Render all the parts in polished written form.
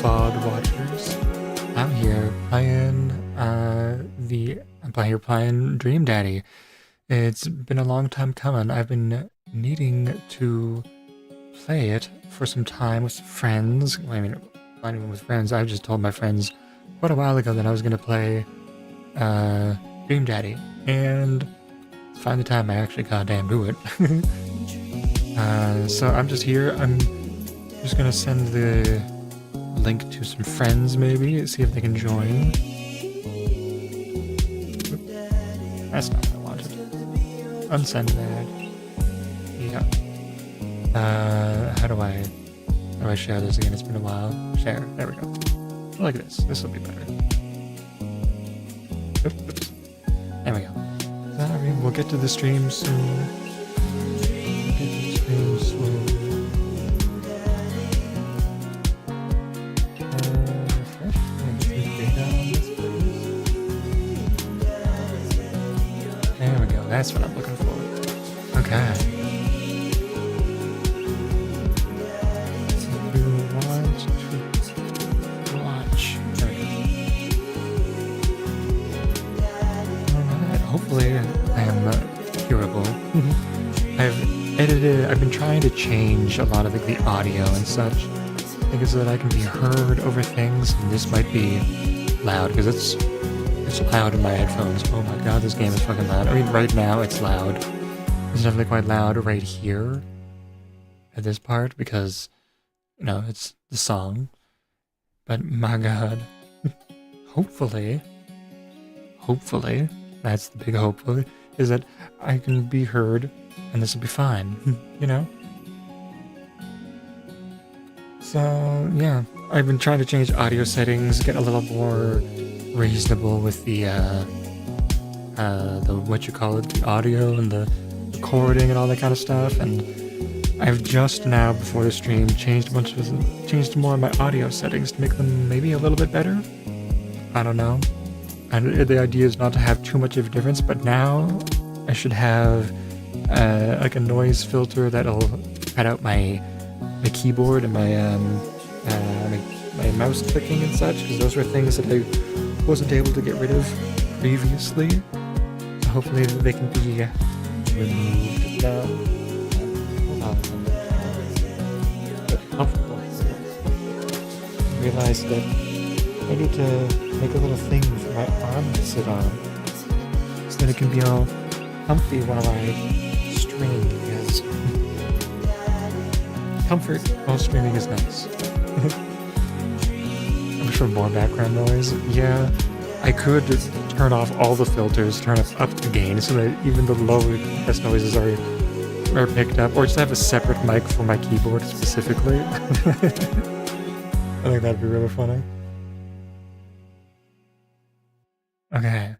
FOD watchers. I'm here playing playing Dream Daddy. It's been a long time coming. I've been needing to play it for some time with friends. Well, I mean, not even with friends. I just told my friends quite a while ago that I was gonna play Dream Daddy, and it's finally time I actually goddamn do it. So I'm just here. I'm just gonna send the link to some friends, maybe, see if they can join. That's not what I wanted. Unsend that. Yeah. How do I share this again? It's been a while. Share. There we go. Like this. This will be better. Oops. There we go. Sorry, we'll get to the stream soon. There we go, that's what I'm looking for. Okay. Watch. There we go. Alright, hopefully I am hearable. I've been trying to change a lot of the audio and such. I think so that I can be heard over things, and this might be loud, because it's loud in my headphones. Oh my god, this game is fucking loud. I mean, right now it's loud. It's definitely quite loud right here at this part because, you know, it's the song. But my god, hopefully, that's the big hopefully, is that I can be heard and this will be fine, you know? So, yeah, I've been trying to change audio settings, get a little more reasonable with the what you call it, the audio and the recording and all that kind of stuff, and I've just now, before the stream, changed more of my audio settings to make them maybe a little bit better. I don't know. And the idea is not to have too much of a difference, but now I should have like a noise filter that'll cut out my keyboard and my mouse clicking and such, because those were things that I wasn't able to get rid of previously. So hopefully they can be removed now. Hold on. But comfortable. I realized that I need to make a little thing for my arm to sit on, so that it can be all comfy while I stream, because comfort while streaming is nice. I'm sure more background noise. Yeah, I could turn off all the filters, turn up the gain so that even the lower compressed noises are picked up, or just have a separate mic for my keyboard specifically. I think that'd be really funny. Okay.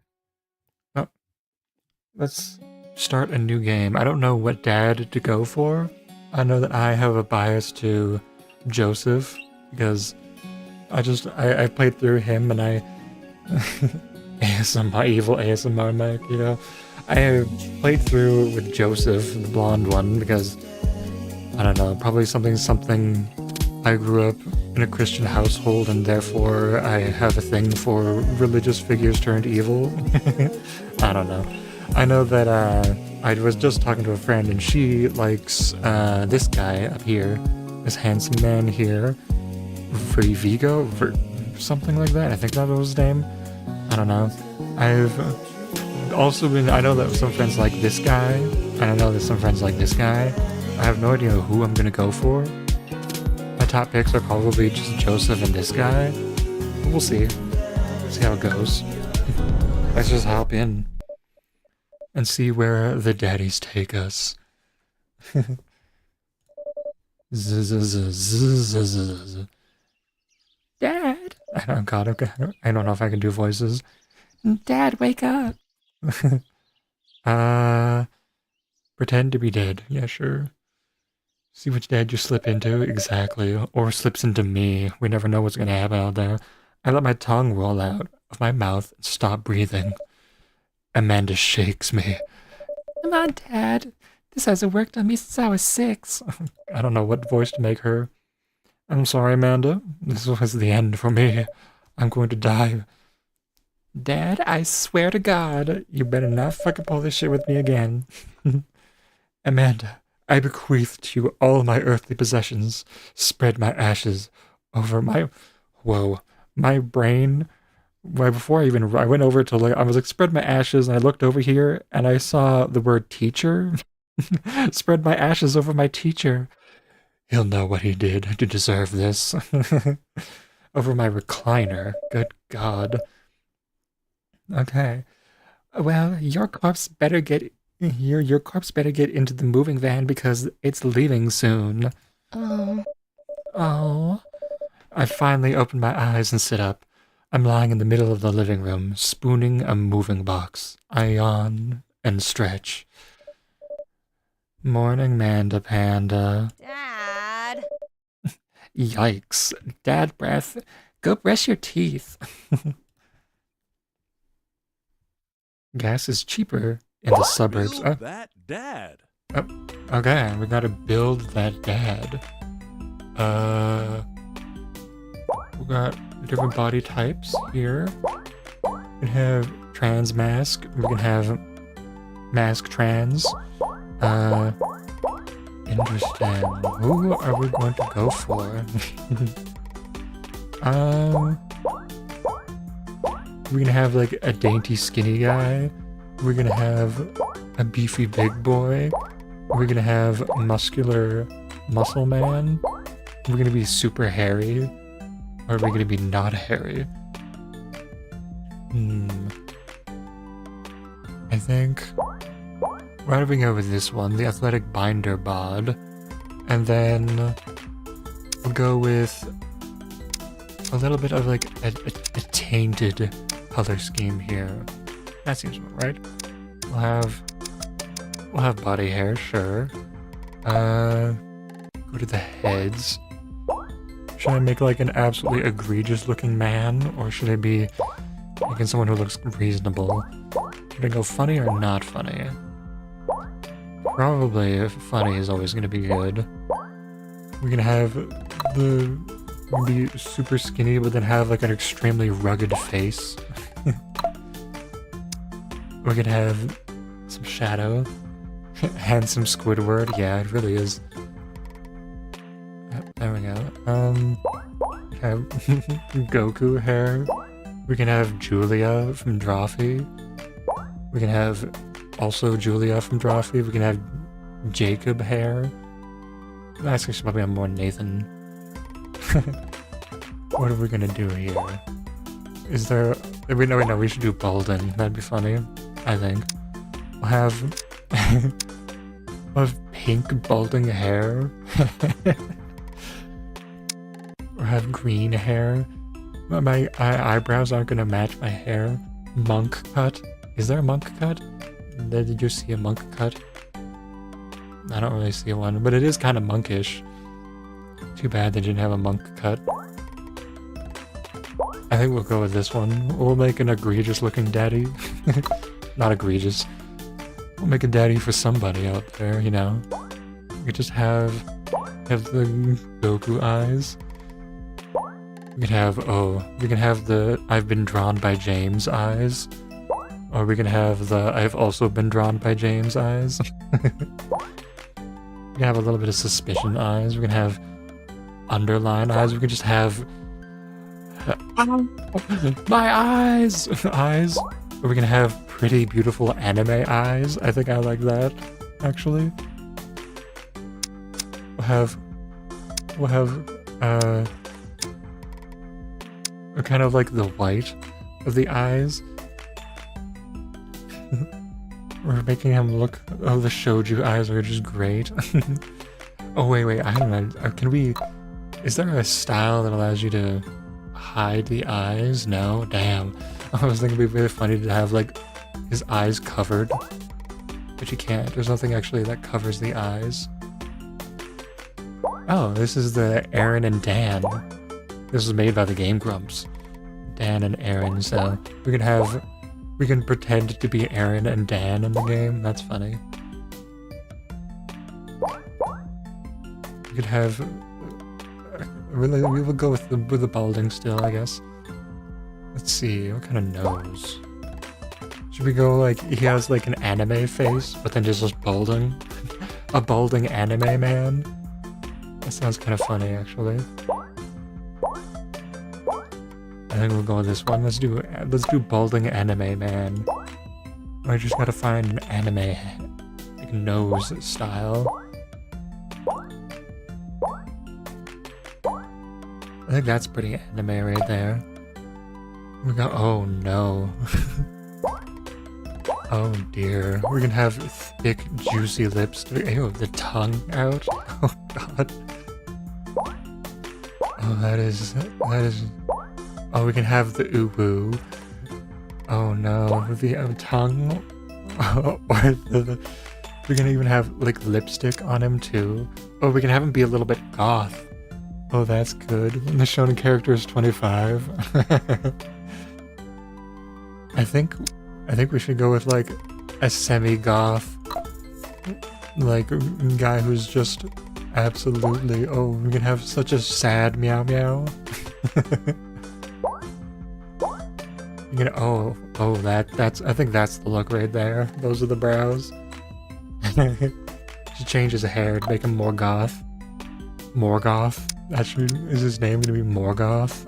Well, let's start a new game. I don't know what dad to go for. I know that I have a bias to Joseph, because I played through him and I ASMR, evil ASMR mic, you know. I played through with Joseph, the blonde one, because I don't know, probably something I grew up in a Christian household and therefore I have a thing for religious figures turned evil. I don't know. I know that I was just talking to a friend and she likes this guy up here, this handsome man here, Vigo, for something like that. I think that was his name. I don't know. I've also I know that some friends like this guy, and I know that some friends like this guy. I have no idea who I'm gonna go for. My top picks are probably just Joseph and this guy. We'll see. See how it goes. Let's just hop in and see where the daddies take us. Dad! I don't know if I can do voices. Dad, wake up! Pretend to be dead. Yeah, sure. See which dad you slip into, exactly. Or slips into me. We never know what's gonna happen out there. I let my tongue roll out of my mouth and stop breathing. Amanda shakes me. Come on, Dad. This hasn't worked on me since I was 6. I don't know what voice to make her. I'm sorry, Amanda. This was the end for me. I'm going to die. Dad, I swear to God, you better not fucking pull this shit with me again. Amanda, I bequeath to you all my earthly possessions. Spread my ashes over my... Whoa. My brain... Right before I went over to look, I was like, spread my ashes, and I looked over here, and I saw the word teacher. Spread my ashes over my teacher. He'll know what he did to deserve this. Over my recliner. Good God. Okay. Well, your corpse better get your corpse better get into the moving van because it's leaving soon. Oh. Oh. I finally open my eyes and sit up. I'm lying in the middle of the living room, spooning a moving box. I yawn and stretch. Morning, Manda Panda. Dad. Yikes. Dad breath. Go brush your teeth. Gas is cheaper in the suburbs. Build that dad. Okay, we gotta build that dad. We got different body types here. We can have trans mask. We can have mask trans. Interesting. Who are we going to go for? We're gonna have like a dainty skinny guy. We're gonna have a beefy big boy. We're gonna have muscular muscle man. We're gonna be super hairy. Or are we gonna be not hairy? I think... Why don't we go with this one? The athletic binder bod. And then... We'll go with... a little bit of like a tainted color scheme here. That seems about right. We'll have body hair, sure. Go to the heads. Should I make like an absolutely egregious looking man, or should I be making someone who looks reasonable? Should I go funny or not funny? Probably funny is always gonna be good. We're gonna have be super skinny, but then have like an extremely rugged face. We're gonna have some shadow. Handsome Squidward, yeah, it really is. There we go. Have Goku hair. We can have Julia from Drawfee. We can have also Julia from Drawfee. We can have Jacob hair. That's actually probably more Nathan. What are we gonna do here? Is there... No, we should do Bolden. That'd be funny, I think. We'll have... we'll have pink balding hair. Or have green hair. My eyebrows aren't gonna match my hair. Monk cut. Is there a monk cut? Did you see a monk cut? I don't really see one, but it is kind of monkish. Too bad they didn't have a monk cut. I think we'll go with this one. We'll make an egregious looking daddy. Not egregious. We'll make a daddy for somebody out there, you know. We could just have the Goku eyes. We can have the I've been drawn by James eyes. Or we can have the I've also been drawn by James eyes. We can have a little bit of suspicion eyes. We can have underline eyes. We can just have my eyes! Eyes. Or we can have pretty beautiful anime eyes. I think I like that, actually. We'll have kind of like the white of the eyes. We're making him look... Oh, the shoujo eyes are just great. Oh, wait, I don't know. Can we... Is there a style that allows you to hide the eyes? No? Damn. I was thinking it'd be really funny to have, like, his eyes covered. But you can't. There's nothing actually that covers the eyes. Oh, this is the Aaron and Dan. This was made by the Game Grumps. Dan and Aaron, so we can pretend to be Aaron and Dan in the game. That's funny. We could have We will go with the balding still, I guess. Let's see, what kind of nose? Should we go like, he has like an anime face, but then just balding? A balding anime man? That sounds kind of funny, actually. I think we'll go with this one. Let's do balding anime man. I just gotta find an anime like nose style. I think that's pretty anime right there. We got, oh no. Oh dear. We're gonna have thick, juicy lips. Ew, the tongue out. Oh god. Oh, that is. Oh, we can have the uwu. Oh no, the tongue. Oh, we can even have like lipstick on him too. Oh, we can have him be a little bit goth. Oh, that's good. And the shonen character is 25. I think we should go with like a semi-goth, like guy who's just absolutely. Oh, we can have such a sad meow meow. You can, oh, that's. I think that's the look right there. Those are the brows. Should change his hair to make him more goth. Morgoth. Actually, is his name gonna be Morgoth?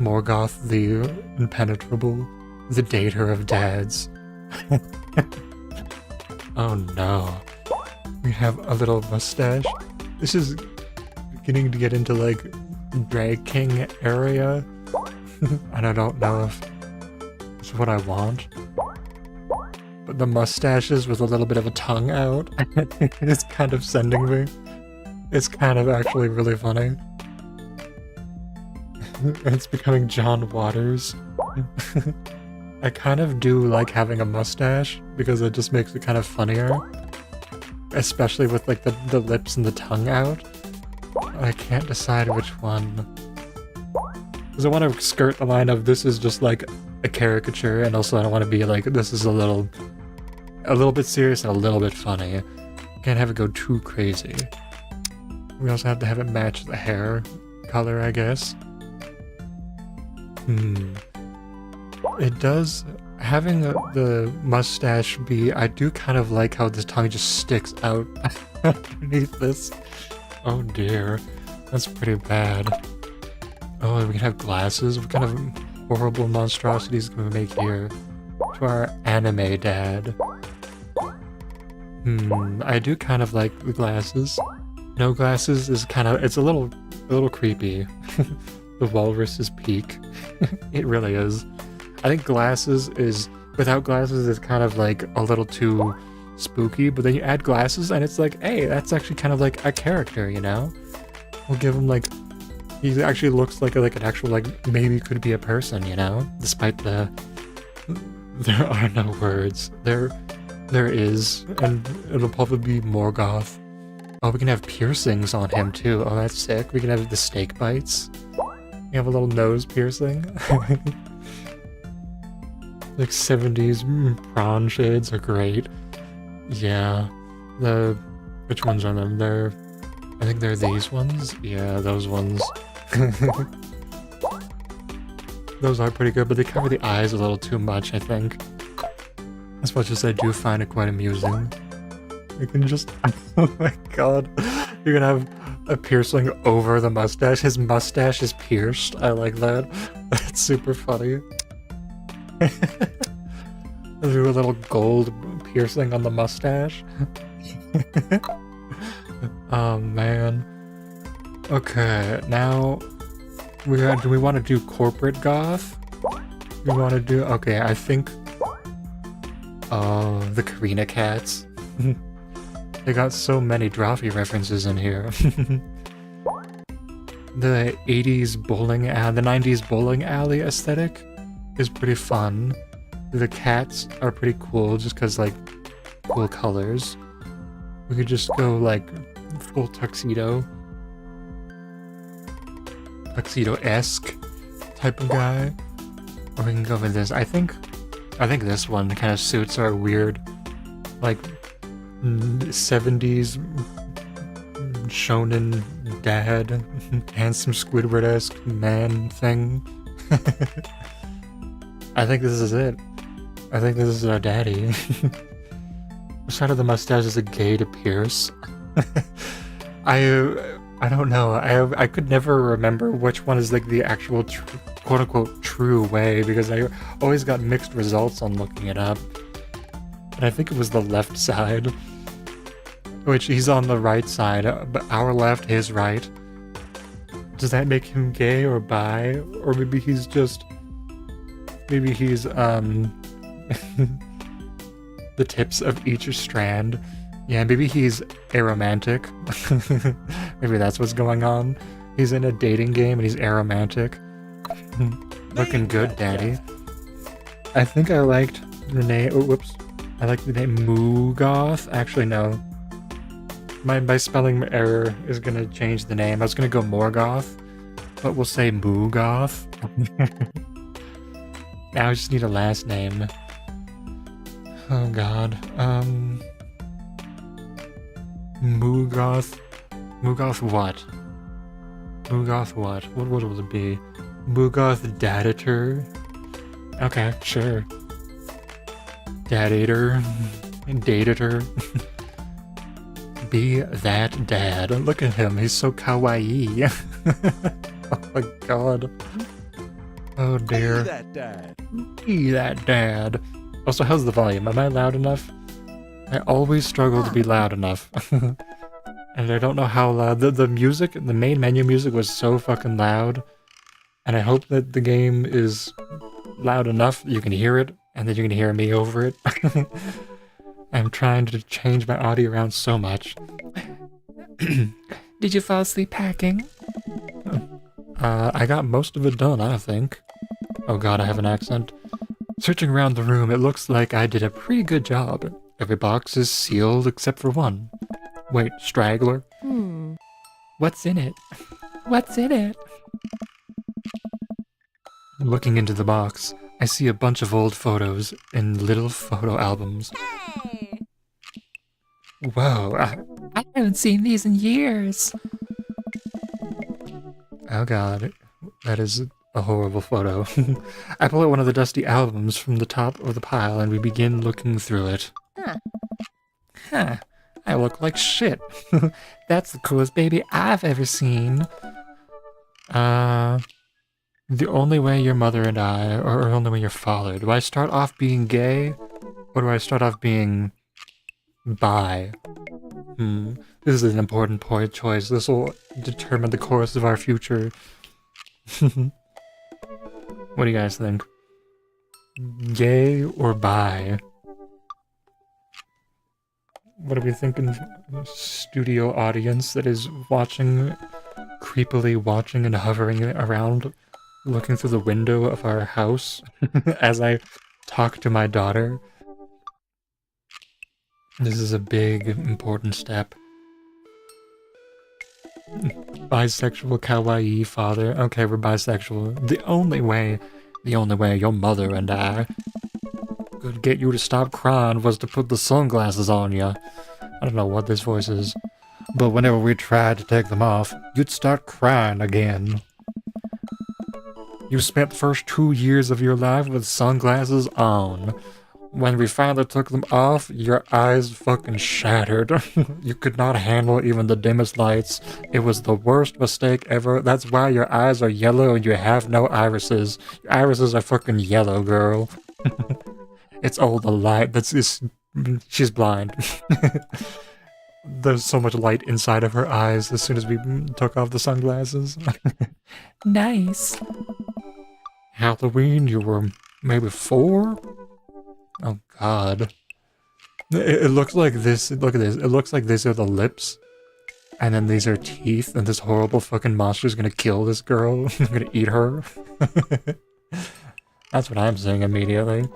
Morgoth the impenetrable, the dater of dads. Oh no. We have a little mustache. This is beginning to get into like drag king area. And I don't know if it's what I want. But the mustaches with a little bit of a tongue out, it's kind of sending me. It's kind of actually really funny. It's becoming John Waters. I kind of do like having a mustache because it just makes it kind of funnier. Especially with like the lips and the tongue out. I can't decide which one. Because I want to skirt the line of this is just like a caricature, and also I don't want to be like this is a little bit serious and a little bit funny. Can't have it go too crazy. We also have to have it match the hair color, I guess. It does, having the mustache be, I do kind of like how the tongue just sticks out underneath this. Oh dear, that's pretty bad. Oh, we can have glasses. What kind of horrible monstrosities can we make here to our anime dad? I do kind of like the glasses. No glasses is kind of, it's a little creepy. The walrus's peak. It really is. I think glasses is, without glasses is kind of like a little too spooky, but then you add glasses and it's like, hey, that's actually kind of like a character, you know? We'll give him like, he actually looks like an actual, like, maybe could be a person, you know? Despite there are no words. There is, and it'll probably be Morgoth. Oh, we can have piercings on him too. Oh, that's sick. We can have the snake bites. We have a little nose piercing. Like 70s prawn shades are great. Yeah. Which ones are them? I think they're these ones. Yeah, those ones. Those are pretty good, but they cover the eyes a little too much, I think. As much as I do find it quite amusing. You can just, oh my god, you're gonna have a piercing over the mustache. His mustache is pierced. I like that. That's super funny. Do a little gold piercing on the mustache. Oh man. Okay, now do we want to do corporate goth? We want to do, okay, I think, oh, the Karina cats. They got so many Drawfee references in here. The 80s bowling the 90s bowling alley aesthetic is pretty fun. The cats are pretty cool just because, like, cool colors. We could just go, like, full tuxedo. Tuxedo-esque type of guy. Or we can go with this. I think this one kind of suits our weird, like, 70s shonen dad, handsome Squidward-esque man thing. I think this is it. I think this is our daddy. Which side of the mustache is a gay to Pierce? I don't know. I could never remember which one is like the actual quote unquote true way because I always got mixed results on looking it up. But I think it was the left side. Which he's on the right side, but our left, his right. Does that make him gay or bi? Or maybe he's just... Maybe he's, the tips of each strand. Yeah, maybe he's aromantic. Maybe that's what's going on. He's in a dating game and he's aromantic. Looking good, daddy. I think I liked the name... Oh, whoops. I like the name Moogoth. Actually, no. My spelling error is gonna change the name. I was gonna go Morgoth, but we'll say Moogoth. Now I just need a last name. Oh god. Moogoth. Moogoth what? Moogoth what? What will it be? Moogoth Dadator? Okay, sure. Dadator. Datator. Be that dad. Look at him, he's so kawaii. Oh my god. Oh dear. Be that dad. Be that dad. Also, how's the volume? Am I loud enough? I always struggle to be loud enough. And I don't know how loud. The music, the main menu music was so fucking loud. And I hope that the game is loud enough that you can hear it, and that you can hear me over it. I'm trying to change my audio around so much. Did you fall asleep packing? I got most of it done, I think. Oh god, I have an accent. Searching around the room, it looks like I did a pretty good job. Every box is sealed except for one. Wait, straggler? What's in it? What's in it? Looking into the box, I see a bunch of old photos in little photo albums. Hey. Whoa, I haven't seen these in years. Oh god, that is a horrible photo. I pull out one of the dusty albums from the top of the pile and we begin looking through it. Huh, I look like shit. That's the coolest baby I've ever seen. The only way your mother and I, or only way your father, do I start off being gay? Or do I start off being bi? This is an important point choice. This will determine the course of our future. What do you guys think? Gay or bi? What are we thinking, studio audience that is watching, creepily watching and hovering around, looking through the window of our house as I talk to my daughter? This is a big, important step. Bisexual kawaii father. Okay, we're bisexual. The only way your mother and I could get you to stop crying was to put the sunglasses on you. I don't know what this voice is. But whenever we tried to take them off, you'd start crying again. You spent the first 2 years of your life with sunglasses on. When we finally took them off, your eyes fucking shattered. You could not handle even the dimmest lights. It was the worst mistake ever. That's why your eyes are yellow and you have no irises. Your irises are fucking yellow, girl. It's all the light. She's blind. There's so much light inside of her eyes as soon as we took off the sunglasses. Nice. Halloween, you were maybe 4? Oh god. It looks like this. Look at this. It looks like these are the lips. And then these are teeth. And this horrible fucking monster is gonna kill this girl. Gonna eat her. That's what I'm saying immediately.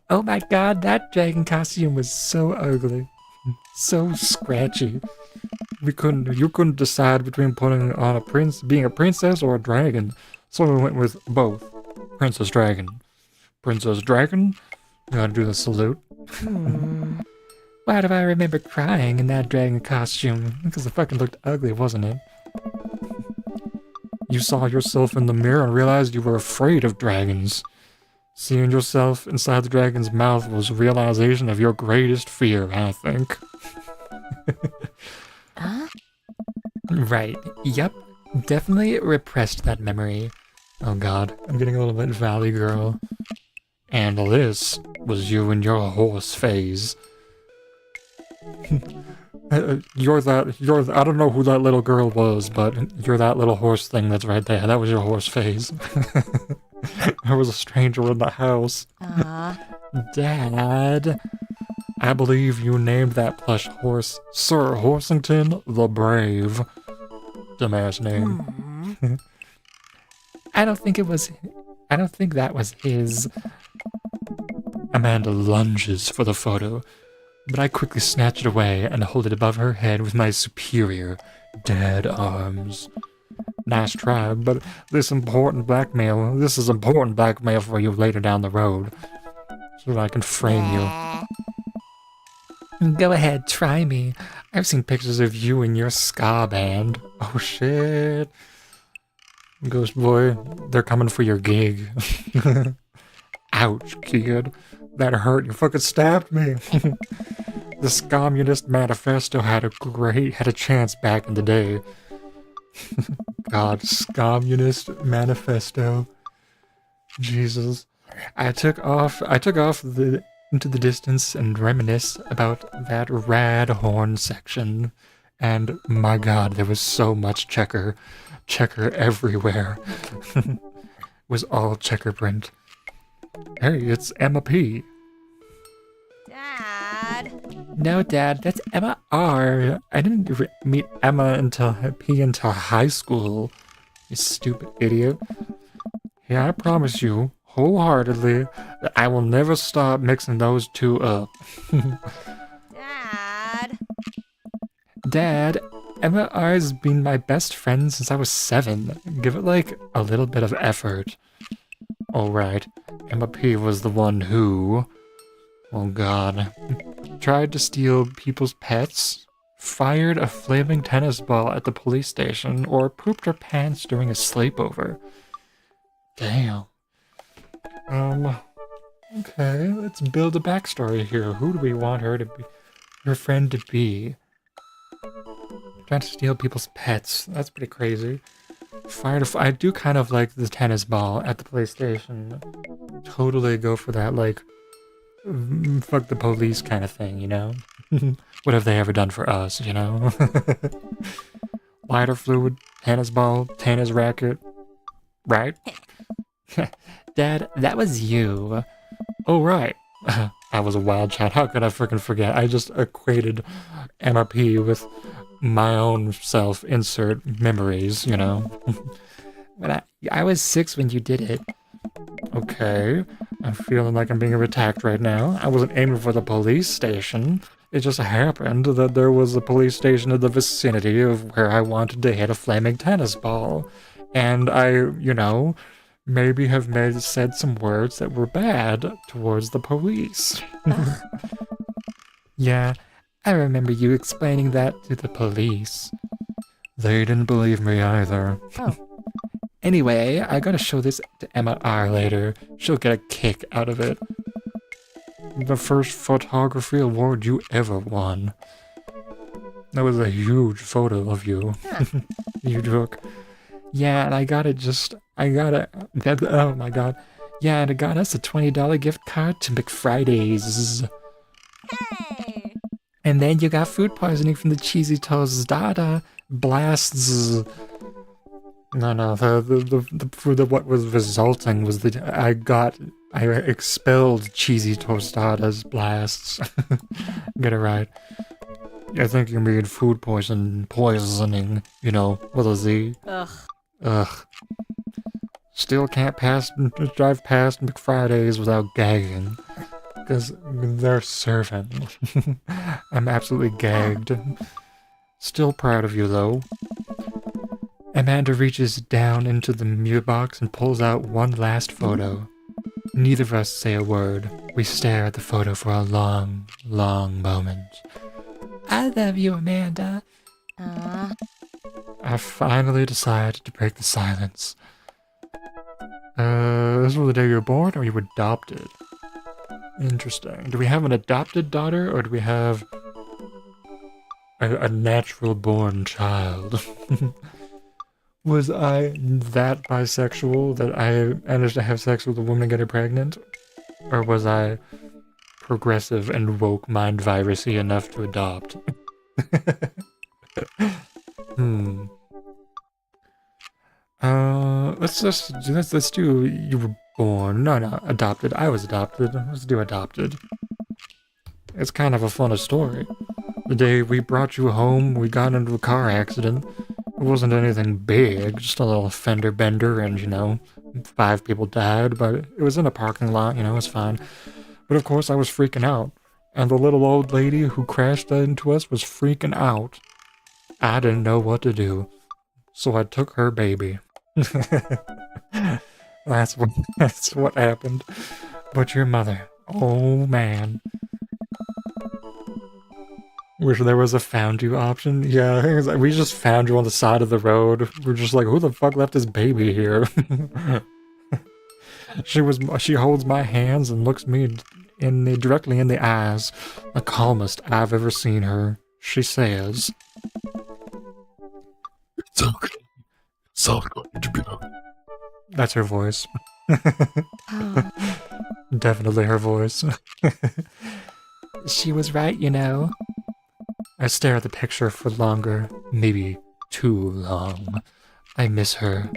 Oh my god, that dragon costume was so ugly. So scratchy. You couldn't decide between putting on being a princess or a dragon. So we went with both. Princess Dragon. Princess Dragon, you gotta do the salute. Why do I remember crying in that dragon costume? Because it fucking looked ugly, wasn't it? You saw yourself in the mirror and realized you were afraid of dragons. Seeing yourself inside the dragon's mouth was realization of your greatest fear, I think. Huh? Right. Yep. Definitely repressed that memory. Oh god, I'm getting a little bit Valley Girl. And this was you in your horse phase. You're I don't know who that little girl was, but you're that little horse thing that's right there. That was your horse phase. There was a stranger in the house. Dad, I believe you named that plush horse Sir Horsington the Brave. Dumbass name. I don't think that was his. Amanda lunges for the photo, but I quickly snatch it away and hold it above her head with my superior dead arms. Nice try, but this is important blackmail for you later down the road, so that I can frame you. Go ahead, try me. I've seen pictures of you and your ska band. Oh shit. Ghost boy, they're coming for your gig. Ouch, kid. That hurt. You fucking stabbed me. The Scommunist Manifesto had a chance back in the day. God, Scommunist Manifesto. Jesus. I took off into the distance and reminisce about that rad horn section. And my god, there was so much checker everywhere. It was all checker print. Hey, it's Emma P. Dad. No, Dad, that's Emma R. I didn't meet Emma until high school. You stupid idiot. Yeah, I promise you, wholeheartedly, that I will never stop mixing those two up. Dad. Dad, Emma R has been my best friend since I was 7. Give it, like, a little bit of effort. Alright, Emma P was the one who... Oh god. Tried to steal people's pets, fired a flaming tennis ball at the police station, or pooped her pants during a sleepover. Damn. Okay, let's build a backstory here. Who do we want her friend to be? Trying to steal people's pets. That's pretty crazy. I do kind of like the tennis ball at the PlayStation. Totally go for that, like, fuck the police kind of thing, you know? What have they ever done for us, you know? Lighter fluid, tennis ball, tennis racket. Right? Dad, that was you. Oh, right. I was a wild child. How could I freaking forget? I just equated Emma P with my own self, insert memories, you know? But I was 6 when you did it. Okay, I'm feeling like I'm being attacked right now. I wasn't aiming for the police station. It just happened that there was a police station in the vicinity of where I wanted to hit a flaming tennis ball. And I, you know, maybe have said some words that were bad towards the police. Yeah, I remember you explaining that to the police. They didn't believe me either. Oh. Anyway, I gotta show this to Emma R later. She'll get a kick out of it. The first photography award you ever won. That was a huge photo of you. Huh. You took. Yeah, and I got it. Oh my god. Yeah, and it got us a $20 gift card to McFriday's. Hey. And then you got food poisoning from the cheesy tostada blasts. No, what was resulting was that I expelled cheesy tostadas blasts. Get it right. I think you mean food poisoning, you know, with a Z. Ugh. Still can't drive past McFriday's without gagging. Because they're serving. I'm absolutely gagged. Still proud of you, though. Amanda reaches down into the mute box and pulls out one last photo. Neither of us say a word. We stare at the photo for a long, long moment. I love you, Amanda. I finally decided to break the silence. This was the day you were born, or you were adopted? Interesting. Do we have an adopted daughter, or do we have a natural born child? Was I that bisexual that I managed to have sex with a woman and get her pregnant? Or was I progressive and woke mind virusy enough to adopt? Let's just do this. Let's do you were born. No, adopted. I was adopted. Let's do adopted. It's kind of a funny story. The day we brought you home, we got into a car accident. It wasn't anything big, just a little fender bender, and 5 people died, but it was in a parking lot, it was fine. But of course I was freaking out, and the little old lady who crashed into us was freaking out. I didn't know what to do, so I took her baby. That's what happened. But your mother, oh man. Wish there was a found you option. Yeah, I think it's like we just found you on the side of the road. We're just like, who the fuck left his baby here? She holds my hands and looks me directly in the eyes. The calmest I've ever seen her. She says, "It's okay. It's all going to be okay." That's her voice. Definitely her voice. She was right, I stare at the picture for longer, maybe too long. I miss her.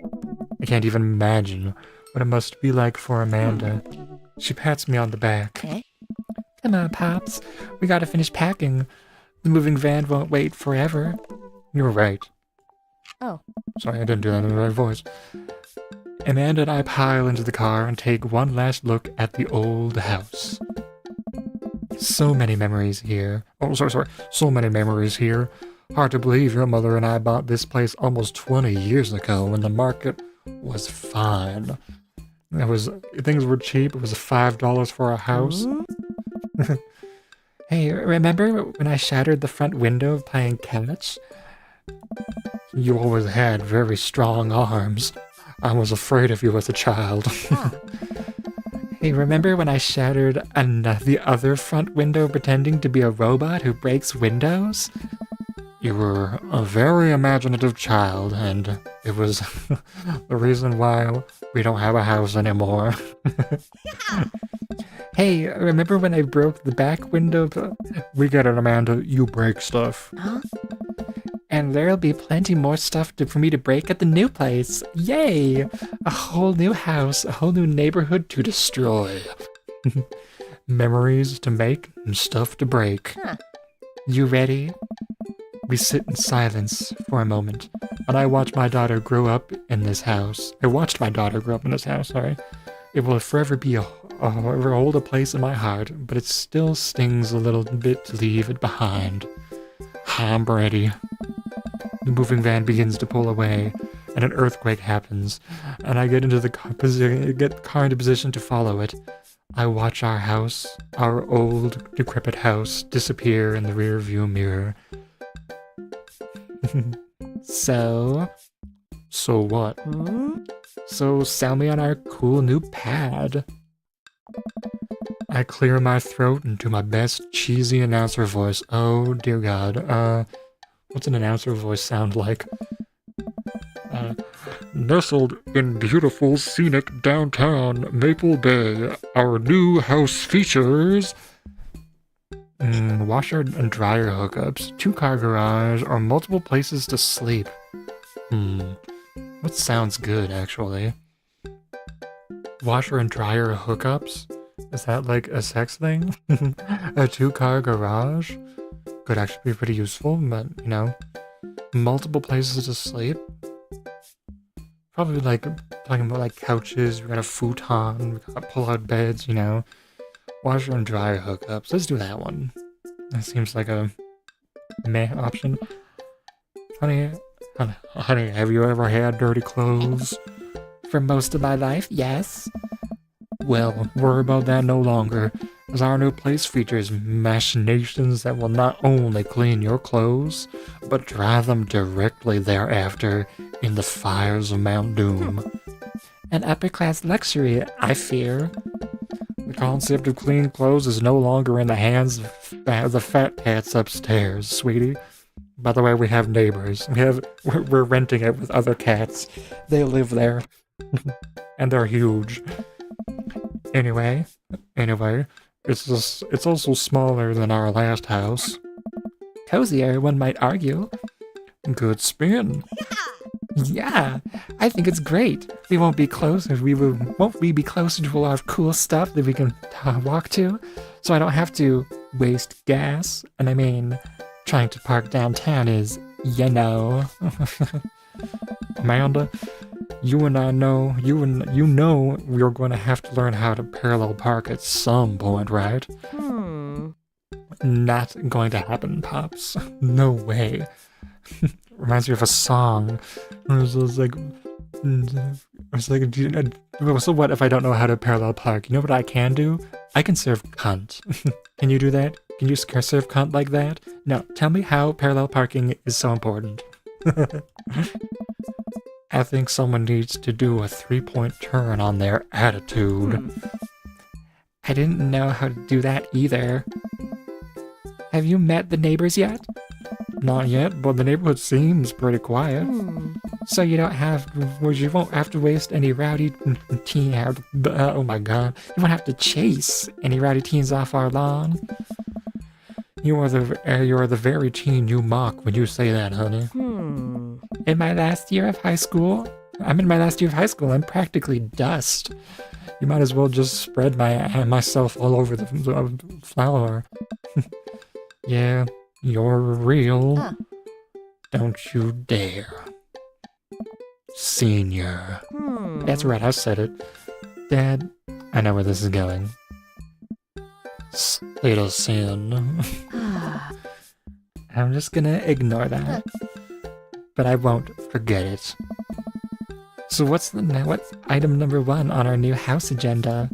I can't even imagine what it must be like for Amanda. She pats me on the back. Okay. Come on, Pops. We gotta finish packing. The moving van won't wait forever. You're right. Oh. Sorry, I didn't do that in the right voice. Amanda and I pile into the car and take one last look at the old house. So many memories here. Oh, sorry. So many memories here. Hard to believe your mother and I bought this place almost 20 years ago when the market was fine. Things were cheap. It was $5 for a house. Hey, remember when I shattered the front window playing catch? You always had very strong arms. I was afraid of you as a child. Hey, remember when I shattered the other front window pretending to be a robot who breaks windows? You were a very imaginative child, and it was the reason why we don't have a house anymore. Hey, remember when I broke the back window? We get it, Amanda. You break stuff. Huh? And there'll be plenty more stuff for me to break at the new place. Yay! A whole new house, a whole new neighborhood to destroy. Memories to make and stuff to break. Huh. You ready? We sit in silence for a moment, and I watch my daughter grow up in this house. I watched my daughter grow up in this house, sorry. It will forever hold a place in my heart, but it still stings a little bit to leave it behind. I'm ready. The moving van begins to pull away, and an earthquake happens, and I get into the car into position to follow it. I watch our house, our old, decrepit house, disappear in the rear view mirror. So what? So sell me on our cool new pad. I clear my throat into my best cheesy announcer voice. Oh dear God. What's an announcer voice sound like? Nestled in beautiful, scenic downtown Maple Bay, our new house features washer and dryer hookups, 2-car garage, or multiple places to sleep. What sounds good, actually? Washer and dryer hookups? Is that like a sex thing? A 2-car garage? Could actually be pretty useful, but, multiple places to sleep? Probably like, talking about like couches, we got a futon, we got pull-out beds, Washer and dryer hookups. Let's do that one. That seems like a meh option. Honey, have you ever had dirty clothes? For most of my life, yes. Well, worry about that no longer, as our new place features machinations that will not only clean your clothes, but dry them directly thereafter in the fires of Mount Doom. An upper-class luxury, I fear. The concept of clean clothes is no longer in the hands of the fat cats upstairs, sweetie. By the way, we have neighbors. We're renting it with other cats. They live there. And they're huge. Anyway, it's also smaller than our last house. Cozier, one might argue. Good spin. Yeah, I think it's great. We won't be closer. Won't we be closer to a lot of cool stuff that we can walk to? So I don't have to waste gas. And I mean, trying to park downtown is, you know. Amanda, you know we're going to have to learn how to parallel park at some point, right? Not going to happen, Pops. No way. Reminds me of a song. It's like, so what if I don't know how to parallel park? You know what I can do? I can serve cunt. Can you do that? Can you serve cunt like that? No, tell me how parallel parking is so important. I think someone needs to do a 3-point turn on their attitude. I didn't know how to do that either. Have you met the neighbors yet? Not yet, but the neighborhood seems pretty quiet. So you won't have to waste any rowdy teen. Oh my god, you won't have to chase any rowdy teens off our lawn. You are the very teen you mock when you say that, honey. In my last year of high school, I'm practically dust. You might as well just spread myself all over the floor. Yeah, you're real. Don't you dare. Senior. That's right, I said it. Dad, I know where this is going. Little sin. I'm just gonna ignore that. But I won't forget it. So what's item number 1 on our new house agenda?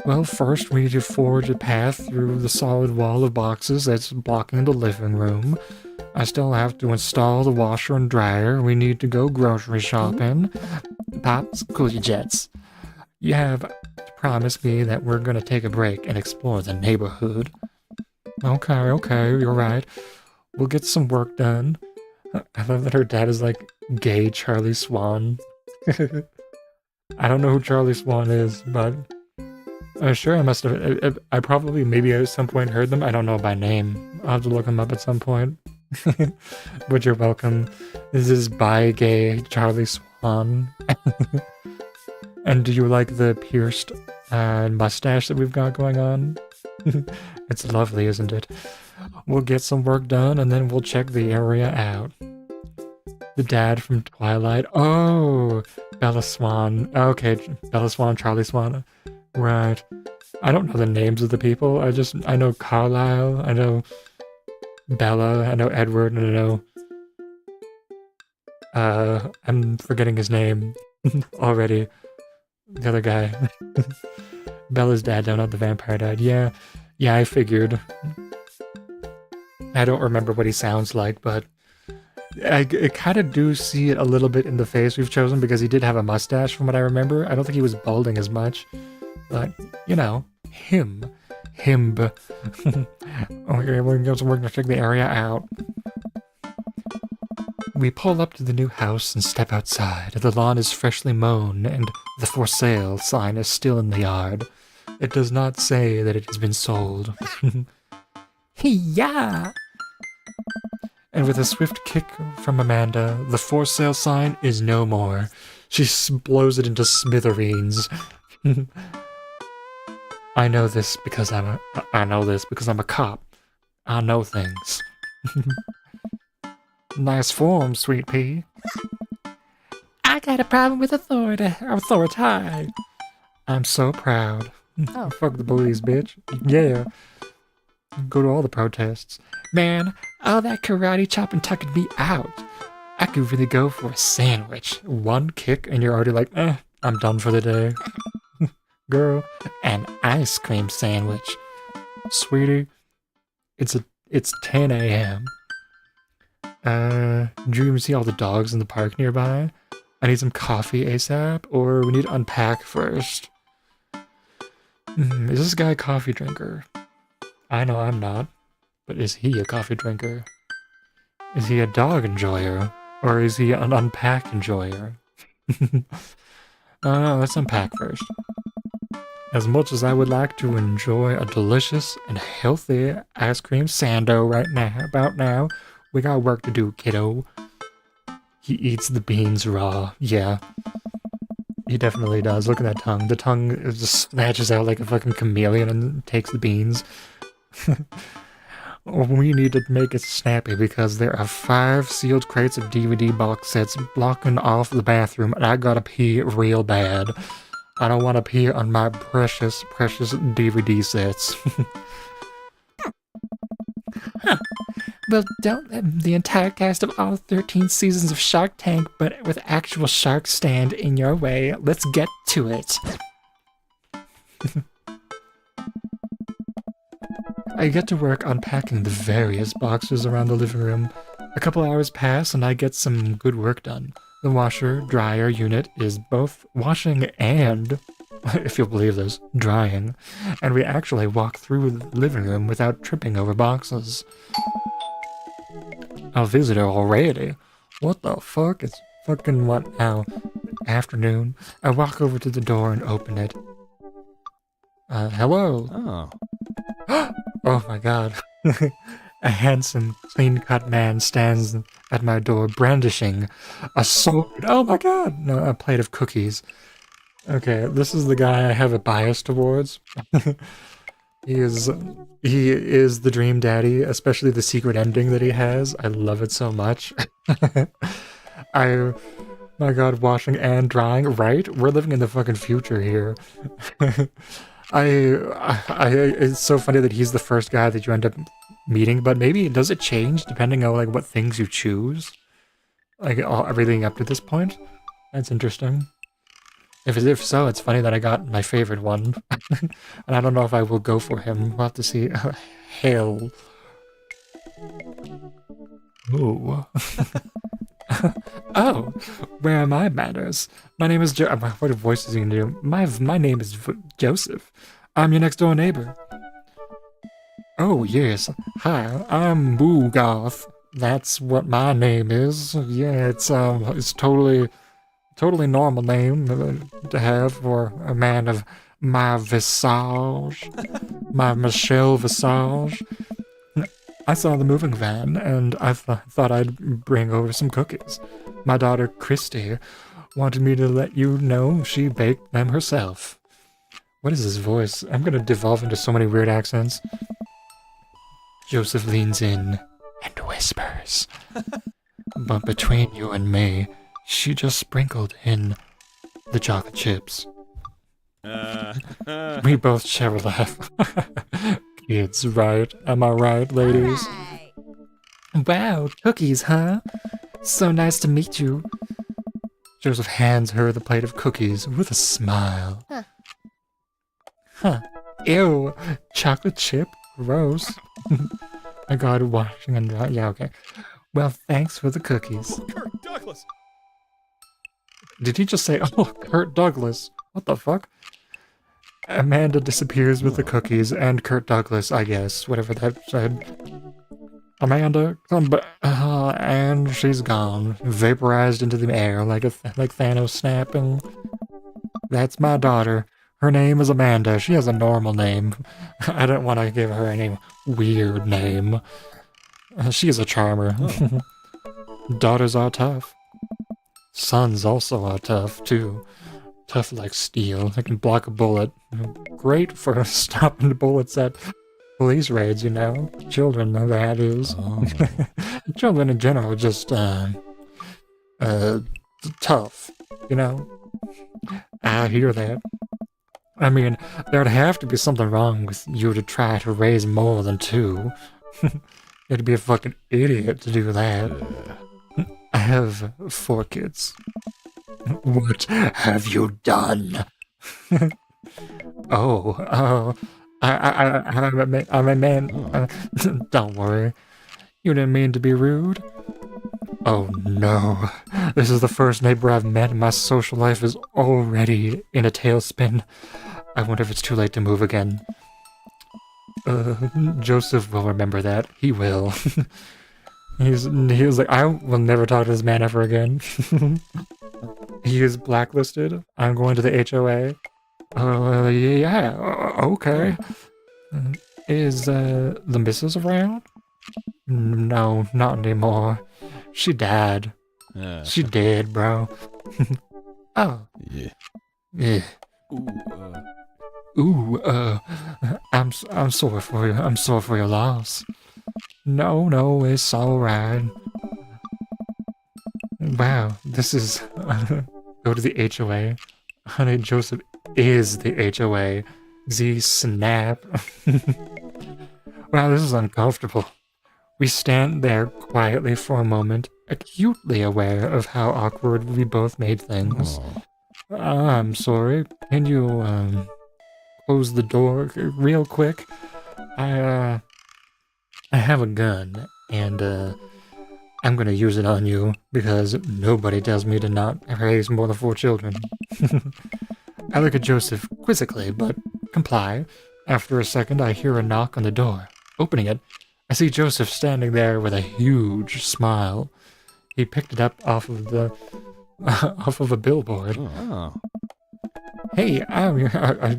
Well, first we need to forge a path through the solid wall of boxes that's blocking the living room. I still have to install the washer and dryer. We need to go grocery shopping. Pops, cool your jets. You have to promise me that we're gonna take a break and explore the neighborhood. Okay, you're right. We'll get some work done. I love that her dad is like gay Charlie Swan. I don't know who Charlie Swan is, but I'm sure I must have. I probably maybe at some point heard them. I don't know by name. I'll have to look them up at some point. But you're welcome. This is bi gay Charlie Swan. And do you like the pierced mustache that we've got going on? It's lovely, isn't it? We'll get some work done and then we'll check the area out. The dad from Twilight. Oh, Bella Swan. Okay, Bella Swan, Charlie Swan. Right. I don't know the names of the people. I know Carlisle. I know Bella. I know Edward. And I know... I'm forgetting his name already. The other guy. Bella's dad, though, not the vampire dad. Yeah, I figured. I don't remember what he sounds like, but I kind of do see it a little bit in the face we've chosen because he did have a mustache from what I remember. I don't think he was balding as much, but, you know, him. Okay, we're going to check the area out. We pull up to the new house and step outside. The lawn is freshly mown and the for sale sign is still in the yard. It does not say that it has been sold. Yeah! And with a swift kick from Amanda, the for sale sign is no more. She blows it into smithereens. I know this because I'm a cop. I know things. Nice form, sweet pea. I got a problem with authority. I'm so proud. Oh. Fuck the police, bitch. Yeah. Go to all the protests. Man, all that karate chopping tucking me out. I could really go for a sandwich. One kick and you're already like, I'm done for the day. girl, an ice cream sandwich. Sweetie, it's 10 a.m. Do you see all the dogs in the park nearby? I need some coffee ASAP, or we need to unpack first. Is this guy a coffee drinker? I know I'm not, but is he a coffee drinker? Is he a dog enjoyer, or is he an unpack enjoyer? Let's unpack first. As much as I would like to enjoy a delicious and healthy ice cream sando about now, we got work to do, kiddo. He eats the beans raw. Yeah. He definitely does. Look at that tongue. The tongue just snatches out like a fucking chameleon and takes the beans. We need to make it snappy because there are 5 sealed crates of DVD box sets blocking off the bathroom, and I gotta pee real bad. I don't want to pee on my precious, precious DVD sets. Well, don't let the entire cast of all 13 seasons of Shark Tank, but with actual sharks, stand in your way. Let's get to it. I get to work unpacking the various boxes around the living room. A couple hours pass and I get some good work done. The washer-dryer unit is both washing and, if you'll believe this, drying. And we actually walk through the living room without tripping over boxes. A visitor already? What the fuck? It's fucking what now? Afternoon. I walk over to the door and open it. Hello? Oh. Oh my god. A handsome, clean-cut man stands at my door brandishing a sword. Oh my god! No, a plate of cookies. Okay, this is the guy I have a bias towards. He is the dream daddy, especially the secret ending that he has. I love it so much. My god, washing and drying, right? We're living in the fucking future here. It's so funny that he's the first guy that you end up meeting, but maybe does it change depending on like what things you choose? Like everything up to this point? That's interesting. If so, it's funny that I got my favorite one. And I don't know if I will go for him. We'll have to see. Hell. Ooh. Oh, where are my manners? My name is what voice is he gonna do? My name is Joseph. I'm your next door neighbor. Oh yes, hi. I'm Boogoth. That's what my name is. Yeah, it's totally normal name to have for a man of my visage, my Michelle Visage. I saw the moving van, and I thought I'd bring over some cookies. My daughter, Christy, wanted me to let you know she baked them herself. What is this voice? I'm gonna devolve into so many weird accents. Joseph leans in and whispers. But between you and me, she just sprinkled in the chocolate chips. We both share a laugh. Kids, right? Am I right, ladies? Right. Wow, cookies, huh? So nice to meet you. Joseph hands her the plate of cookies with a smile. Huh. Ew, chocolate chip? Gross. I got washing and drying. Yeah, okay. Well, thanks for the cookies. Kirk Douglas! Did he just say, oh, Kurt Douglas? What the fuck? Amanda disappears with the cookies, and Kurt Douglas, I guess, whatever that said. Amanda, come back, and she's gone, vaporized into the air like Thanos snapping. That's my daughter. Her name is Amanda. She has a normal name. I don't want to give her any weird name. She is a charmer. Daughters are tough. Sons also are tough, too. Tough like steel. They can block a bullet. Great for stopping bullets at police raids, you know. Children, that is. Oh. Children in general, just, tough, you know. I hear that. I mean, there'd have to be something wrong with you to try to raise more than 2. You'd be a fucking idiot to do that. I have 4 kids. What have you done? Oh, I'm a man. Don't worry. You didn't mean to be rude. Oh no. This is the first neighbor I've met and my social life is already in a tailspin. I wonder if it's too late to move again. Joseph will remember that. He will. He was like, I will never talk to this man ever again. He is blacklisted. I'm going to the HOA. Yeah, okay. Is the missus around? No, not anymore. She died. She dead, bro. Oh. Yeah. Yeah. Ooh, I'm sorry for you. I'm sorry for your loss. No, it's all right. Wow, this is go to the HOA. Honey, Joseph is the HOA. Z snap. Wow, this is uncomfortable. We stand there quietly for a moment, acutely aware of how awkward we both made things. I'm sorry. Can you close the door real quick? I have a gun, and I'm gonna use it on you because nobody tells me to not raise more than 4 children. I look at Joseph quizzically, but comply. After a second, I hear a knock on the door. Opening it, I see Joseph standing there with a huge smile. He picked it up off of the off of a billboard. oh. Hey, I'm your.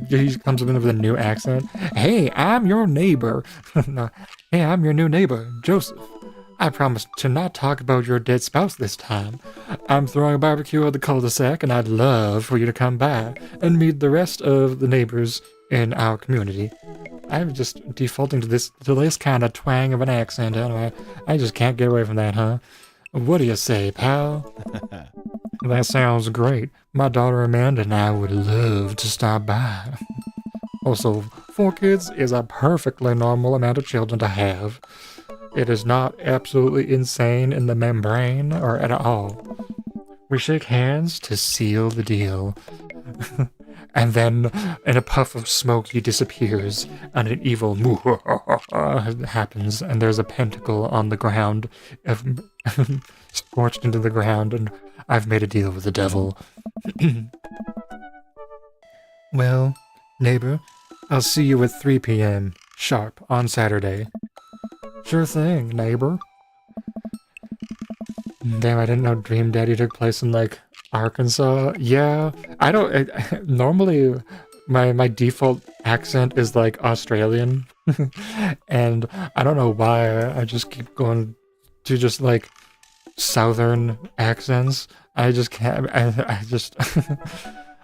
He comes in with a new accent. Hey, I'm your neighbor. No, hey, I'm your new neighbor, Joseph. I promise to not talk about your dead spouse this time. I'm throwing a barbecue at the cul-de-sac, and I'd love for you to come by and meet the rest of the neighbors in our community. I'm just defaulting to this kind of twang of an accent, anyway. I just can't get away from that, huh? What do you say, pal? That sounds great. My daughter Amanda and I would love to stop by. Also, 4 kids is a perfectly normal amount of children to have. It is not absolutely insane in the membrane or at all. We shake hands to seal the deal. And then, in a puff of smoke, he disappears, and an evil happens, and there's a pentacle on the ground, scorched into the ground, and I've made a deal with the devil. Well, neighbor, I'll see you at 3 p.m. sharp on Saturday. Sure thing, neighbor. Damn, I didn't know Dream Daddy took place in, like, Arkansas. Yeah, normally my default accent is like Australian. And I don't know why I just keep going to just like southern accents. I just can't, I just,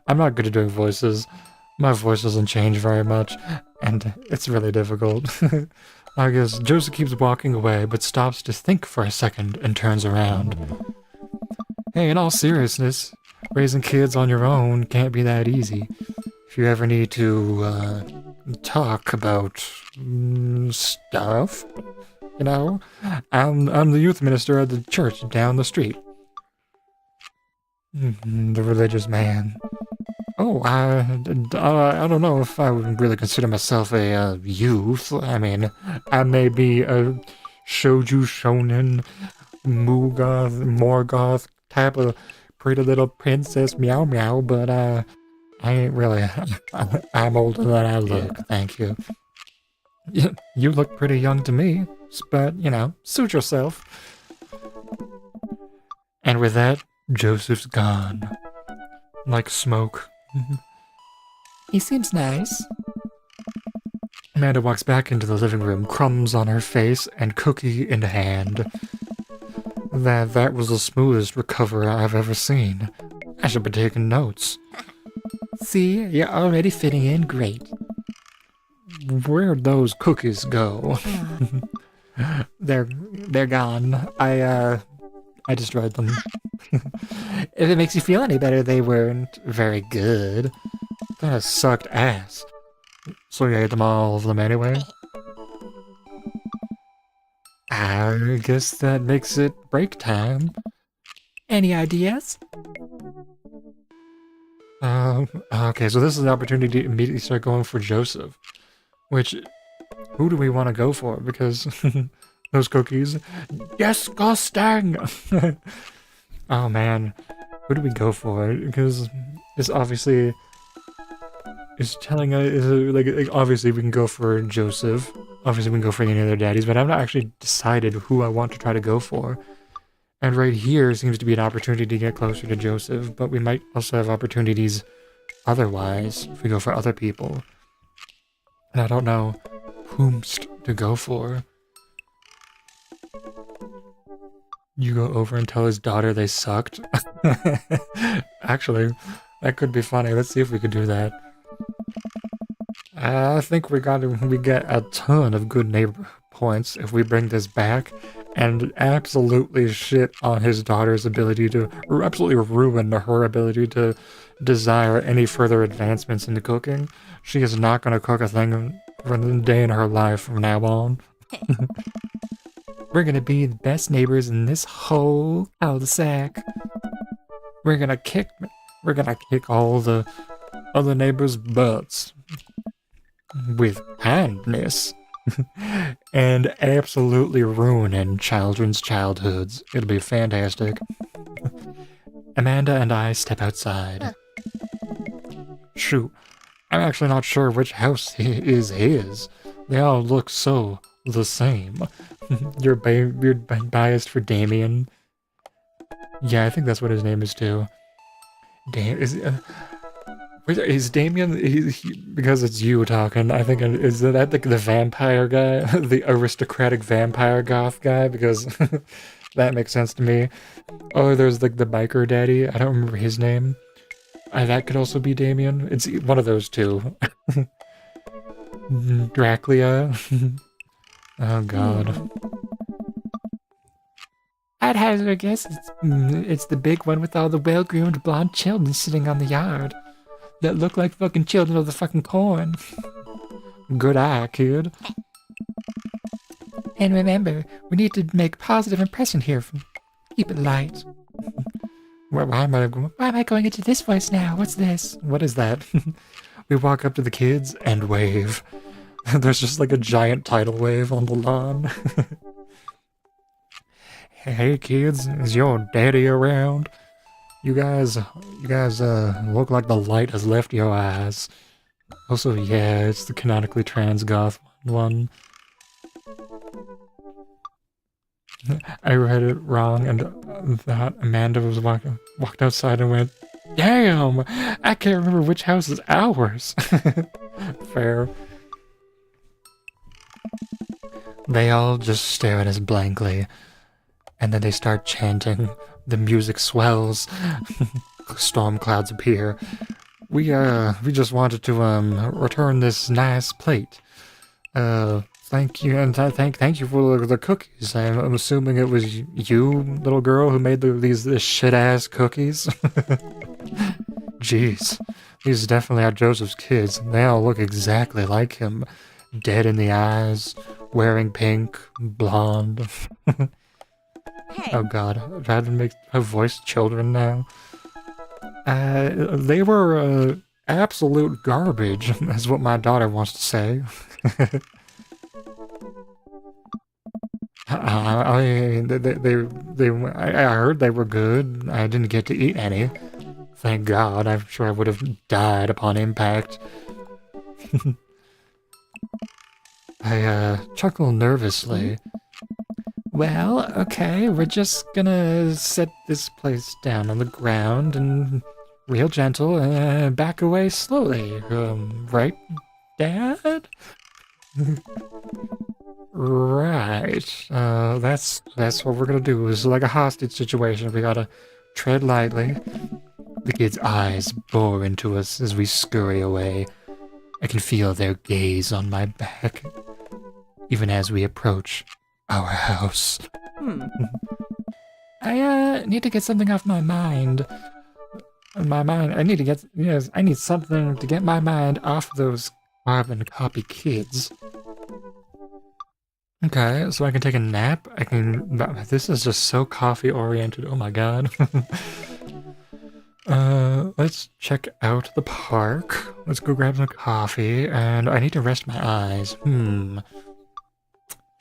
I'm not good at doing voices. My voice doesn't change very much, and it's really difficult. I guess Joseph keeps walking away, but stops to think for a second and turns around. Hey, in all seriousness, raising kids on your own can't be that easy. If you ever need to talk about stuff, you know, I'm the youth minister at the church down the street. The religious man. Oh, I don't know if I would really consider myself a youth. I mean, I may be a shoujo shonen, Morgoth type of pretty little princess meow meow, but I ain't really. I'm older than I look, thank you. You look pretty young to me, but, you know, suit yourself. And with that, Joseph's gone. Like smoke. He seems nice. Amanda walks back into the living room, crumbs on her face and cookie in hand. That was the smoothest recovery I've ever seen. I should be taking notes. See, you're already fitting in great. Where'd those cookies go? They're gone. I destroyed them. If it makes you feel any better, they weren't very good. That sucked ass. So you ate them all of them anyway? I guess that makes it break time. Any ideas? Okay, so this is the opportunity to immediately start going for Joseph. Which, who do we want to go for? Because those cookies, disgusting! Oh man, who do we go for? Because this obviously is telling us, like, obviously we can go for Joseph. Obviously we can go for any other daddies, but I've not actually decided who I want to try to go for. And right here seems to be an opportunity to get closer to Joseph, but we might also have opportunities otherwise if we go for other people. And I don't know whomst to go for. You go over and tell his daughter they sucked? Actually, that could be funny. Let's see if we could do that. I think we get a ton of good neighbor points if we bring this back and absolutely shit on his daughter's ability to, or absolutely ruin her ability to desire any further advancements into cooking. She is not going to cook a thing for the day in her life from now on. We're going to be the best neighbors in this whole cul-de-sac. We're going to kick all the other neighbors' butts with kindness. And absolutely ruining children's childhoods. It'll be fantastic. Amanda and I step outside. Shoot, I'm actually not sure which house is his. They all look so the same. You're biased for Damien. Yeah, I think that's what his name is too. Is Damien, because it's you talking, I think, is that the vampire guy? The aristocratic vampire goth guy? Because that makes sense to me. Oh, there's like the biker daddy. I don't remember his name. That could also be Damien. It's one of those two. Dracula. Oh god. I'd hazard a guess it's the big one with all the well-groomed blonde children sitting on the yard. That look like fucking children of the fucking corn. Good eye, kid. And remember, we need to make a positive impression here. Keep it light. Why am I going into this voice now? What's this? What is that? We walk up to the kids and wave. There's just like a giant tidal wave on the lawn. Hey kids, is your daddy around? You guys look like the light has left your eyes. Also, yeah, it's the canonically trans goth one. I read it wrong, and that Amanda was walked outside and went, "Damn, I can't remember which house is ours." Fair. They all just stare at us blankly, and then they start chanting. The music swells. Storm clouds appear. We just wanted to return this nice plate. Thank you, and thank you for the cookies. I'm assuming it was you, little girl, who made this shit ass cookies. Jeez, these definitely are Joseph's kids. They all look exactly like him. Dead in the eyes, wearing pink, blonde. Hey. Oh god, I've had to make her voice children now. They were absolute garbage, is what my daughter wants to say. I heard they were good. I didn't get to eat any. Thank God, I'm sure I would have died upon impact. I chuckle nervously. Well, okay, we're just gonna set this place down on the ground and real gentle and back away slowly. Right, Dad? Right. That's what we're gonna do. It's like a hostage situation. We gotta tread lightly. The kids' eyes bore into us as we scurry away. I can feel their gaze on my back, even as we approach our house. I need to get something off my mind. I need something to get my mind off those carbon copy kids. Okay, so I can take a nap. This is just so coffee oriented. Oh my god. let's check out the park. Let's go grab some coffee, and I need to rest my eyes.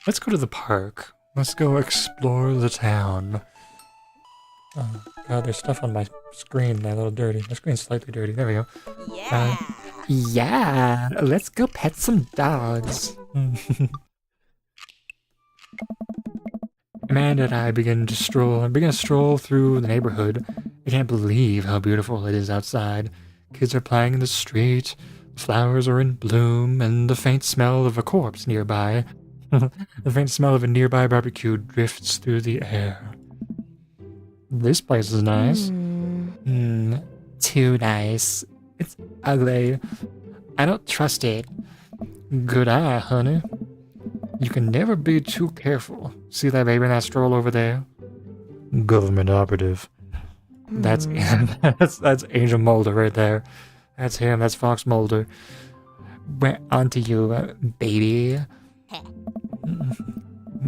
Let's go to the park. Let's go explore the town. Oh, God, there's stuff on my screen. They're a little dirty. My screen's slightly dirty. There we go. Yeah. Yeah, let's go pet some dogs. Amanda and I begin to stroll through the neighborhood. I can't believe how beautiful it is outside. Kids are playing in the street, flowers are in bloom, and the faint smell of a corpse nearby. The faint smell of a nearby barbecue drifts through the air. This place is nice. Too nice. It's ugly. I don't trust it. Good eye, honey. You can never be too careful. See that baby in that stroll over there? Government operative. That's Angel Mulder right there. That's him. That's Fox Mulder. Went onto you, baby.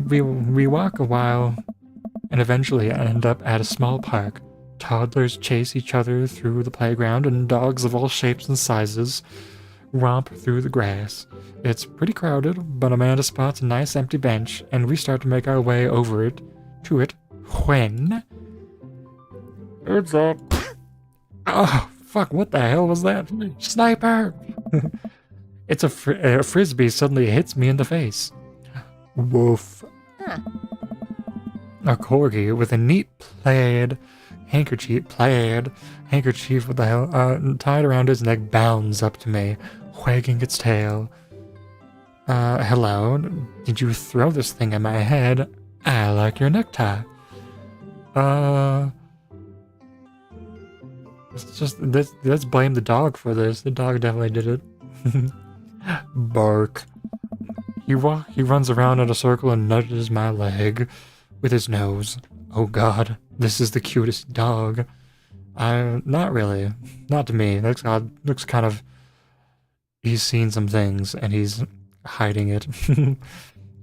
We walk a while and eventually end up at a small park. Toddlers chase each other through the playground, and dogs of all shapes and sizes romp through the grass. It's pretty crowded, but Amanda spots a nice empty bench, and we start to make our way over to it, when... It's a... Oh, fuck, what the hell was that? Sniper! It's a frisbee suddenly hits me in the face. Woof. Huh. A corgi with a neat plaid handkerchief what the hell, tied around his neck bounds up to me, wagging its tail. Hello, did you throw this thing at my head? I like your necktie. Let's blame the dog for this. The dog definitely did it. Bark. He runs around in a circle and nudges my leg with his nose. Oh God, this is the cutest dog. Not really. Not to me. Looks kind of... He's seen some things, and he's hiding it. Can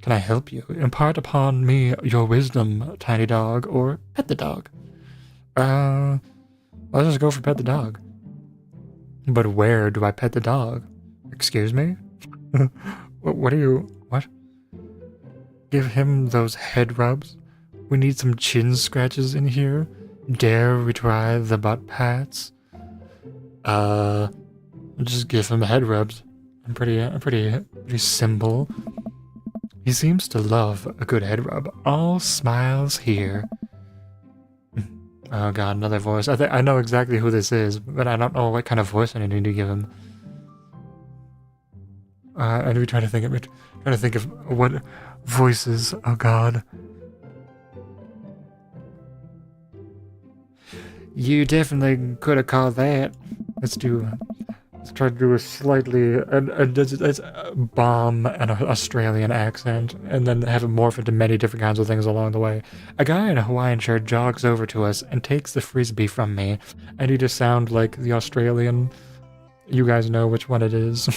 I help you? Impart upon me your wisdom, tiny dog, or pet the dog. Let's just go for pet the dog. But where do I pet the dog? Excuse me? What? Give him those head rubs? We need some chin scratches in here. Dare we try the butt pats? Just give him head rubs. I'm pretty simple. He seems to love a good head rub. All smiles here. Oh God, another voice. I know exactly who this is, but I don't know what kind of voice I need to give him. I need to try to think of what voices. Oh God. You definitely could have called that. Let's try to do a slightly a bomb and an Australian accent, and then have it morph into many different kinds of things along the way. A guy in a Hawaiian shirt jogs over to us and takes the frisbee from me. I need to sound like the Australian. You guys know which one it is.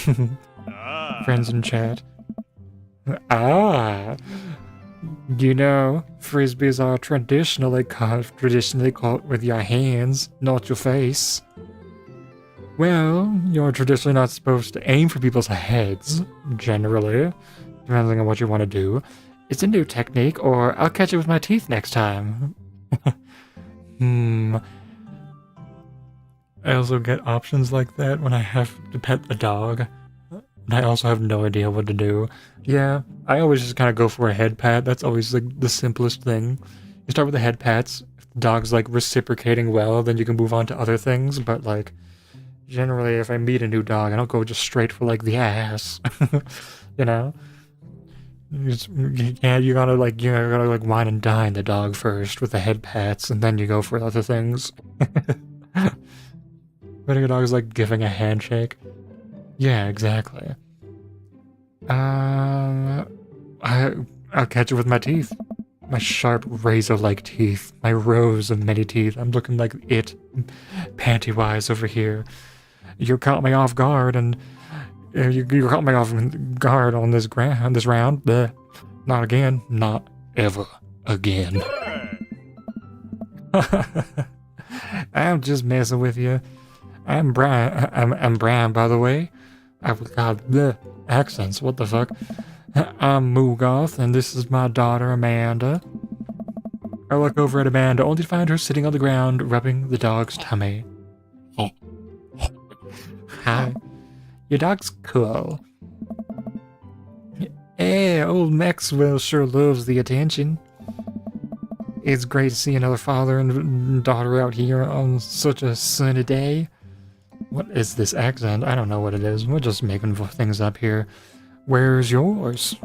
Friends in chat. You know, frisbees are traditionally caught with your hands, not your face. Well, you're traditionally not supposed to aim for people's heads, generally, depending on what you want to do. It's a new technique, or I'll catch it with my teeth next time. I also get options like that when I have to pet a dog. And I also have no idea what to do. Yeah, I always just kind of go for a head pat. That's always like the simplest thing. You start with the head pats. If the dog's like reciprocating well, then you can move on to other things. But like, generally, if I meet a new dog, I don't go just straight for like the ass. You know? You gotta wine and dine the dog first with the head pats, and then you go for other things. Petting a dog is like giving a handshake. Yeah, exactly. I'll catch it with my teeth. My sharp, razor-like teeth. My rows of many teeth. I'm looking like it, panty-wise over here. You caught me off guard, and you caught me off guard on this round. Bleh. Not again. Not ever again. I'm just messing with you. I'm Brian. I'm Brian, by the way. I forgot the accents. What the fuck? I'm Mugoth, and this is my daughter Amanda. I look over at Amanda, only to find her sitting on the ground, rubbing the dog's tummy. Hi. Your dog's cool. Hey, old Maxwell sure loves the attention. It's great to see another father and daughter out here on such a sunny day. What is this accent? I don't know what it is. We're just making things up here. Where's yours?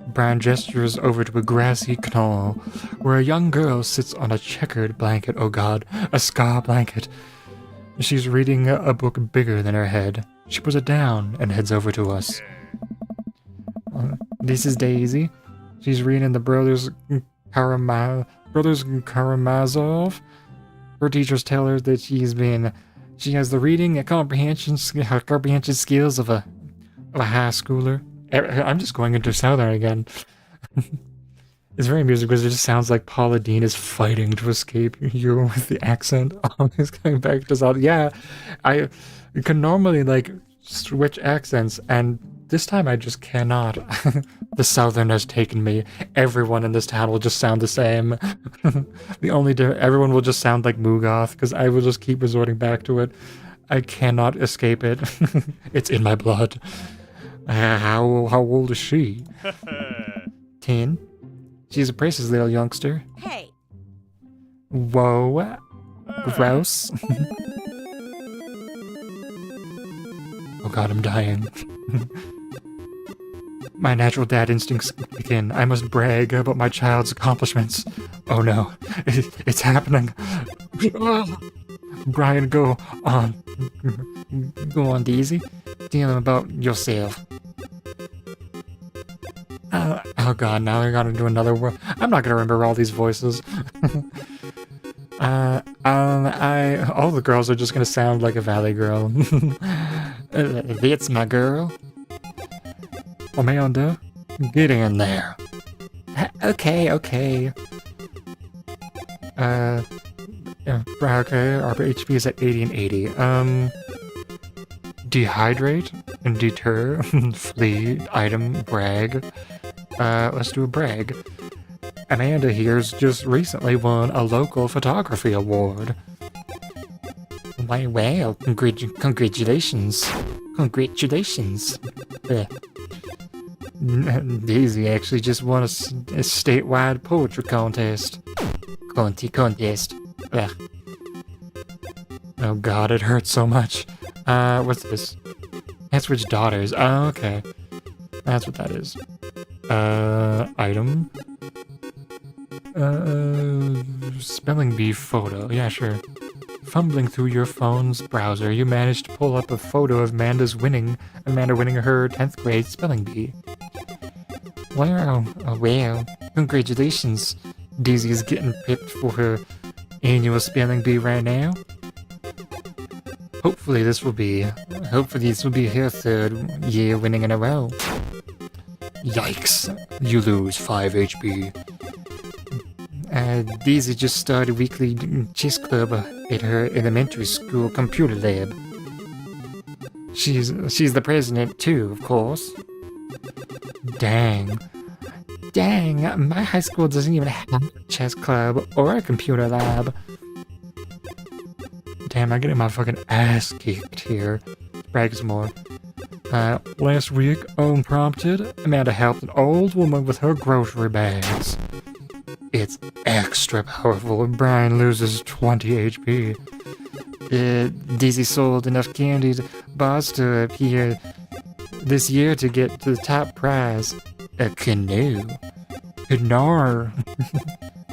Brian gestures over to a grassy knoll, where a young girl sits on a checkered blanket. Oh god, a scar blanket. She's reading a book bigger than her head. She puts it down and heads over to us. This is Daisy. She's reading the Brothers Karamazov. Her teachers tell her that she has the reading and comprehension skills of a high schooler. I'm just going into Southern again. It's very amusing because it just sounds like Paula Deen is fighting to escape you with the accent. Always coming back to Southern. Yeah, I can normally like switch accents, and this time I just cannot. The Southern has taken me. Everyone in this town will just sound the same. Everyone will just sound like Mugoth, because I will just keep resorting back to it. I cannot escape it. It's in my blood. How old is she? 10. She's a precious little youngster. Hey. Whoa. Gross. Oh god, I'm dying. My natural dad instincts kick in. I must brag about my child's accomplishments. Oh no, it's happening. Brian, go on. Go on, Daisy. Tell him about yourself. Oh god, now I gotta do another one. I'm not gonna remember all these voices. All the girls are just gonna sound like a valley girl. That's my girl. Amanda, get in there. Okay. Okay, our HP is at 80 and 80. Dehydrate and deter, flee, item, brag. Let's do a brag. Amanda here's just recently won a local photography award. Wow, congratulations. Congratulations. Daisy actually just won a statewide poetry contest. Contest. Ugh. Oh god, it hurts so much. What's this? That's which daughters. Oh, okay. That's what that is. Item. Spelling bee photo. Yeah, sure. Fumbling through your phone's browser, you managed to pull up a photo of Amanda winning her 10th grade spelling bee. Wow, oh, wow. Congratulations. Daisy is getting picked for her annual spelling bee right now. Hopefully this will be her 3rd year winning in a row. Yikes. You lose 5 HP. Daisy just started a weekly chess club at her elementary school computer lab. She's the president too, of course. Dang, my high school doesn't even have a chess club or a computer lab. Damn, I'm getting my fucking ass kicked here. Brag some more. Last week, unprompted, Amanda helped an old woman with her grocery bags. It's extra powerful and Brian loses 20 HP. Daisy sold enough candy bars to appear this year to get to the top prize. A canoe. Canar.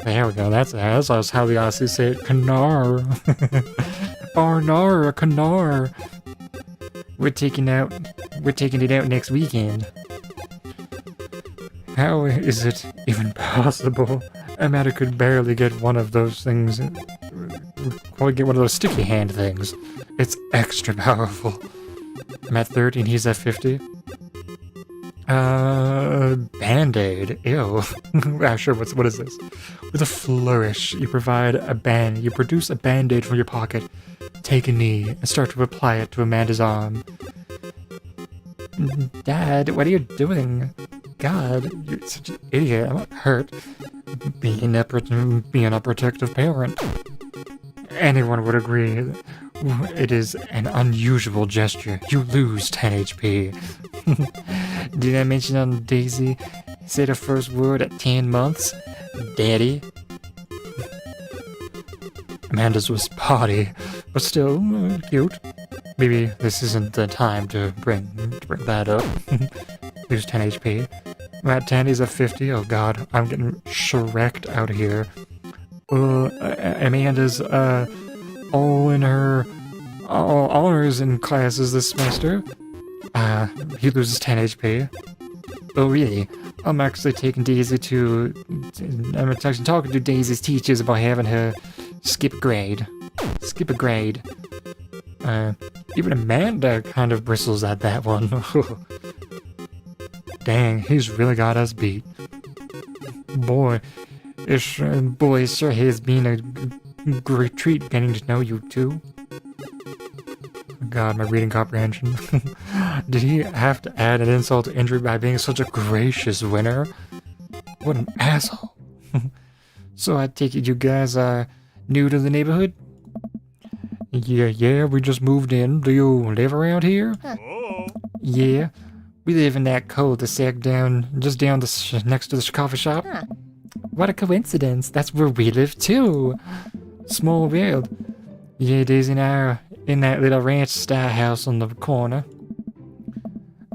There we go, that's how the Aussies say it. Canar. Arnar, a canar. We're taking it out next weekend. How is it even possible? Amanda could barely get one of those things. Probably get one of those sticky hand things. It's extra powerful. I'm at 30 and he's at 50. Band-Aid. Ew. Sure, what is this? With a flourish, you produce a Band-Aid from your pocket, take a knee, and start to apply it to Amanda's arm. Dad, what are you doing? God, you're such an idiot. I'm not hurt. Being a protective parent. Anyone would agree. It is an unusual gesture. You lose 10 HP. Did I mention on Daisy? Say the first word at 10 months? Daddy? Amanda's was potty, but still cute. Maybe this isn't the time to bring that up. Lose 10 HP. Matt Tandy's at 50. Oh god, I'm getting shreked out of here. Amanda's all honors in classes this semester. He loses 10 HP. Oh really? I'm actually taking Daisy I'm actually talking to Daisy's teachers about having her skip a grade. Skip a grade. Even Amanda kind of bristles at that one. Dang, he's really got us beat. Boy, it sure has been a great treat getting to know you too. God, my reading comprehension. Did he have to add an insult to injury by being such a gracious winner? What an asshole. So I take it you guys are new to the neighborhood? Yeah, we just moved in. Do you live around here? Oh. Yeah, we live in that cul-de-sac just down next to the coffee shop. Huh. What a coincidence. That's where we live too. Small world. Yeah, Daisy and I are in that little ranch-style house on the corner.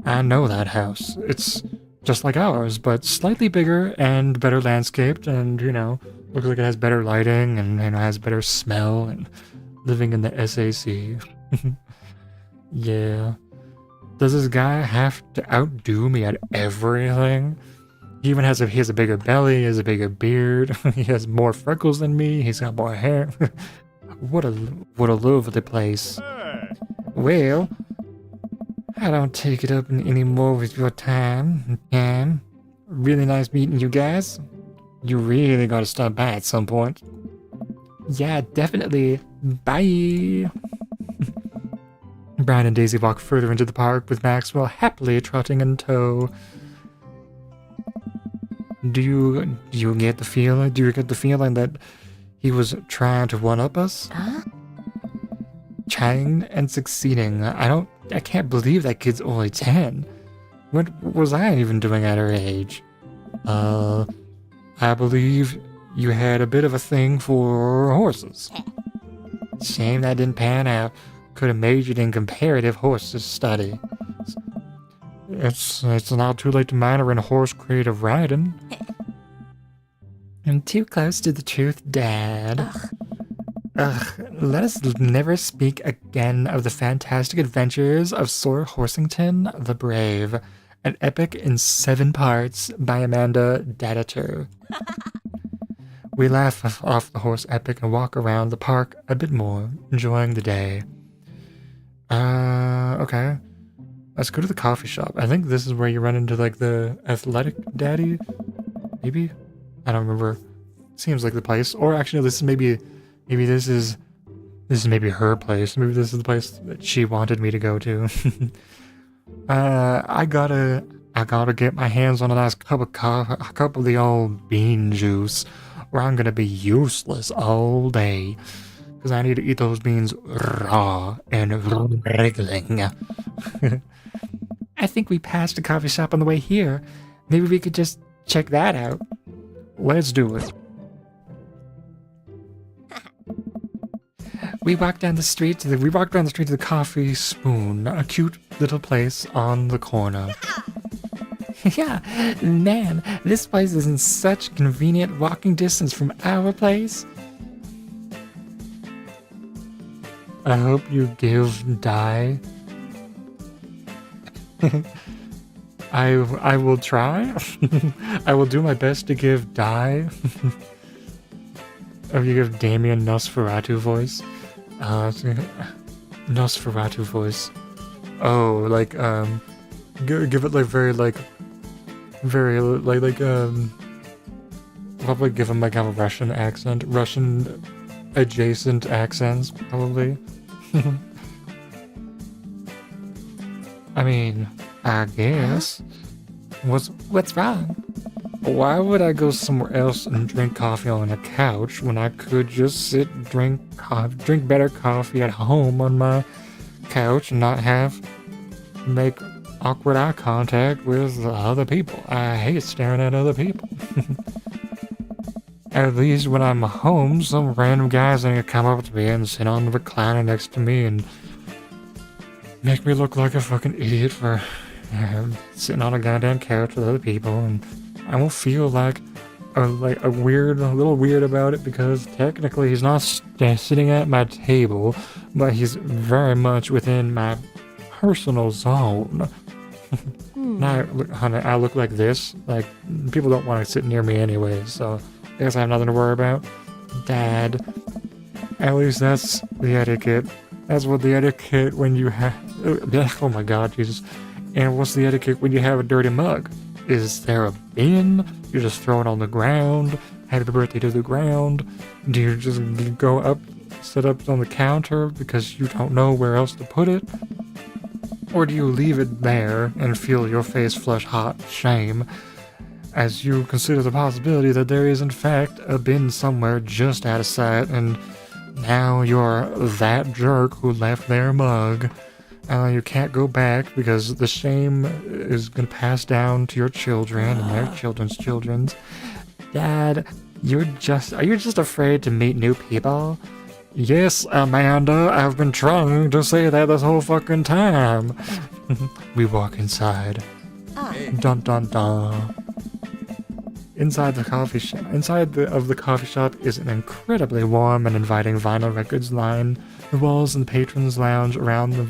I know that house. It's just like ours, but slightly bigger and better landscaped, and, looks like it has better lighting and, has better smell, and living in the SAC. Yeah. Does this guy have to outdo me at everything? He even has he has a bigger belly, he has a bigger beard, he has more freckles than me, he's got more hair. What a lovely place. Hey. Well, I don't take it up any more with your time, Cam. Really nice meeting you guys. You really gotta stop by at some point. Yeah, definitely. Bye. Brian and Daisy walk further into the park with Maxwell happily trotting in tow. Do you get the feeling? Do you get the feeling that he was trying to one-up us? Huh? Trying and succeeding. I can't believe that kid's only 10. What was I even doing at her age? I believe you had a bit of a thing for horses. Shame that didn't pan out. Could have majored in comparative horses study. It's not too late to minor in horse creative riding. I'm too close to the truth, Dad. Let us never speak again of the fantastic adventures of Sir Horsington the Brave, an epic in 7 parts by Amanda Daddater. We laugh off the horse epic and walk around the park a bit more, enjoying the day. Okay. Let's go to the coffee shop. I think this is where you run into, the athletic daddy? Maybe? I don't remember. Seems like the place. Or actually, this is maybe this is maybe her place. Maybe this is the place that she wanted me to go to. I gotta get my hands on a nice cup of the old bean juice, or I'm gonna be useless all day. Because I need to eat those beans raw and wriggling. I think we passed a coffee shop on the way here. Maybe we could just check that out. Let's do it. We walked down the street to the Coffee Spoon, a cute little place on the corner. Yeah, man, this place is in such convenient walking distance from our place. I hope you give die. I will try. I will do my best to give die. Or you give Damien Nosferatu voice. Nosferatu voice. Oh, give it very very probably give him like a Russian accent, Russian adjacent accents, probably. I mean, I guess. What's wrong? Why would I go somewhere else and drink coffee on a couch when I could just sit drink better coffee at home on my couch and not make awkward eye contact with other people? I hate staring at other people. At least when I'm home, some random guy's gonna come up to me and sit on the recliner next to me and make me look like a fucking idiot for sitting on a goddamn couch with other people, and I won't feel like a little weird about it because technically he's not sitting at my table, but he's very much within my personal zone. Now, honey, I look like this. Like, people don't want to sit near me anyway, so I guess I have nothing to worry about. Dad. At least that's the etiquette. That's what the etiquette when you have... Oh my god, Jesus. And what's the etiquette when you have a dirty mug? Is there a bin? You just throw it on the ground? Happy birthday to the ground? Do you just go up, sit up on the counter because you don't know where else to put it? Or do you leave it there and feel your face flush hot shame as you consider the possibility that there is in fact a bin somewhere just out of sight and now you're that jerk who left their mug? You can't go back because the shame is going to pass down to your children and their children's children's. Dad, are you just afraid to meet new people? Yes, Amanda, I've been trying to say that this whole fucking time. We walk inside. Dun dun dun. Inside the coffee shop, of the coffee shop is an incredibly warm and inviting vinyl records line the walls, and the patrons lounge around the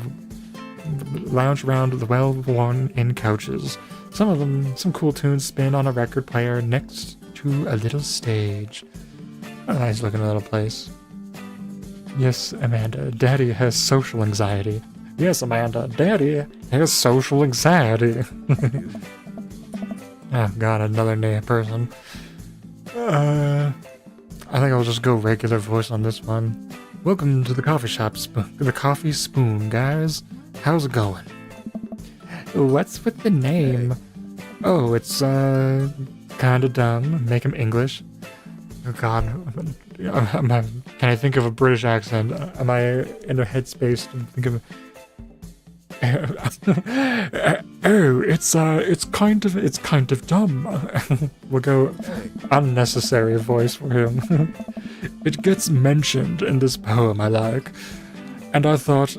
well-worn-in couches. Some cool tunes spin on a record player next to a little stage. A nice-looking little place. Yes, Amanda, Daddy has social anxiety. Yes, Amanda, Daddy has social anxiety. Oh god, another name person. I think I'll just go regular voice on this one. Welcome to the coffee shop, the Coffee Spoon, guys. How's it going? What's with the name? Oh, it's kinda dumb. Make him English. Oh god. Can I think of a British accent? Am I in a headspace to think of... Oh, it's kind of dumb. We'll go unnecessary voice for him. It gets mentioned in this poem I like, and I thought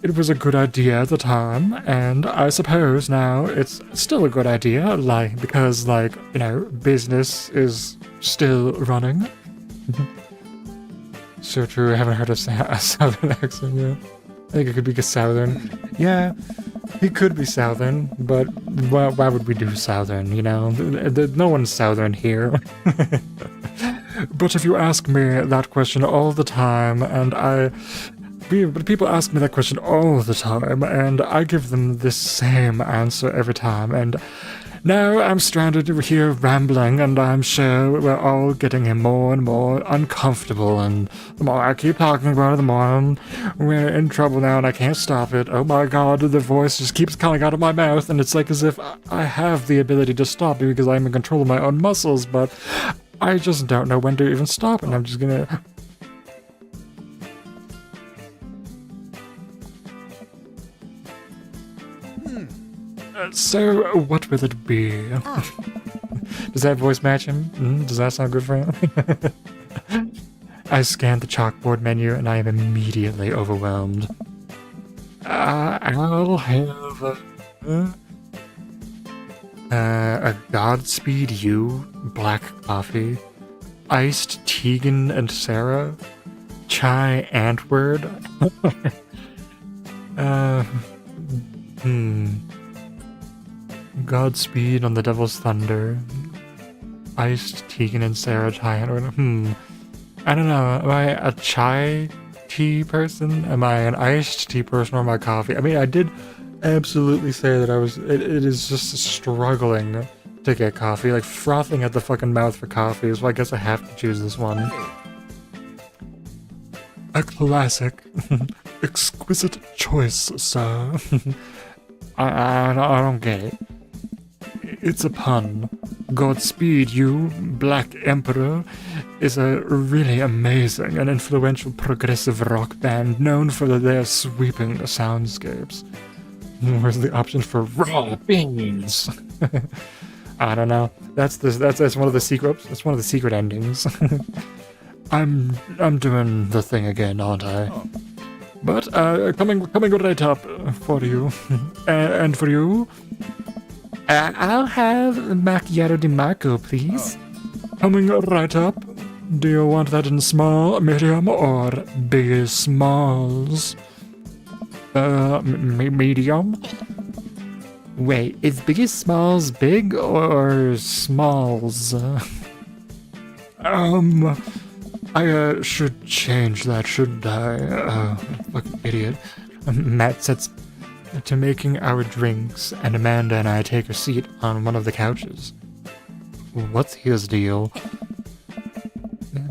it was a good idea at the time, and I suppose now it's still a good idea, because business is still running. So true, I haven't heard a southern accent yet. I think it could be a southern. Yeah, he could be southern, but why would we do southern, you know? No one's southern here. But if you ask me that question all the time, people ask me that question all the time, and I give them the same answer every time, and now I'm stranded here rambling, and I'm sure we're all getting more and more uncomfortable, and the more I keep talking about it, the more we're in trouble now, and I can't stop it. Oh my god, the voice just keeps coming out of my mouth, and it's like as if I have the ability to stop it because I'm in control of my own muscles, but I just don't know when to even stop, and I'm just gonna... So, what will it be? Does that voice match him? Does that sound good for him? I scan the chalkboard menu and I am immediately overwhelmed. I'll have a Godspeed You black coffee, iced Tegan and Sarah, chai Antword. Godspeed on the Devil's Thunder. Iced Tegan and Sarah chai. I don't know. Am I a chai tea person? Am I an iced tea person or am I coffee? I mean, I did absolutely say that I was... It is just struggling to get coffee, like frothing at the fucking mouth for coffee, so I guess I have to choose this one. A classic. Exquisite choice, sir. I don't get it. It's a pun. Godspeed You, Black Emperor, is a really amazing and influential progressive rock band known for their sweeping soundscapes. Where's the option for raw beans? I don't know. That's one of the secrets. That's one of the secret endings. I'm doing the thing again, aren't I? Oh. But coming right up for you, and for you, I'll have macchiato di Marco, please. Coming right up. Do you want that in small, medium, or big smalls? Medium? Wait, is Biggie Smalls big or Smalls? I should change that, shouldn't I? Fucking idiot. Matt sets to making our drinks, and Amanda and I take a seat on one of the couches. What's his deal?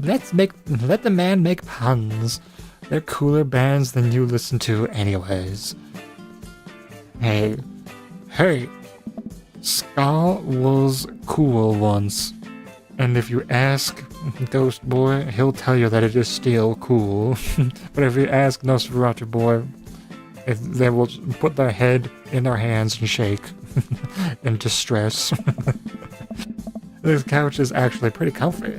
Let the man make puns. They're cooler bands than you listen to anyways. Hey, ska was cool once. And if you ask Ghost Boy, he'll tell you that it is still cool. But if you ask Nosferatu Boy, they will put their head in their hands and shake in distress. This couch is actually pretty comfy.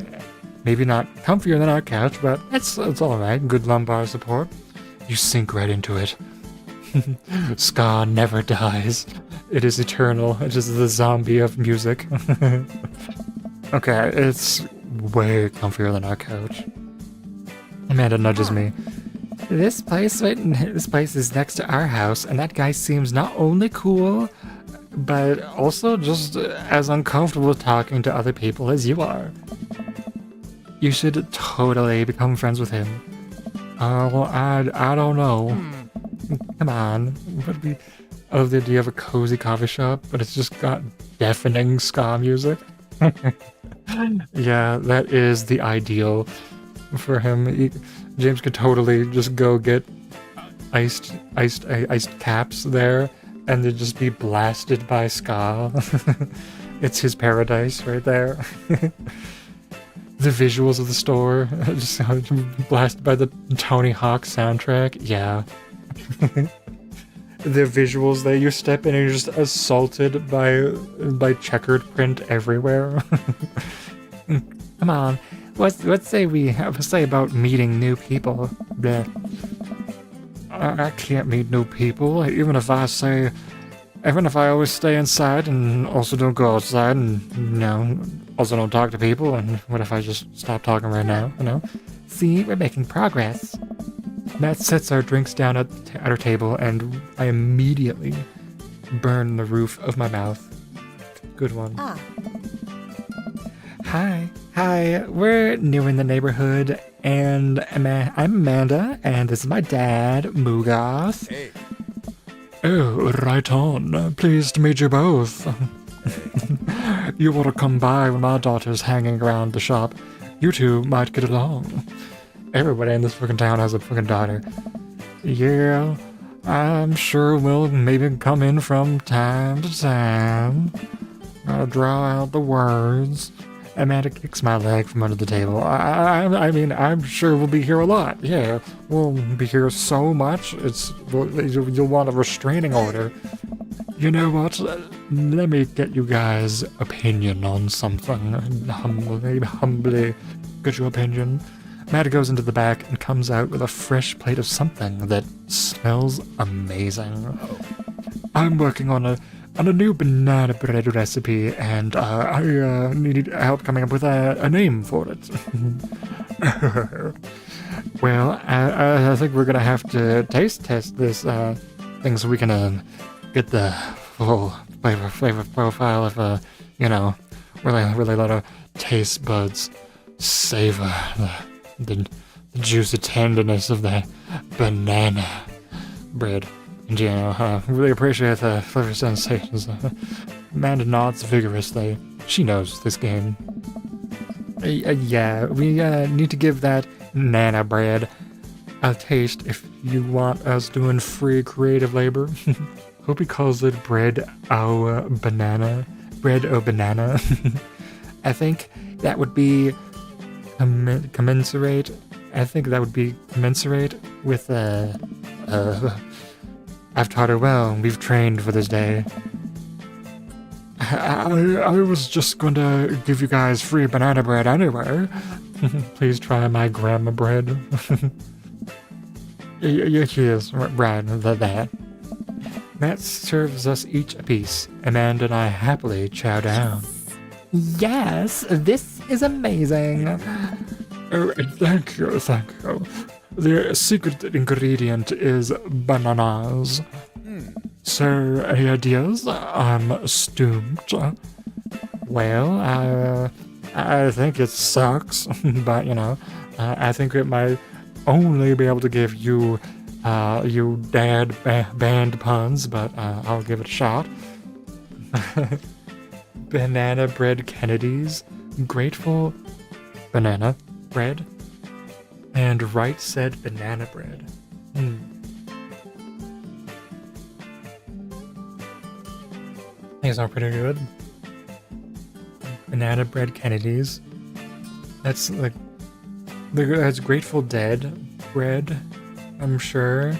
Maybe not comfier than our couch, but it's alright. Good lumbar support. You sink right into it. Ska never dies. It is eternal. It is the zombie of music. Okay, it's way comfier than our couch. Amanda nudges me. This place is next to our house, and that guy seems not only cool, but also just as uncomfortable talking to other people as you are. You should totally become friends with him. Well, I don't know. Come on. I love the idea of a cozy coffee shop, but it's just got deafening ska music. Yeah, that is the ideal for him. James could totally just go get iced caps there, and they'd just be blasted by ska. It's his paradise right there. The visuals of the store, just blasted by the Tony Hawk soundtrack. Yeah. The visuals that you step in and you're just assaulted by checkered print everywhere. Come on, let's say about meeting new people. Bleh. I can't meet new people, even if I always stay inside and also don't go outside and, also don't talk to people. And what if I just stop talking right now, See, we're making progress. Matt sets our drinks down at our table, and I immediately burn the roof of my mouth. Good one. Ah. Hi, we're new in the neighborhood, and I'm Amanda, and this is my dad, Mugoth. Hey. Oh, right on. Pleased to meet you both. You want to come by when my daughter's hanging around the shop. You two might get along. Everybody in this fucking town has a fucking daughter. Yeah, I'm sure we'll maybe come in from time to time. I'll draw out the words. Amanda kicks my leg from under the table. I mean, I'm sure we'll be here a lot. Yeah, we'll be here so much. You'll want a restraining order. You know what? Let me get you guys' opinion on something. Humbly get your opinion. Matt goes into the back and comes out with a fresh plate of something that smells amazing. I'm working on a new banana bread recipe, and I need help coming up with a name for it. Well, I think we're gonna have to taste test this thing so we can get the full flavor profile of really let our taste buds savor the juicy tenderness of the banana bread. And really appreciate the flavor sensations. Amanda nods vigorously. She knows this game. Yeah, we need to give that Nana bread a taste if you want us doing free creative labor. Hope he calls it bread au banana. Bread au banana. I think that would be commensurate. I think that would be commensurate with I've taught her well. We've trained for this day. I was just going to give you guys free banana bread anyway. Please try my grandma bread. Yes, bread, that. Matt serves us each a piece. Amanda and I happily chow down. Yes, this is amazing. Oh, thank you, thank you. The secret ingredient is bananas. So, any ideas? I'm stumped. Well, I think it sucks, but I think it might only be able to give you, you dad band puns, but I'll give it a shot. Banana bread Kennedys, grateful banana bread, and right said banana bread. These are pretty good. Banana bread Kennedys. That's like, that's Grateful Dead bread, I'm sure.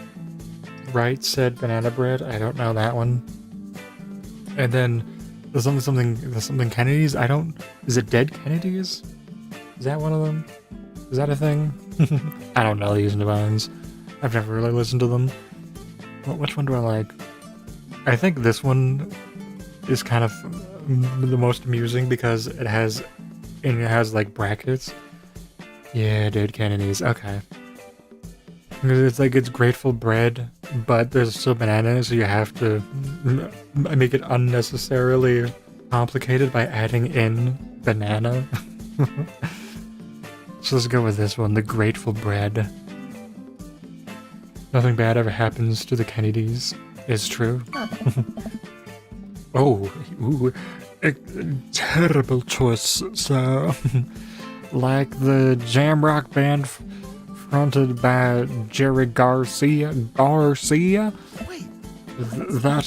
Right said banana bread. I don't know that one. And then there's something Kennedys. Is it Dead Kennedys? Is that one of them? Is that a thing? I don't know these ones. I've never really listened to them. Well, which one do I like? I think this one is kind of the most amusing because it has like brackets. Yeah, Dead Kennedys. Okay. It's Grateful bread, but there's still bananas, so you have to make it unnecessarily complicated by adding in banana. So let's go with this one, the Grateful bread. Nothing bad ever happens to the Kennedys. It's true. Oh, ooh, a terrible choice, sir. Like the jam rock band fronted by Jerry Garcia. Wait. That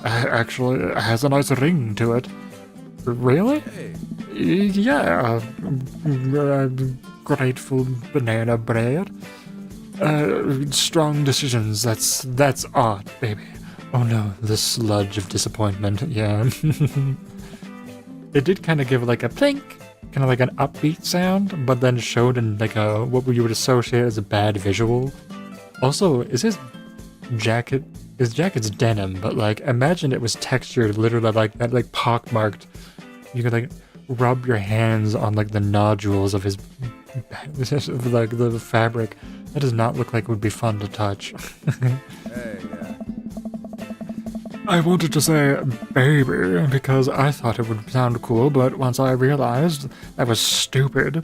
actually has a nice ring to it. Really? Hey. Yeah. Grateful banana bread. Strong decisions. That's art, baby. Oh no, the sludge of disappointment. Yeah. It did kind of give like a plink, kind of like an upbeat sound, but then showed in like a what you would associate as a bad visual. Also, is his jacket's denim, but like imagine it was textured literally like that, like pockmarked. You could like rub your hands on like the nodules of his like the fabric. That does not look like it would be fun to touch. Hey, yeah. I wanted to say baby because I thought it would sound cool, but once I realized that was stupid,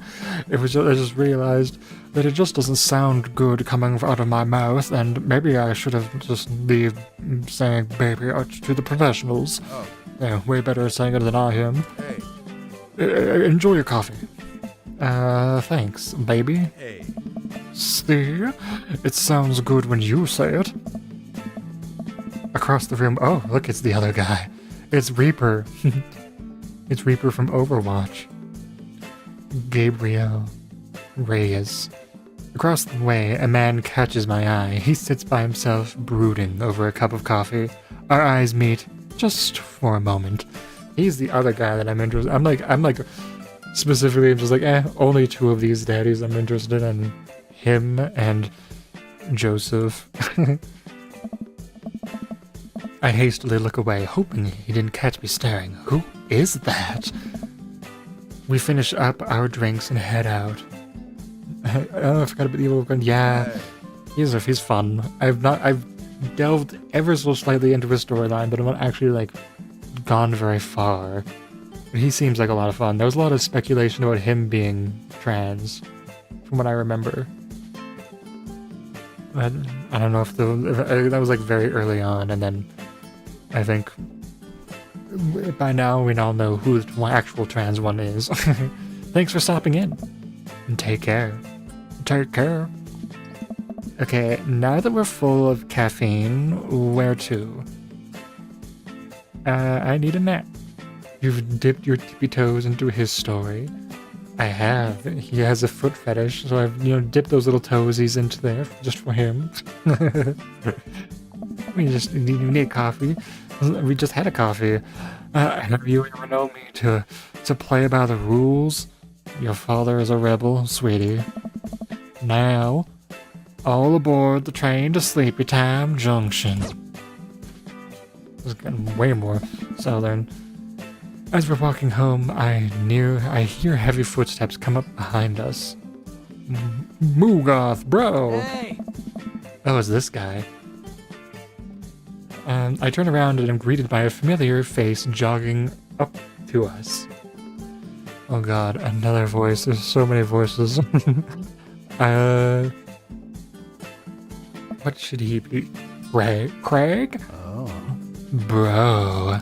I just realized that it just doesn't sound good coming out of my mouth, and maybe I should have just leave saying baby to the professionals. Oh. Yeah, way better saying it than I am. Hey. Enjoy your coffee. Thanks, baby. Hey. See? It sounds good when you say it. Across the room. Oh, look, it's the other guy. It's Reaper. It's Reaper from Overwatch. Gabriel Reyes. Across the way, a man catches my eye. He sits by himself, brooding over a cup of coffee. Our eyes meet, just for a moment. He's the other guy that I'm interested. I'm like, specifically, I'm just like, only two of these daddies I'm interested in. Him and Joseph. I hastily look away, hoping he didn't catch me staring. Who is that? We finish up our drinks and head out. Oh, I forgot about the evil one. Yeah, he's fun. I've delved ever so slightly into his storyline, but I'm not actually like gone very far. But he seems like a lot of fun. There was a lot of speculation about him being trans, from what I remember. I don't know if that was like very early on, and then I think by now we all know who the actual trans one is. Thanks for stopping in. And take care. Take care. Okay, now that we're full of caffeine, where to? I need a nap. You've dipped your tippy toes into his story. I have. He has a foot fetish, so I've, dipped those little toesies into there just for him. We just need coffee. We just had a coffee. Have you ever known me to play by the rules? Your father is a rebel, sweetie. Now, all aboard the train to Sleepy Time Junction. This is getting way more southern. As we're walking home, I hear heavy footsteps come up behind us. Moogoth, bro! Hey! Oh, it's this guy. I turn around and am greeted by a familiar face jogging up to us. Oh god, another voice. There's so many voices. What should he be? Craig? Oh. Bro.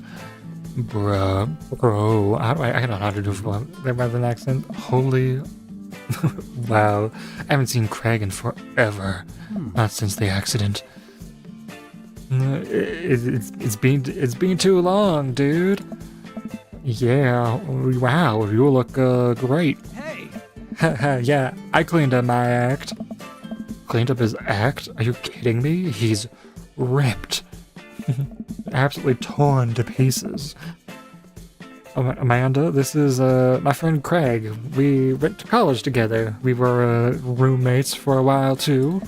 I don't know how to do that with an accent. Holy. Wow. I haven't seen Craig in forever. Not since the accident. It's been too long, dude. Yeah. Wow. You look great. Hey! Yeah. I cleaned up my act. Cleaned up his act? Are you kidding me? He's ripped. Absolutely torn to pieces. Amanda, this is my friend Craig. We went to college together. We were roommates for a while too.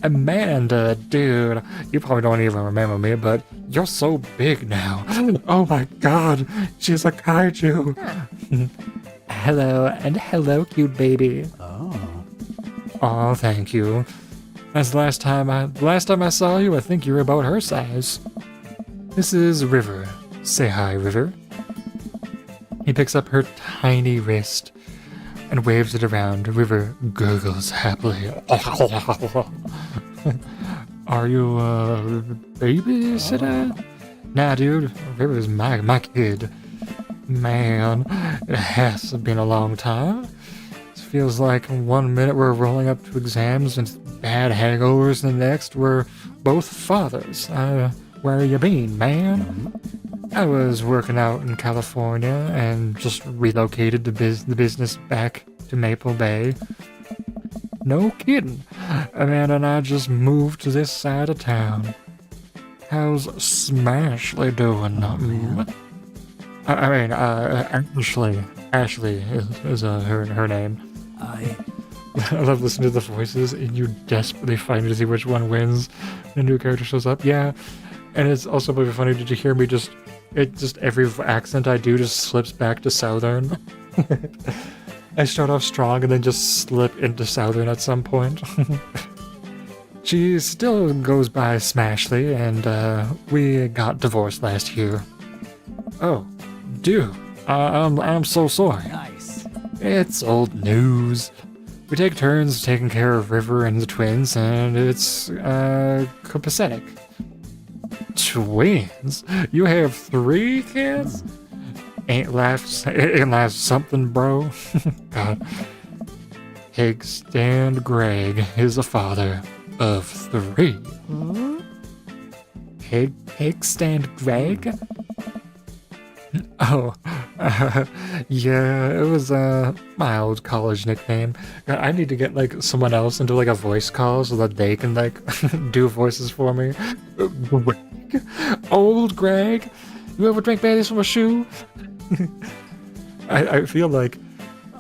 Amanda, dude, you probably don't even remember me, but you're so big now. Oh my god, she's a kaiju. Hello, cute baby. Oh. Oh, thank you. As the last time I saw you, I think you were about her size. This is River. Say hi, River. He picks up her tiny wrist and waves it around. River gurgles happily. Are you a babysitter? Nah, dude. River's my kid. Man, it has been a long time. It feels like 1 minute we're rolling up to exams and bad hangovers, and the next we're both fathers. Where you been, man? I was working out in California and just relocated the business back to Maple Bay. No kidding. Amanda and I just moved to this side of town. How's Smashly doing? Ashley is her name. I love listening to the voices, and you desperately find to see which one wins. A new character shows up. Yeah, and it's also really funny. Did you hear me just every accent I do just slips back to Southern? I start off strong and then just slip into Southern at some point. She still goes by Smashly, and we got divorced last year. Oh, dude, I'm so sorry. Nice. It's old news. We take turns taking care of River and the twins, and it's copacetic. Twins? You have 3 kids? Ain't life something, bro? God. Higstand Greg is the father of 3. Higstand Greg? Oh, yeah, it was my old college nickname. I need to get someone else into a voice call so that they can do voices for me. Old Greg, you ever drink Baileys from a shoe? I feel like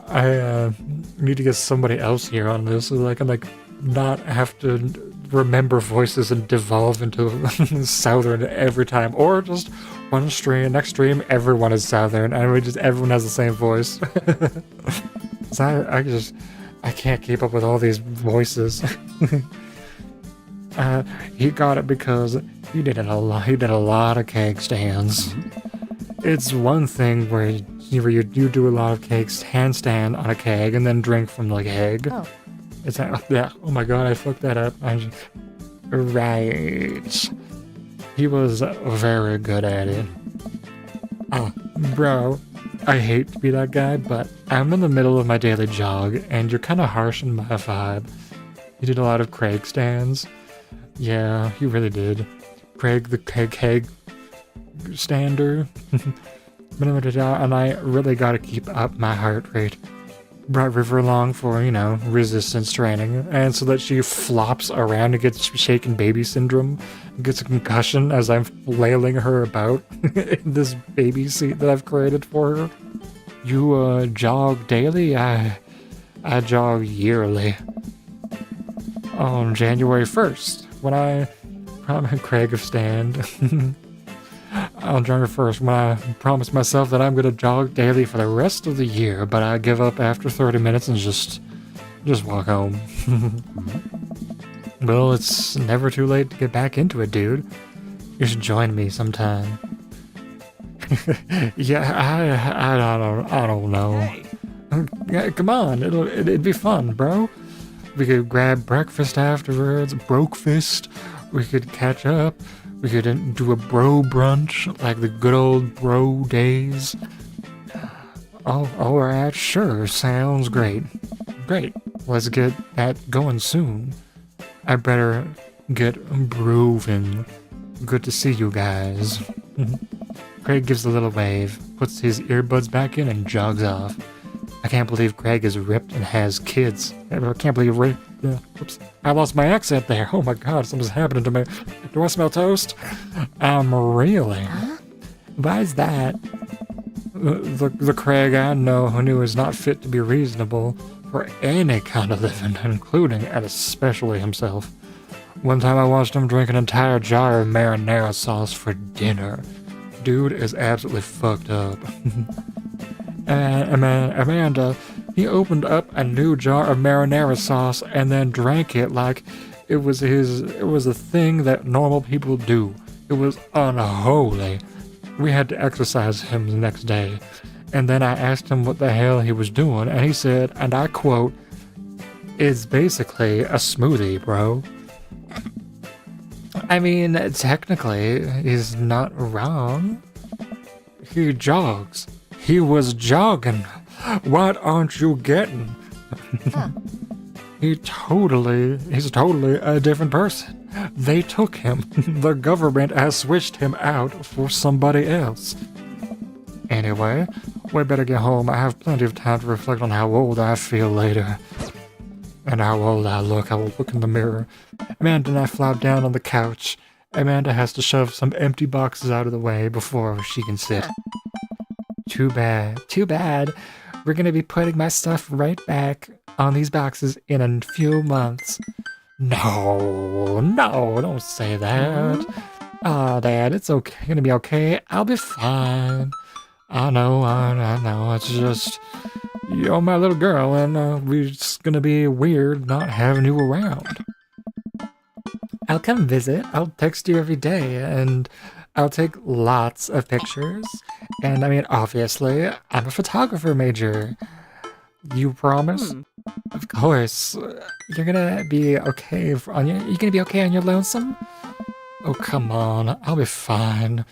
I need to get somebody else here on this so that I can not have to remember voices and devolve into Southern every time, or just one stream, next stream everyone is Southern and everyone has the same voice. So I can't keep up with all these voices. He got it because he did a lot of keg stands. It's one thing where you do a lot of kegs, handstand on a keg and then drink from the keg. Oh. It's yeah. Oh my god, I fucked that up. Right. He was very good at it. Bro, I hate to be that guy, but I'm in the middle of my daily jog, and you're kind of harsh on my vibe. You did a lot of Craig stands. Yeah, you really did. Craig the keg stander. And I really gotta keep up my heart rate. Brought River along for, resistance training, and so that she flops around and gets shaken baby syndrome, gets a concussion as I'm flailing her about in this baby seat that I've created for her. You jog daily? I jog yearly. On January 1st, when I'm Craig of Stand. On January 1st, when I promised myself that I'm going to jog daily for the rest of the year, but I give up after 30 minutes and just walk home. Well, it's never too late to get back into it, dude. You should join me sometime. Yeah, I don't know. Hey. Yeah, come on, it'd be fun, bro. We could grab breakfast afterwards, brokefist. We could catch up. We could do a bro brunch like the good old bro days. Oh, alright, sure, sounds great. Great, let's get that going soon. I better get grooving. Good to see you guys. Craig gives a little wave, puts his earbuds back in, and jogs off. I can't believe Craig is ripped and has kids. I can't believe oops. I lost my accent there. Oh my god, something's happening to me. Do I smell toast? Really? Huh? Why is that? The Craig I know who is not fit to be reasonable for any kind of living, including and especially himself. One time I watched him drink an entire jar of marinara sauce for dinner. Dude is absolutely fucked up. Amanda, he opened up a new jar of marinara sauce and then drank it like it was a thing that normal people do. It was unholy. We had to exercise him the next day. And then I asked him what the hell he was doing, and he said, and I quote, "It's basically a smoothie, bro." I mean, technically, he's not wrong. He jogs. He was jogging. What aren't you getting? Huh. He's totally a different person. They took him. The government has switched him out for somebody else. Anyway, we better get home. I have plenty of time to reflect on how old I feel later. And how old I look. I will look in the mirror. Amanda and I flop down on the couch. Amanda has to shove some empty boxes out of the way before she can sit. Too bad. We're gonna be putting my stuff right back on these boxes in a few months. No, don't say that. Dad, it's okay. Gonna be okay. I'll be fine. I know. It's just, you're my little girl, and we're just gonna be weird not having you around. I'll come visit. I'll text you every day, and I'll take lots of pictures. And I mean, obviously, I'm a photographer major. You promise? Of course. You're gonna be okay you're gonna be okay on your lonesome? Oh, come on. I'll be fine.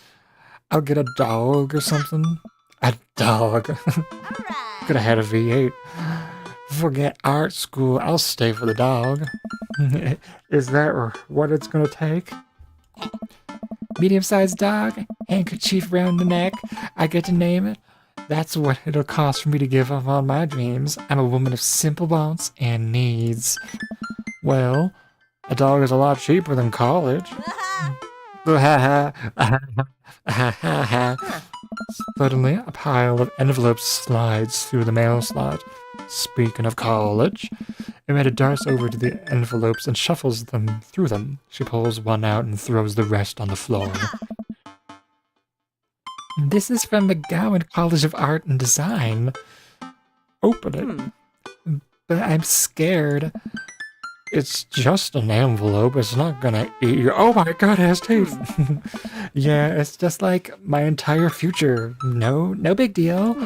I'll get a dog or something. A dog. Alright. Could have had a V8. Forget art school. I'll stay for the dog. Is that what it's gonna take? Medium-sized dog, handkerchief round the neck. I get to name it. That's what it'll cost for me to give up on my dreams. I'm a woman of simple wants and needs. Well, a dog is a lot cheaper than college. Suddenly, a pile of envelopes slides through the mail slot. Speaking of college, Amanda darts over to the envelopes and shuffles them through them. She pulls one out and throws the rest on the floor. This is from McGowan College of Art and Design. Open it. But I'm scared. It's just an envelope. It's not gonna eat you. Oh my god, it has teeth. Yeah, it's just like my entire future. No big deal.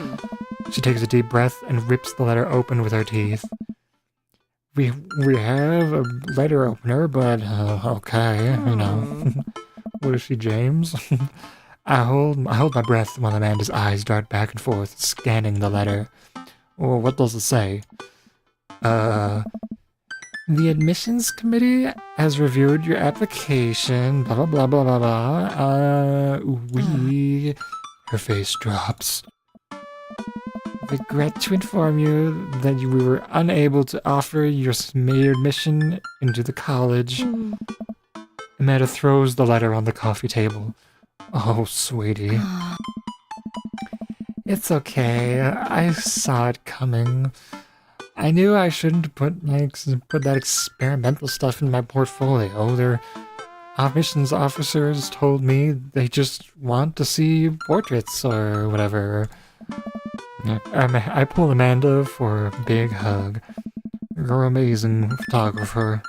She takes a deep breath and rips the letter open with her teeth. We have a letter opener, but okay, What is she, James? I hold my breath while Amanda's eyes dart back and forth, scanning the letter. Well, what does it say? The admissions committee has reviewed your application, blah, blah, blah, blah, blah, blah. Her face drops. Regret to inform you that we were unable to offer your admission into the college. Amanda throws the letter on the coffee table. Oh, sweetie. It's okay. I saw it coming. I knew I shouldn't put that experimental stuff in my portfolio. Their admissions officers told me they just want to see portraits or whatever. I pull Amanda for a big hug. You're an amazing photographer.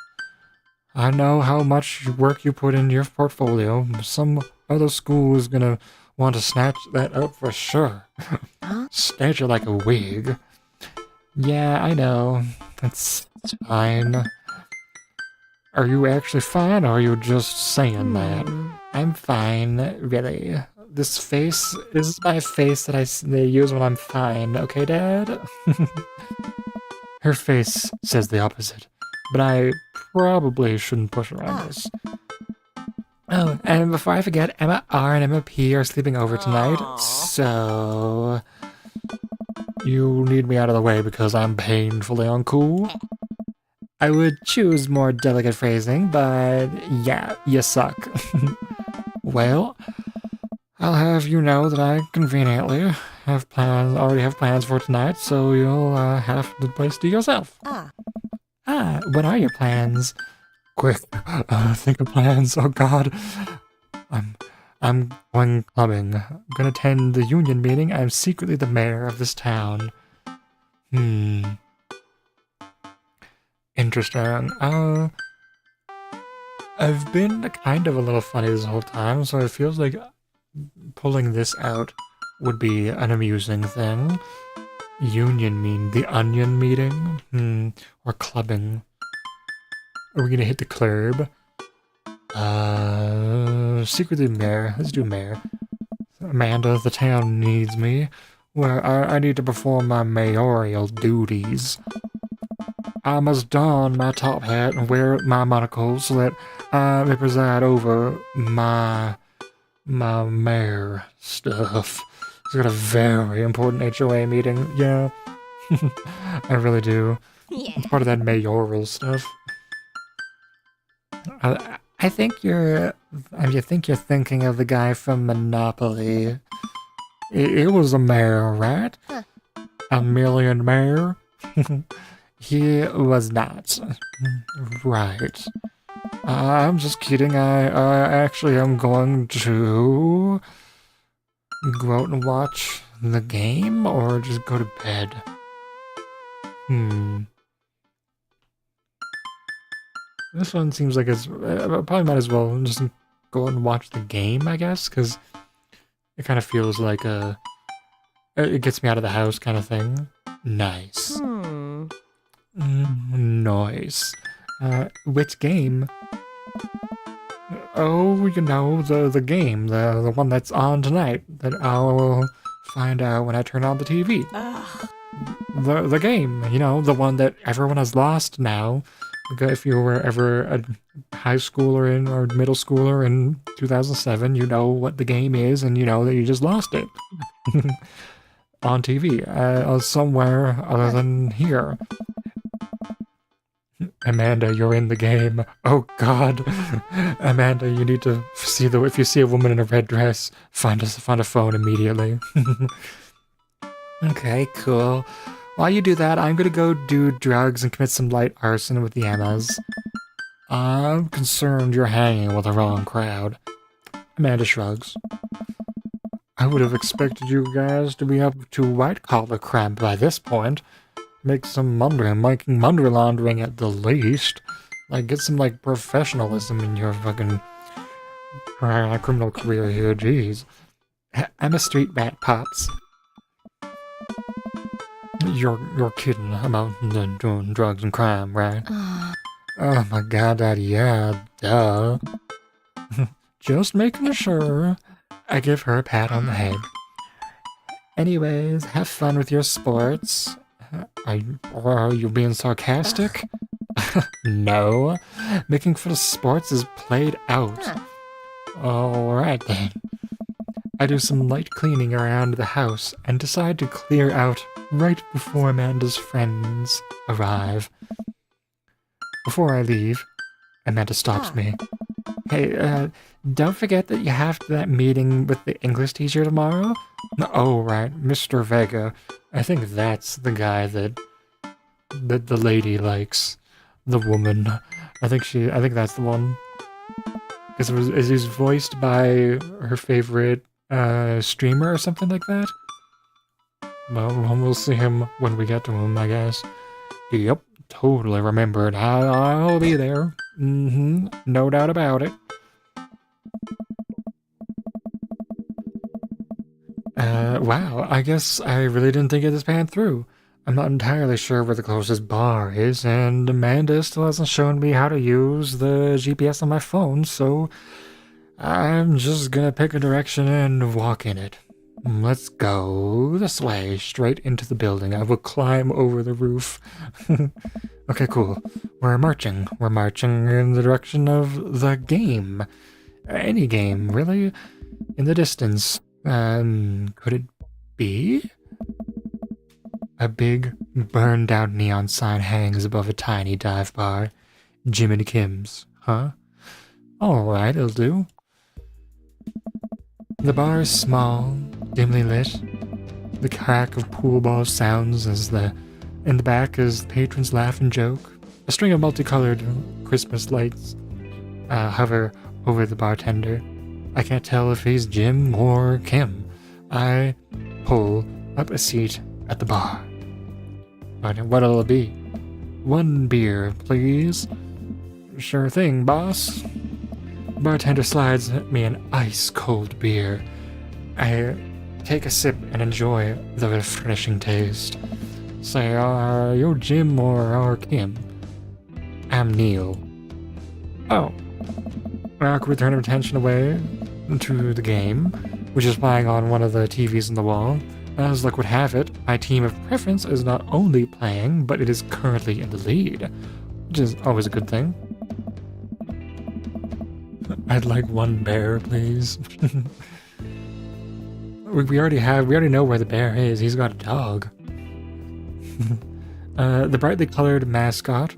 I know how much work you put in your portfolio. Some other school is gonna want to snatch that up for sure. Snatch it like a wig. Yeah, I know. It's fine. Are you actually fine, or are you just saying that? I'm fine, really. This face is my face that they use when I'm fine, okay, Dad? Her face says the opposite, but I probably shouldn't push her on this. Oh, and before I forget, Emma R and Emma P are sleeping over tonight, so... You need me out of the way because I'm painfully uncool? I would choose more delicate phrasing, but yeah, you suck. Well, I'll have you know that I conveniently already have plans for tonight, so you'll have the place to yourself. What are your plans? Quick, think of plans. Oh God, I'm going clubbing. I'm gonna attend the union meeting. I'm secretly the mayor of this town. Interesting. I've been kind of a little funny this whole time, so it feels like pulling this out would be an amusing thing. Union the onion meeting? Or clubbing. Are we gonna hit the club? Secretly mayor. Let's do mayor. Amanda, the town needs me. Well, I need to perform my mayoral duties. I must don my top hat and wear my monocle so that I may preside over my mayor stuff. It's got a very important HOA meeting. Yeah, I really do. Yeah. It's part of that mayoral stuff. I think you're thinking of the guy from Monopoly. It was a mayor, right? Huh. A million mayor? He was not. Right. I'm just kidding. I actually am going to go out and watch the game or just go to bed. This one seems like it's... I probably might as well just go out and watch the game, I guess, because it kind of feels like it gets me out of the house kind of thing. Nice. Nice. Which game? Oh, you know, the game, the one that's on tonight, that I'll find out when I turn on the TV. The game, you know, the one that everyone has lost now. If you were ever a high schooler or middle schooler in 2007, you know what the game is, and you know that you just lost it. On TV, somewhere other than here. Amanda, you're in the game. Oh God, Amanda, you need to see if you see a woman in a red dress, find a phone immediately. Okay, cool. While you do that, I'm gonna go do drugs and commit some light arson with the Emmas. I'm concerned you're hanging with the wrong crowd. Amanda shrugs. I would have expected you guys to be up to white-collar crime by this point. Make some making money laundering at the least. Like, get some, like, professionalism in your fucking criminal career here, jeez. I'm a street rat, Pops. You're kidding about doing drugs and crime, right? Oh my God, Daddy, yeah, duh. Just making sure. I give her a pat on the head. Anyways, have fun with your sports. Are you being sarcastic? No. Making fun of sports is played out. Huh. Alright then. I do some light cleaning around the house and decide to clear out right before Amanda's friends arrive. Before I leave, Amanda stops me. Hey, don't forget that you have that meeting with the English teacher tomorrow? Oh, right, Mr. Vega. I think that's the guy that the lady likes. The woman. I think that's the one. Because he's voiced by her favorite streamer or something like that. Well, we'll see him when we get to him, I guess. Yep, totally remembered. I'll be there. No doubt about it. Wow, I guess I really didn't think of this pan through. I'm not entirely sure where the closest bar is, and Amanda still hasn't shown me how to use the GPS on my phone, so I'm just gonna pick a direction and walk in it. Let's go this way, straight into the building. I will climb over the roof. Okay, cool. We're marching. We're marching in the direction of the game. Any game, really? In the distance. Could it be? A big, burned-out neon sign hangs above a tiny dive bar. Jim and Kim's, huh? Alright, it'll do. The bar is small, dimly lit. The crack of pool balls sounds in the back as the patrons laugh and joke. A string of multicolored Christmas lights hover over the bartender. I can't tell if he's Jim or Kim. I pull up a seat at the bar. But what'll it be? One beer, please. Sure thing, boss. Bartender slides me an ice-cold beer. I take a sip and enjoy the refreshing taste. Say, are you Jim or Kim? I'm Neil. Oh. I quickly turn attention away to the game, which is playing on one of the TVs on the wall. As luck would have it, my team of preference is not only playing, but it is currently in the lead, which is always a good thing. I'd like one bear, please. we already know where the bear is. He's got a dog. The brightly colored mascot,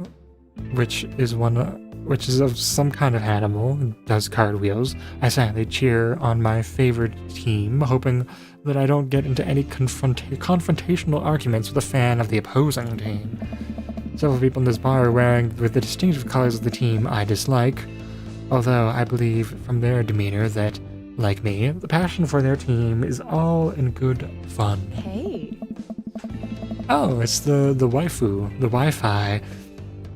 which is of some kind of animal, does cartwheels. I silently cheer on my favorite team, hoping that I don't get into any confrontational arguments with a fan of the opposing team. Several people in this bar are wearing with the distinctive colors of the team I dislike, although I believe from their demeanor that, like me, the passion for their team is all in good fun. Hey. Oh, it's the waifu, the Wi-Fi.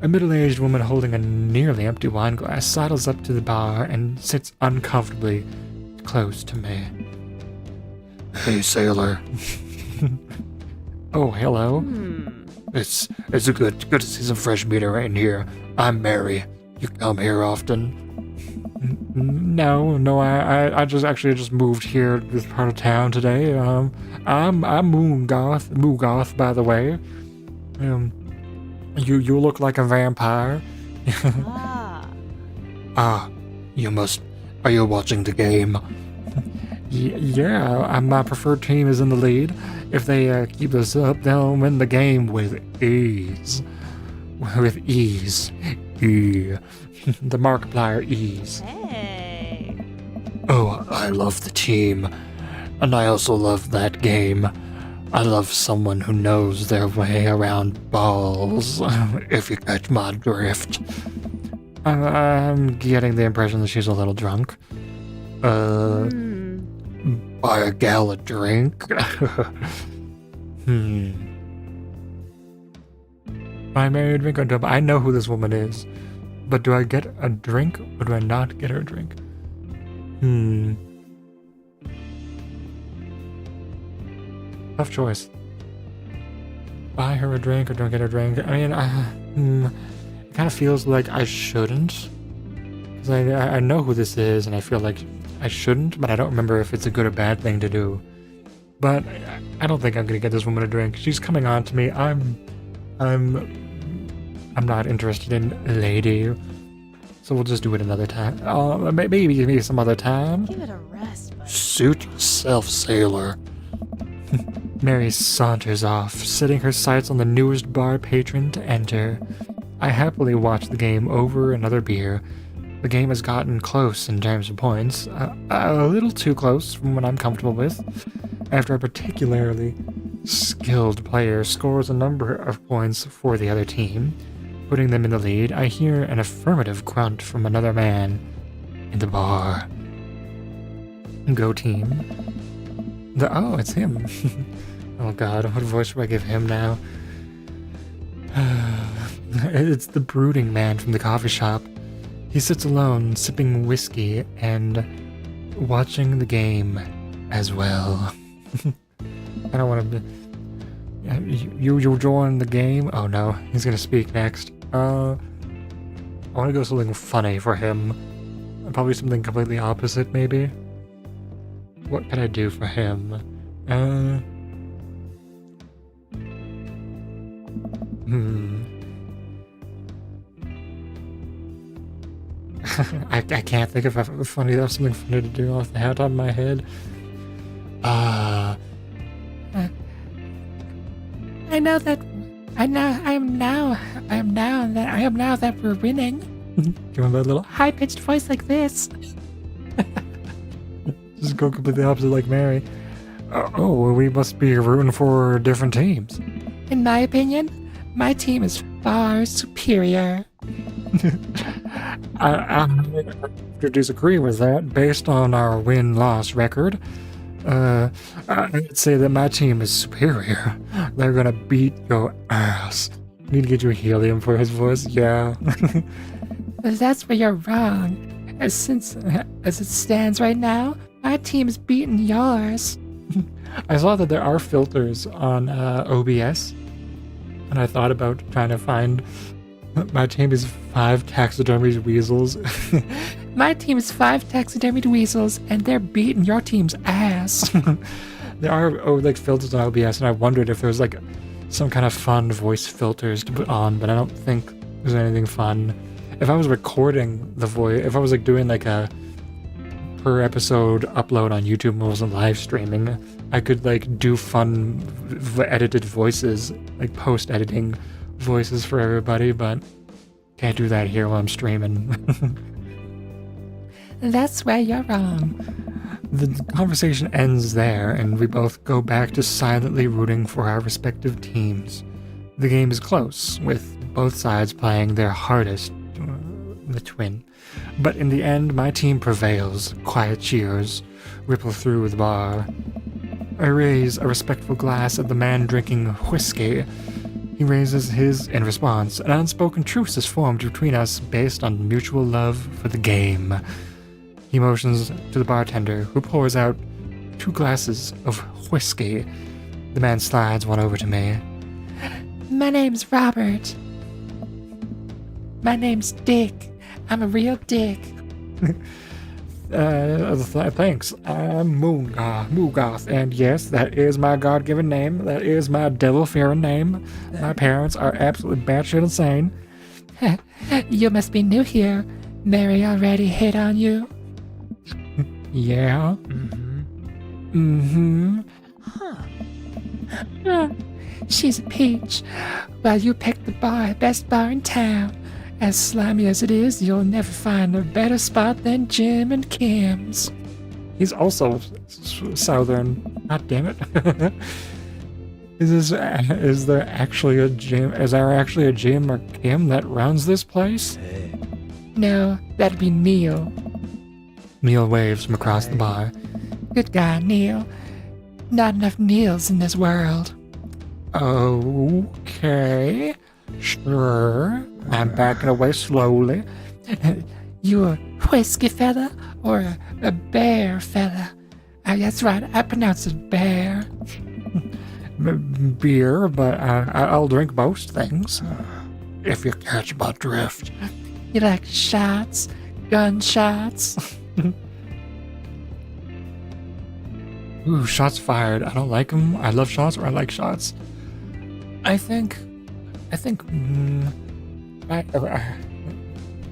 A middle-aged woman holding a nearly empty wine glass sidles up to the bar and sits uncomfortably close to me. Hey, sailor. Oh, hello. It's good to see some fresh meat around here. I'm Mary. You come here often? No, I just moved here to this part of town today. I'm Moogoth, by the way. You look like a vampire. Are you watching the game? Yeah, my preferred team is in the lead. If they keep this up, they'll win the game with ease. With ease. The Markiplier ease. Hey. Oh, I love the team. And I also love that game. I love someone who knows their way around balls, if you catch my drift. I'm getting the impression that she's a little drunk. Buy a gal a drink? Buy Mary a drink or double? I know who this woman is. But do I get a drink or do I not get her a drink? Tough choice. Buy her a drink or don't get her a drink. I mean, it kind of feels like I shouldn't. Because I know who this is and I feel like I shouldn't, but I don't remember if it's a good or bad thing to do. But I don't think I'm gonna get this woman a drink. She's coming on to me. I'm not interested in lady. So we'll just do it another time. Maybe some other time. Give it a rest, buddy. Suit yourself, sailor. Mary saunters off, setting her sights on the newest bar patron to enter. I happily watch the game over another beer. The game has gotten close in terms of points, a little too close from what I'm comfortable with. After a particularly skilled player scores a number of points for the other team, putting them in the lead, I hear an affirmative grunt from another man in the bar. Go team. Oh, it's him. Oh god, what voice should I give him now? It's the brooding man from the coffee shop. He sits alone, sipping whiskey and watching the game as well. I don't want to be... You join the game? Oh no, he's gonna speak next. I want to go something funny for him. Probably something completely opposite, maybe. What can I do for him? I can't think of something funny to do off the top of my head. I am now that we're winning. Give him that little high-pitched voice like this. Just go completely opposite like Mary. Well, we must be rooting for different teams. In my opinion, my team is far superior. I disagree with that. Based on our win-loss record, I'd say that my team is superior. They're gonna beat your ass. Need to get you a helium for his voice, yeah. That's where you're wrong. As it stands right now, my team is beating yours. I saw that there are filters on OBS, and I thought about trying to find... My team is 5 taxidermied weasels. My team is 5 taxidermied weasels, and they're beating your team's ass. There are like filters on OBS, and I wondered if there was like some kind of fun voice filters to put on, but I don't think there's anything fun. If I was recording the voice, if I was like doing like a per episode upload on YouTube and wasn't live streaming, I could like do fun edited voices, like post editing voices for everybody, but can't do that here while I'm streaming. That's where you're wrong. The conversation ends there, and we both go back to silently rooting for our respective teams. The game is close, with both sides playing their hardest, the twin. But in the end, my team prevails. Quiet cheers ripple through the bar. I raise a respectful glass at the man drinking whiskey. He raises his in response. An unspoken truce is formed between us based on mutual love for the game. He motions to the bartender, who pours out 2 glasses of whiskey. The man slides one over to me. My name's Robert. My name's Dick. I'm a real dick. Thanks. I'm Moogoth, and yes, that is my God-given name. That is my devil-fearing name. My parents are absolutely batshit insane. You must be new here. Mary already hit on you. Yeah. She's a peach. Well, you picked the best bar in town. As slimy as it is, you'll never find a better spot than Jim and Kim's. He's also southern. God damn it. Is there actually a Jim? Is there actually a Jim or Kim that runs this place? No, that'd be Neil. Neil waves from across the bar. Good guy, Neil. Not enough Neils in this world. Okay. Sure. I'm backing away slowly. You a whiskey fella or a bear fella? That's right, I pronounce it bear. Beer, but I'll drink most things. If you catch my drift. You like shots? Gunshots? Ooh, shots fired. I don't like them. I love shots or I like shots. I think,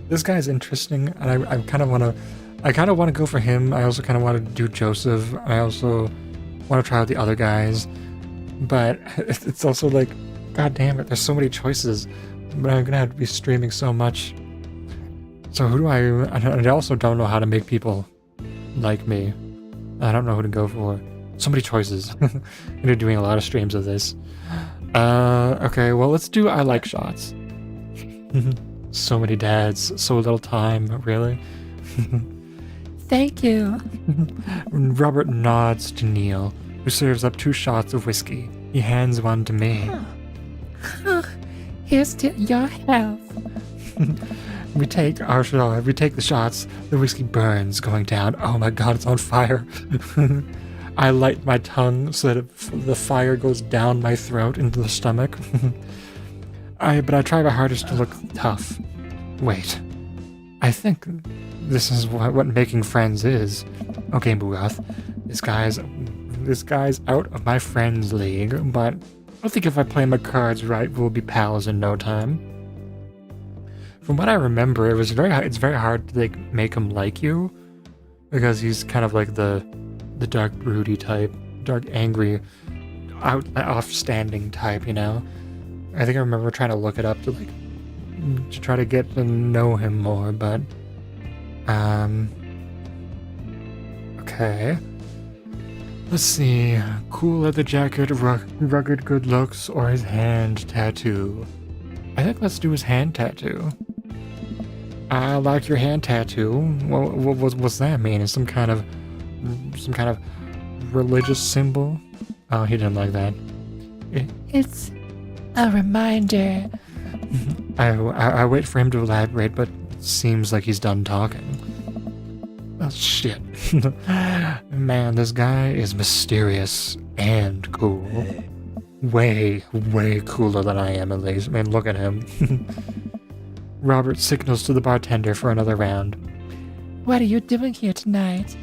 this guy's interesting, and I kind of want to go for him. I also kind of want to do Joseph. I also want to try out the other guys, but it's also like, god damn it, there's so many choices, but I'm gonna have to be streaming so much. So who do I also don't know how to make people like me. I don't know who to go for. So many choices. You're doing a lot of streams of this. Okay, well, let's do I like shots. So many dads, so little time, really. Thank you. Robert nods to Neil, who serves up 2 shots of whiskey. He hands one to me. Here's to your health. We take the shots. The whiskey burns, going down. Oh my god, it's on fire. I light my tongue so that the fire goes down my throat into the stomach. But I try my hardest to look tough. Wait, I think this is what making friends is. Okay, Mugath, this guy's out of my friends league, but I think if I play my cards right, we'll be pals in no time. From what I remember, it's very hard to like make him like you, because he's kind of like the dark broody type, dark angry, off-standing type, you know. I think I remember trying to look it up to try to get to know him more, but okay. Let's see. Cool leather jacket, rugged good looks, or his hand tattoo. I think let's do his hand tattoo. I like your hand tattoo. What's that mean? Is some kind of religious symbol? Oh, he didn't like that. It's a reminder. I wait for him to elaborate, but it seems like he's done talking. Oh shit. Man, this guy is mysterious and cool. Way cooler than I am, at least. I mean, look at him. Robert signals to the bartender for another round. What are you doing here tonight?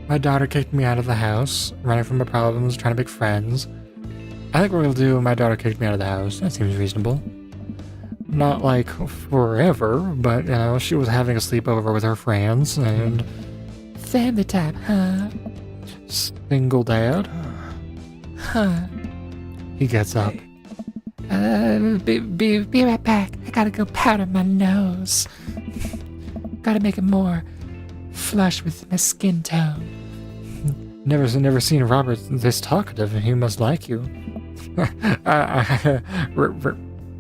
My daughter kicked me out of the house, running from my problems, trying to make friends. I think what we'll do, my daughter kicked me out of the house. That seems reasonable. Not like forever, but, you know, she was having a sleepover with her friends, and... Family time, huh? Single dad? Huh. He gets up. Be right back. I gotta go powder my nose. Gotta make it more flush with my skin tone. Never seen Robert this talkative, and he must like you.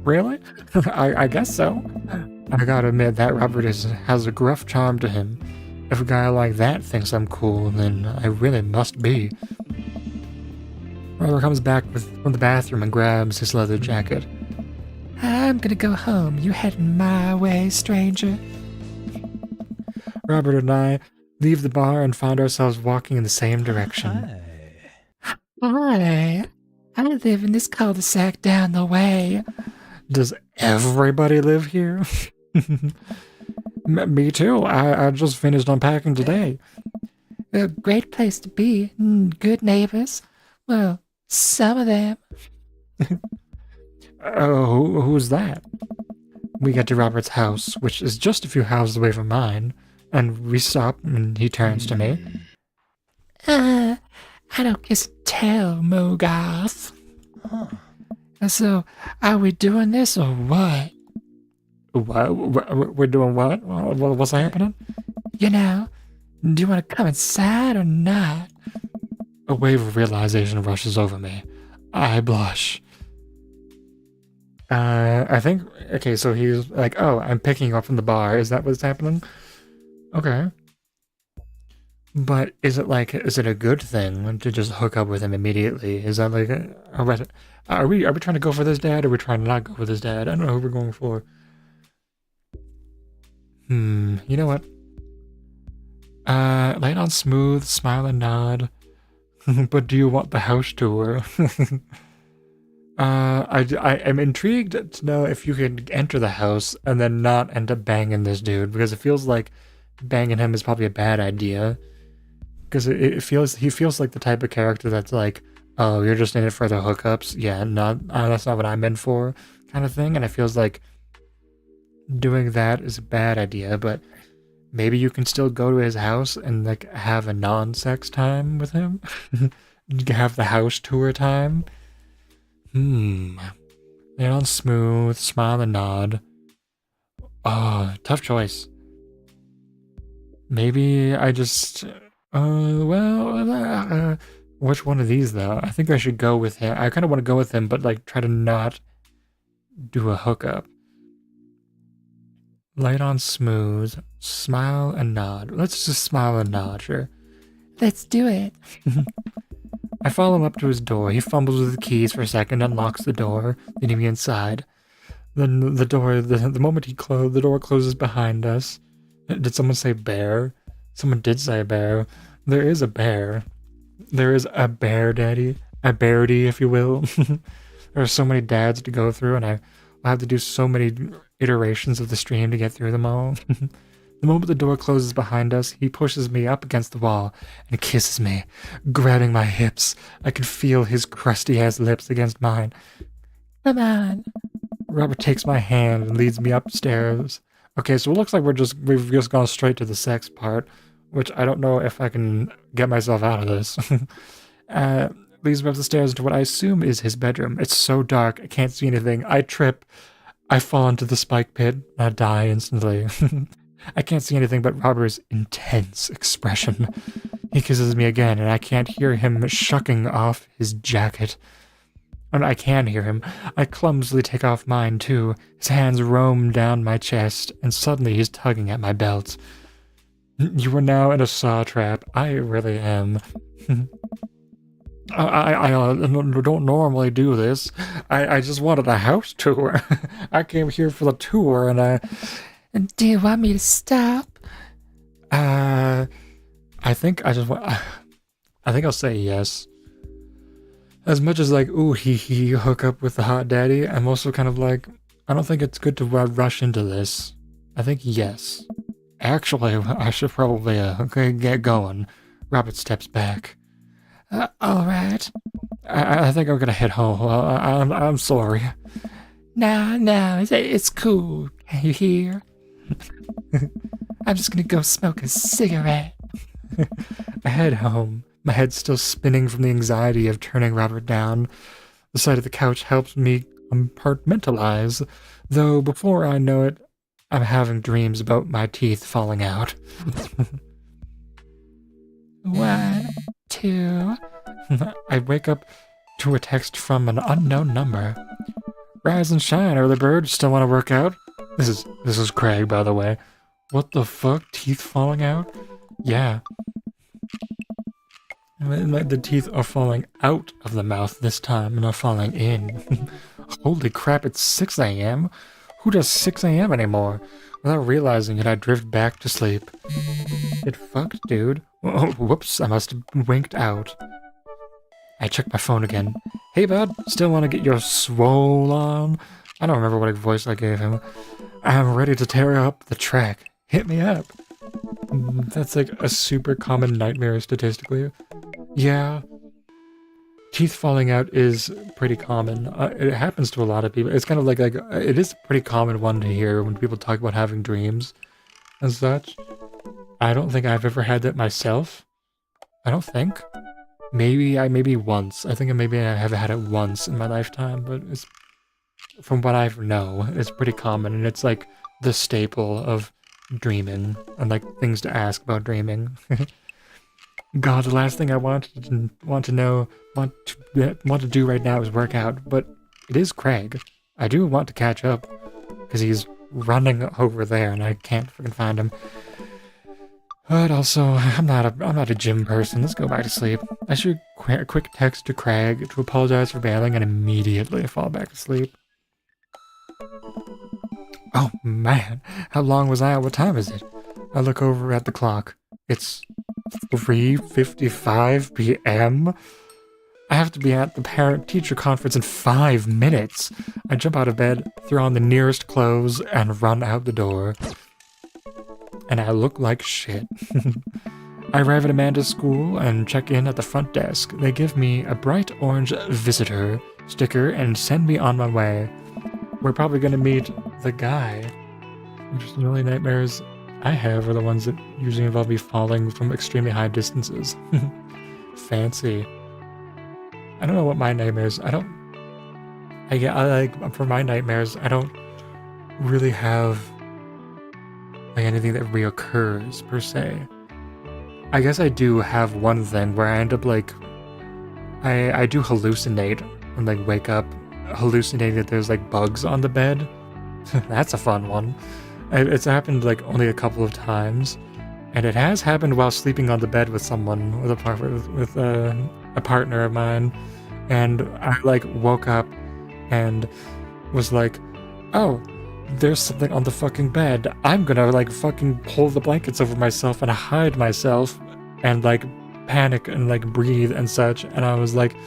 Really? I guess so. I gotta admit that Robert has a gruff charm to him. If a guy like that thinks I'm cool, then I really must be. Robert comes back from the bathroom and grabs his leather jacket. I'm gonna go home. You heading my way, stranger? Robert and I leave the bar and find ourselves walking in the same direction. Hi. I live in this cul-de-sac down the way. Does everybody live here? Me too. I just finished unpacking today. A great place to be. Good neighbors. Well, some of them. Who's that? We get to Robert's house, which is just a few houses away from mine, and we stop, and he turns to me. I don't kiss and tell, Mogoth. So, are we doing this or what? What? We're doing what? What's happening? You know, do you want to come inside or not? A wave of realization rushes over me. I blush. I think, okay, so he's like, oh, I'm picking you up from the bar. Is that what's happening? Okay. But is it a good thing to just hook up with him immediately? Is that like, are we trying to go for this dad, or are we trying to not go for this dad? I don't know who we're going for. You know what? Lay it on smooth, smile and nod. But do you want the house tour? I am intrigued to know if you can enter the house and then not end up banging this dude, because it feels like banging him is probably a bad idea. Because he feels like the type of character that's like, oh, you're just in it for the hookups. Yeah, that's not what I'm in for, kind of thing. And it feels like doing that is a bad idea, but maybe you can still go to his house and like have a non-sex time with him. Have the house tour time. Lay on smooth, smile and nod. Oh, tough choice. Maybe I just, which one of these though? I think I should go with him. I kind of want to go with him, but like try to not do a hookup. Light on smooth, smile and nod. Let's just smile and nod, sure. Let's do it. I follow him up to his door. He fumbles with the keys for a second, unlocks the door, leading me inside. Then the moment the door closes behind us. Did someone say bear? Someone did say bear. There is a bear. There is a bear daddy. A beardy, if you will. There are so many dads to go through, and I'll have to do so many iterations of the stream to get through them all. The moment the door closes behind us, he pushes me up against the wall and kisses me, grabbing my hips. I can feel his crusty-ass lips against mine. Come on. Robert takes my hand and leads me upstairs. Okay, so it looks like we've just gone straight to the sex part, which I don't know if I can get myself out of this. Leads me up the stairs into what I assume is his bedroom. It's so dark, I can't see anything. I trip. I fall into the spike pit. I die instantly. I can't see anything but Robert's intense expression. He kisses me again, and I can't hear him shucking off his jacket. And I can hear him. I clumsily take off mine, too. His hands roam down my chest, and suddenly he's tugging at my belt. You are now in a saw trap. I really am. I don't normally do this. I just wanted a house tour. I came here for the tour, and do you want me to stop? I think I'll say yes. As much as like, ooh, he hook up with the hot daddy, I'm also kind of like, I don't think it's good to rush into this. I think yes. Actually, I should probably get going. Robert steps back. All right. I think I'm gonna head home. I'm sorry. No, it's cool. Can you hear? I'm just gonna go smoke a cigarette. I head home, my head still spinning from the anxiety of turning Robert down. The sight of the couch helps me compartmentalize, though before I know it, I'm having dreams about my teeth falling out. 1, 2... I wake up to a text from an unknown number. Rise and shine, early bird. Still want to work out? This is Craig, by the way. What the fuck? Teeth falling out? Yeah. The teeth are falling out of the mouth this time, and not falling in. Holy crap, it's 6 a.m.? Who does 6 a.m. anymore? Without realizing it, I drift back to sleep. Get fucked, dude. Oh, whoops, I must have winked out. I check my phone again. Hey, bud, still want to get your swole on? I don't remember what voice I gave him. I'm ready to tear up the track. Hit me up. That's like a super common nightmare statistically. Yeah. Teeth falling out is pretty common. It happens to a lot of people. It's kind of like it is a pretty common one to hear when people talk about having dreams and such. I don't think I've ever had that myself. I don't think. Maybe once. I think maybe I have had it once in my lifetime, but it's, from what I know, it's pretty common, and it's like the staple of dreaming and like things to ask about dreaming. God, the last thing I want to do right now is work out, but it is Craig. I do want to catch up because he's running over there, and I can't freaking find him. But also, I'm not a gym person. Let's go back to sleep. I shoot a quick text to Craig to apologize for bailing and immediately fall back asleep. Oh man, how long was I? What time is it? I look over at the clock. It's 3:55 p.m. I have to be at the parent-teacher conference in 5 minutes. I jump out of bed, throw on the nearest clothes, and run out the door. and I look like shit. I arrive at Amanda's school and check in at the front desk. They give me a bright orange visitor sticker and send me on my way. We're probably gonna meet the guy. Just the only nightmares I have are the ones that usually involve me falling from extremely high distances. Fancy. I don't know what my nightmares. For my nightmares, I don't really have like anything that reoccurs per se. I guess I do have one thing where I end up like I do hallucinate and like wake up hallucinating that there's like bugs on the bed. That's a fun one. It's happened like only a couple of times, and it has happened while sleeping on the bed with someone, with a partner of mine, and I like woke up and was like, oh, there's something on the fucking bed. I'm gonna like fucking pull the blankets over myself and hide myself and like panic and like breathe and such. And I was like,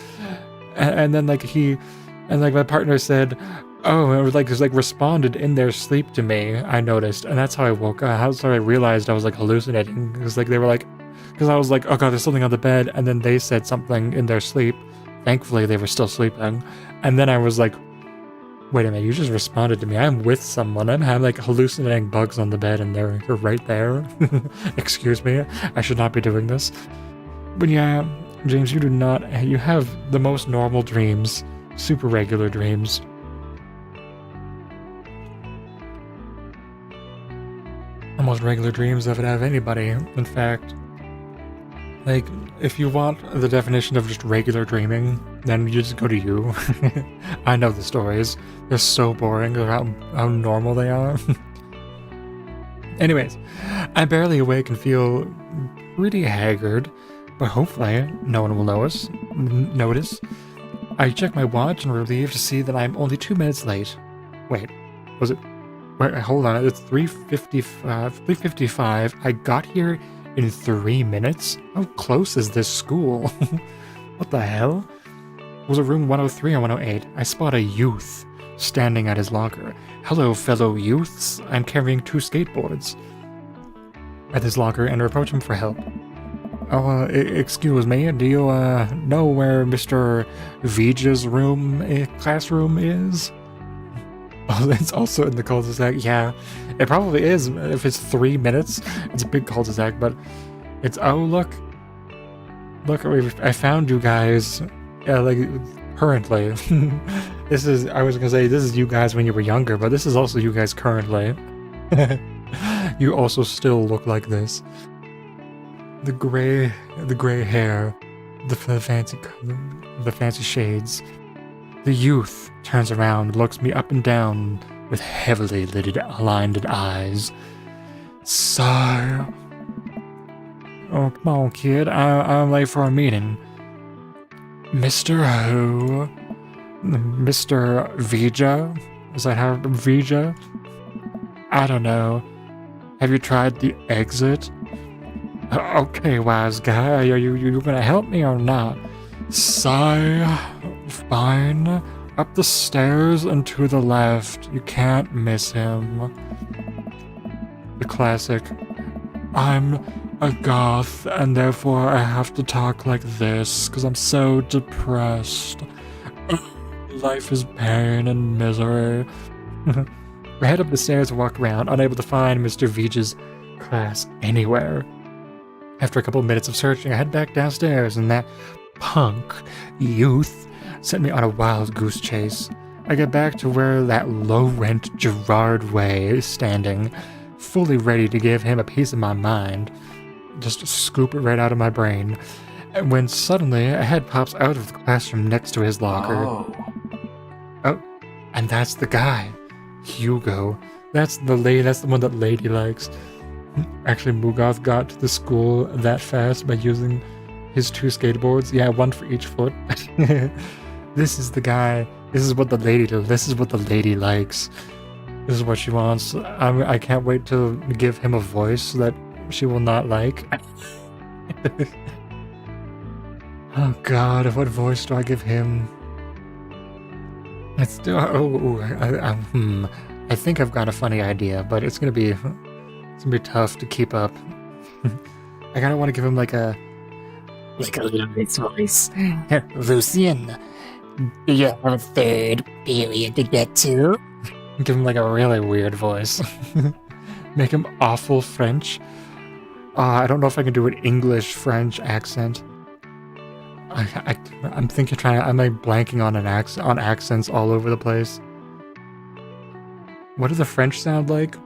and then like my partner said, oh, and it was like just like responded in their sleep to me. I noticed, and that's how I woke up. That's how I realized I was like hallucinating. It was like they were like, because I was like, oh god, there's something on the bed, and then they said something in their sleep. Thankfully, they were still sleeping, and then I was like, wait a minute, you just responded to me. I'm with someone. I'm having like hallucinating bugs on the bed, and they're right there. Excuse me, I should not be doing this. But yeah, James, you do not. You have the most normal dreams, super regular dreams. Almost regular dreams of it have anybody. In fact, like, if you want the definition of just regular dreaming, then you just go to you. I know the stories. They're so boring of how normal they are. Anyways, I'm barely awake and feel pretty haggard, but hopefully no one will notice. I check my watch and relieved to see that I'm only 2 minutes late. Wait, was it? Wait, hold on, it's 3:55. I got here in 3 minutes? How close is this school? What the hell? Was it room 103 or 108? I spot a youth standing at his locker. Hello, fellow youths. I'm carrying 2 skateboards at his locker and approach him for help. Oh, excuse me, do you know where Mr. Vija's classroom is? Oh, it's also in the cul-de-sac. Yeah, it probably is. If it's 3 minutes, it's a big cul-de-sac, but it's, oh, look, I found you guys, like, currently. I was gonna say, this is you guys when you were younger, but this is also you guys currently. You also still look like this. The gray hair, the fancy shades. The youth turns around, looks me up and down with heavily lidded eyes. So, oh, come on, kid, I'm late for a meeting. Mr. Who? Mr. Vija? Is that how Vija? I don't know. Have you tried the exit? Okay, wise guy, are you gonna help me or not? Sigh. Fine. Up the stairs and to the left. You can't miss him. The classic. I'm a goth, and therefore I have to talk like this, because I'm so depressed. Life is pain and misery. I head up the stairs and walk around, unable to find Mr. Vija's class anywhere. After a couple of minutes of searching, I head back downstairs, and that punk youth sent me on a wild goose chase. I get back to where that low-rent Gerard Way is standing, fully ready to give him a piece of my mind. Just scoop it right out of my brain. And when suddenly a head pops out of the classroom next to his locker. Oh, and that's the guy. Hugo. That's the one that Lady likes. Actually, Mugoth got to the school that fast by using his 2 skateboards. Yeah, 1 for each foot. This is the guy. This is what the lady does. This is what the lady likes. This is what she wants. I can't wait to give him a voice that she will not like. Oh god, what voice do I give him? I think I've got a funny idea, but it's gonna be It's gonna be tough to keep up. I kind of want to give him like a little bit voice. Lucian, do you have a third period to get to? give him like a really weird voice. Make him awful French. I don't know if I can do an English French accent. I'm thinking I'm like blanking on on accents all over the place. What does the French sound like?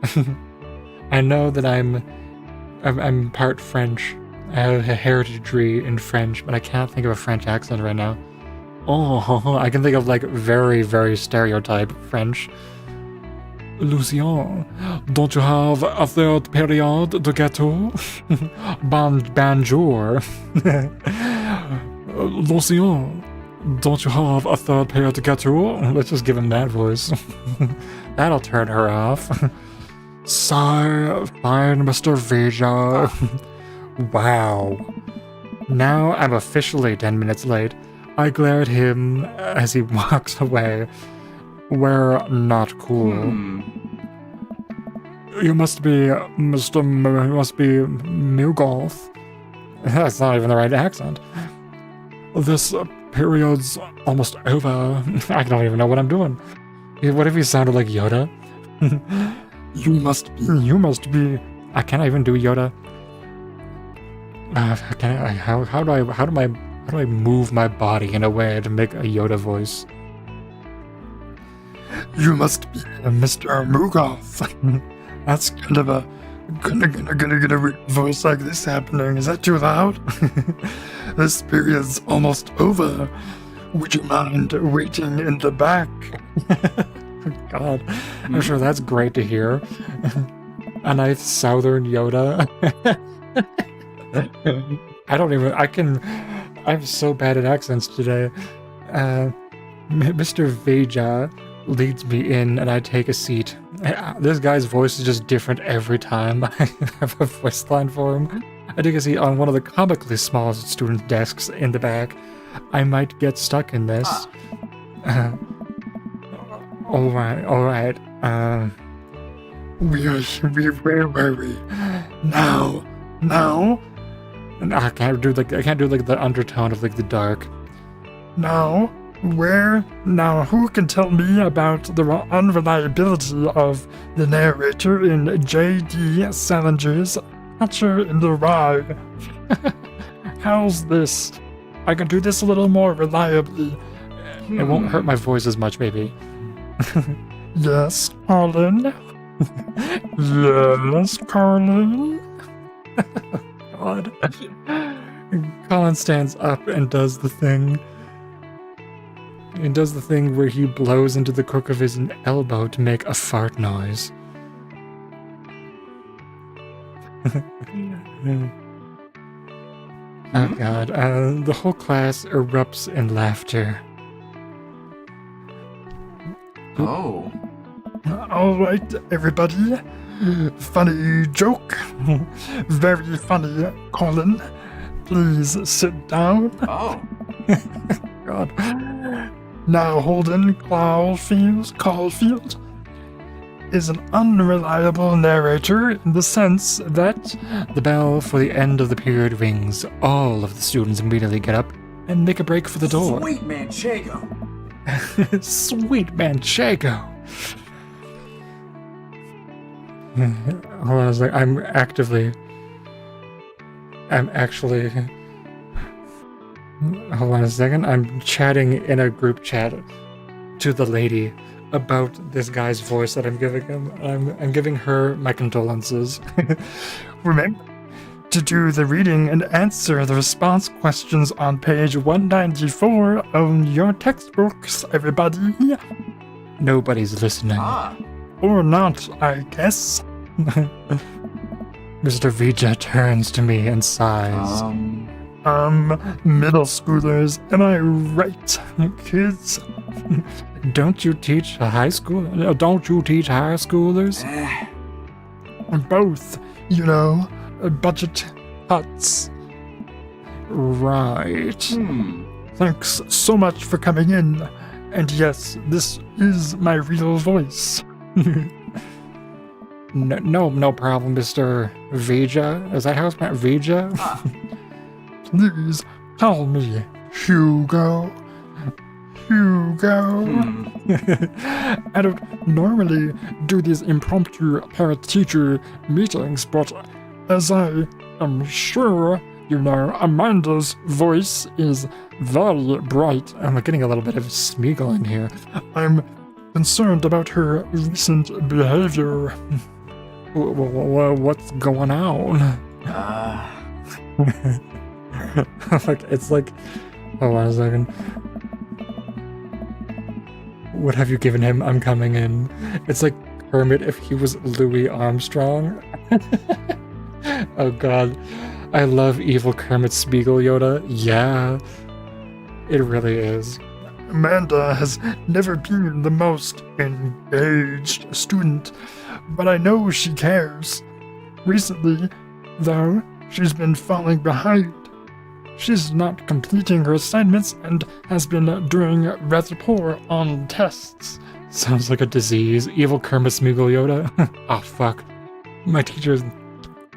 I know that I'm part French. I have a hereditary in French, but I can't think of a French accent right now. Oh, I can think of like very, very stereotype French. Lucien, don't you have a third period to get to? Bonjour. Lucien, don't you have a third period to get to? Let's just give him that voice. That'll turn her off. Sigh, fine, Mr. Vija. Wow. Now I'm officially 10 minutes late. I glare at him as he walks away. We're not cool. You must be Mr. You must be Milgoth. That's not even the right accent. This period's almost over. I don't even know what I'm doing. What if he sounded like Yoda? You must be. I can't even do Yoda. How do I move my body in a way to make a Yoda voice? You must be Mr. Mugoth. That's kind of a gonna get a weird voice like this happening. Is that too loud? This period's almost over. Would you mind waiting in the back? God, I'm sure that's great to hear. A nice southern Yoda. I'm so bad at accents today. Mr. Veja leads me in and I take a seat. This guy's voice is just different every time I have a voice line for him. I take a seat on one of the comically small student desks in the back. I might get stuck in this. Alright. Where were we? Now? And I can't do like the undertone of like the dark. Now, where? Now, who can tell me about the unreliability of the narrator in J.D. Salinger's Catcher in the Rye? How's this? I can do this a little more reliably. It won't hurt my voice as much, maybe. Yes, Colin. Yes, Colin. God. Colin stands up and does the thing. He does the thing where he blows into the crook of his elbow to make a fart noise. Oh God. The whole class erupts in laughter. Oh. Alright, everybody. Funny joke. Very funny, Colin. Please sit down. Oh. God. Now, Holden Caulfield is an unreliable narrator in the sense that the bell for the end of the period rings. All of the students immediately get up and make a break for the door. Sweet Manchego. Sweet Manchego. Hold on a sec. I'm actually. Hold on a second. I'm chatting in a group chat to the lady about this guy's voice that I'm giving him. I'm giving her my condolences. Remember to do the reading and answer the response questions on page 194 of your textbooks, everybody. Nobody's listening. Or not, I guess. Mr. Vija turns to me and sighs. Middle schoolers, am I right, kids? Don't you teach high school? Don't you teach high schoolers? Both, you know, budget cuts. Right. Thanks so much for coming in. And yes, this is my real voice. No problem, Mr. Vija. Is that how it's pronounced? Vija? Ah. Please call me Hugo. Hugo. I don't normally do these impromptu parent-teacher meetings, but as I am sure you know, Amanda's voice is very bright. I'm getting a little bit of Smeagol in here. I'm concerned about her recent behavior. What's going on? Like, it's like, hold on a second. What have you given him? I'm coming in. It's like Kermit if he was Louis Armstrong. Oh god. I love evil Kermit Spiegel Yoda. Yeah. It really is. Amanda has never been the most engaged student, but I know she cares. Recently, though, she's been falling behind. She's not completing her assignments and has been doing rather poor on tests. Sounds like a disease. Evil Kermit Smeagol Yoda. Oh, fuck. My teacher,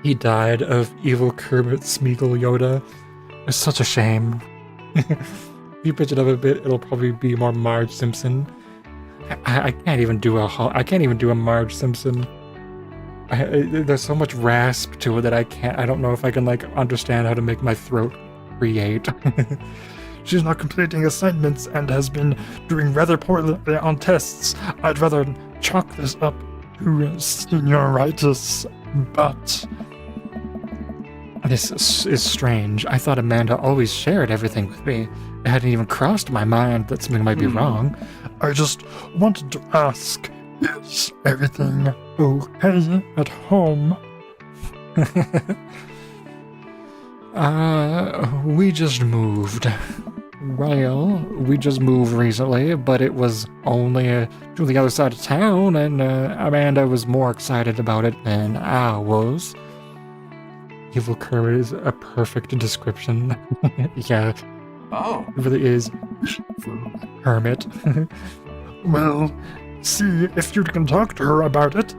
he died of evil Kermit Smeagol Yoda. It's such a shame. If you pitch it up a bit, it'll probably be more Marge Simpson. I can't even do a Marge Simpson. There's so much rasp to it that I don't know if I can, like, understand how to make my throat create. She's not completing assignments and has been doing rather poorly on tests. I'd rather chalk this up to senioritis, but this is strange. I thought Amanda always shared everything with me. It hadn't even crossed my mind that something might be wrong. I just wanted to ask, is everything okay at home? We just moved. Well, we just moved recently, but it was only to the other side of town, and Amanda was more excited about it than I was. Evil Kermit is a perfect description. Yeah, Oh. it really is. Kermit. Well, see if you can talk to her about it.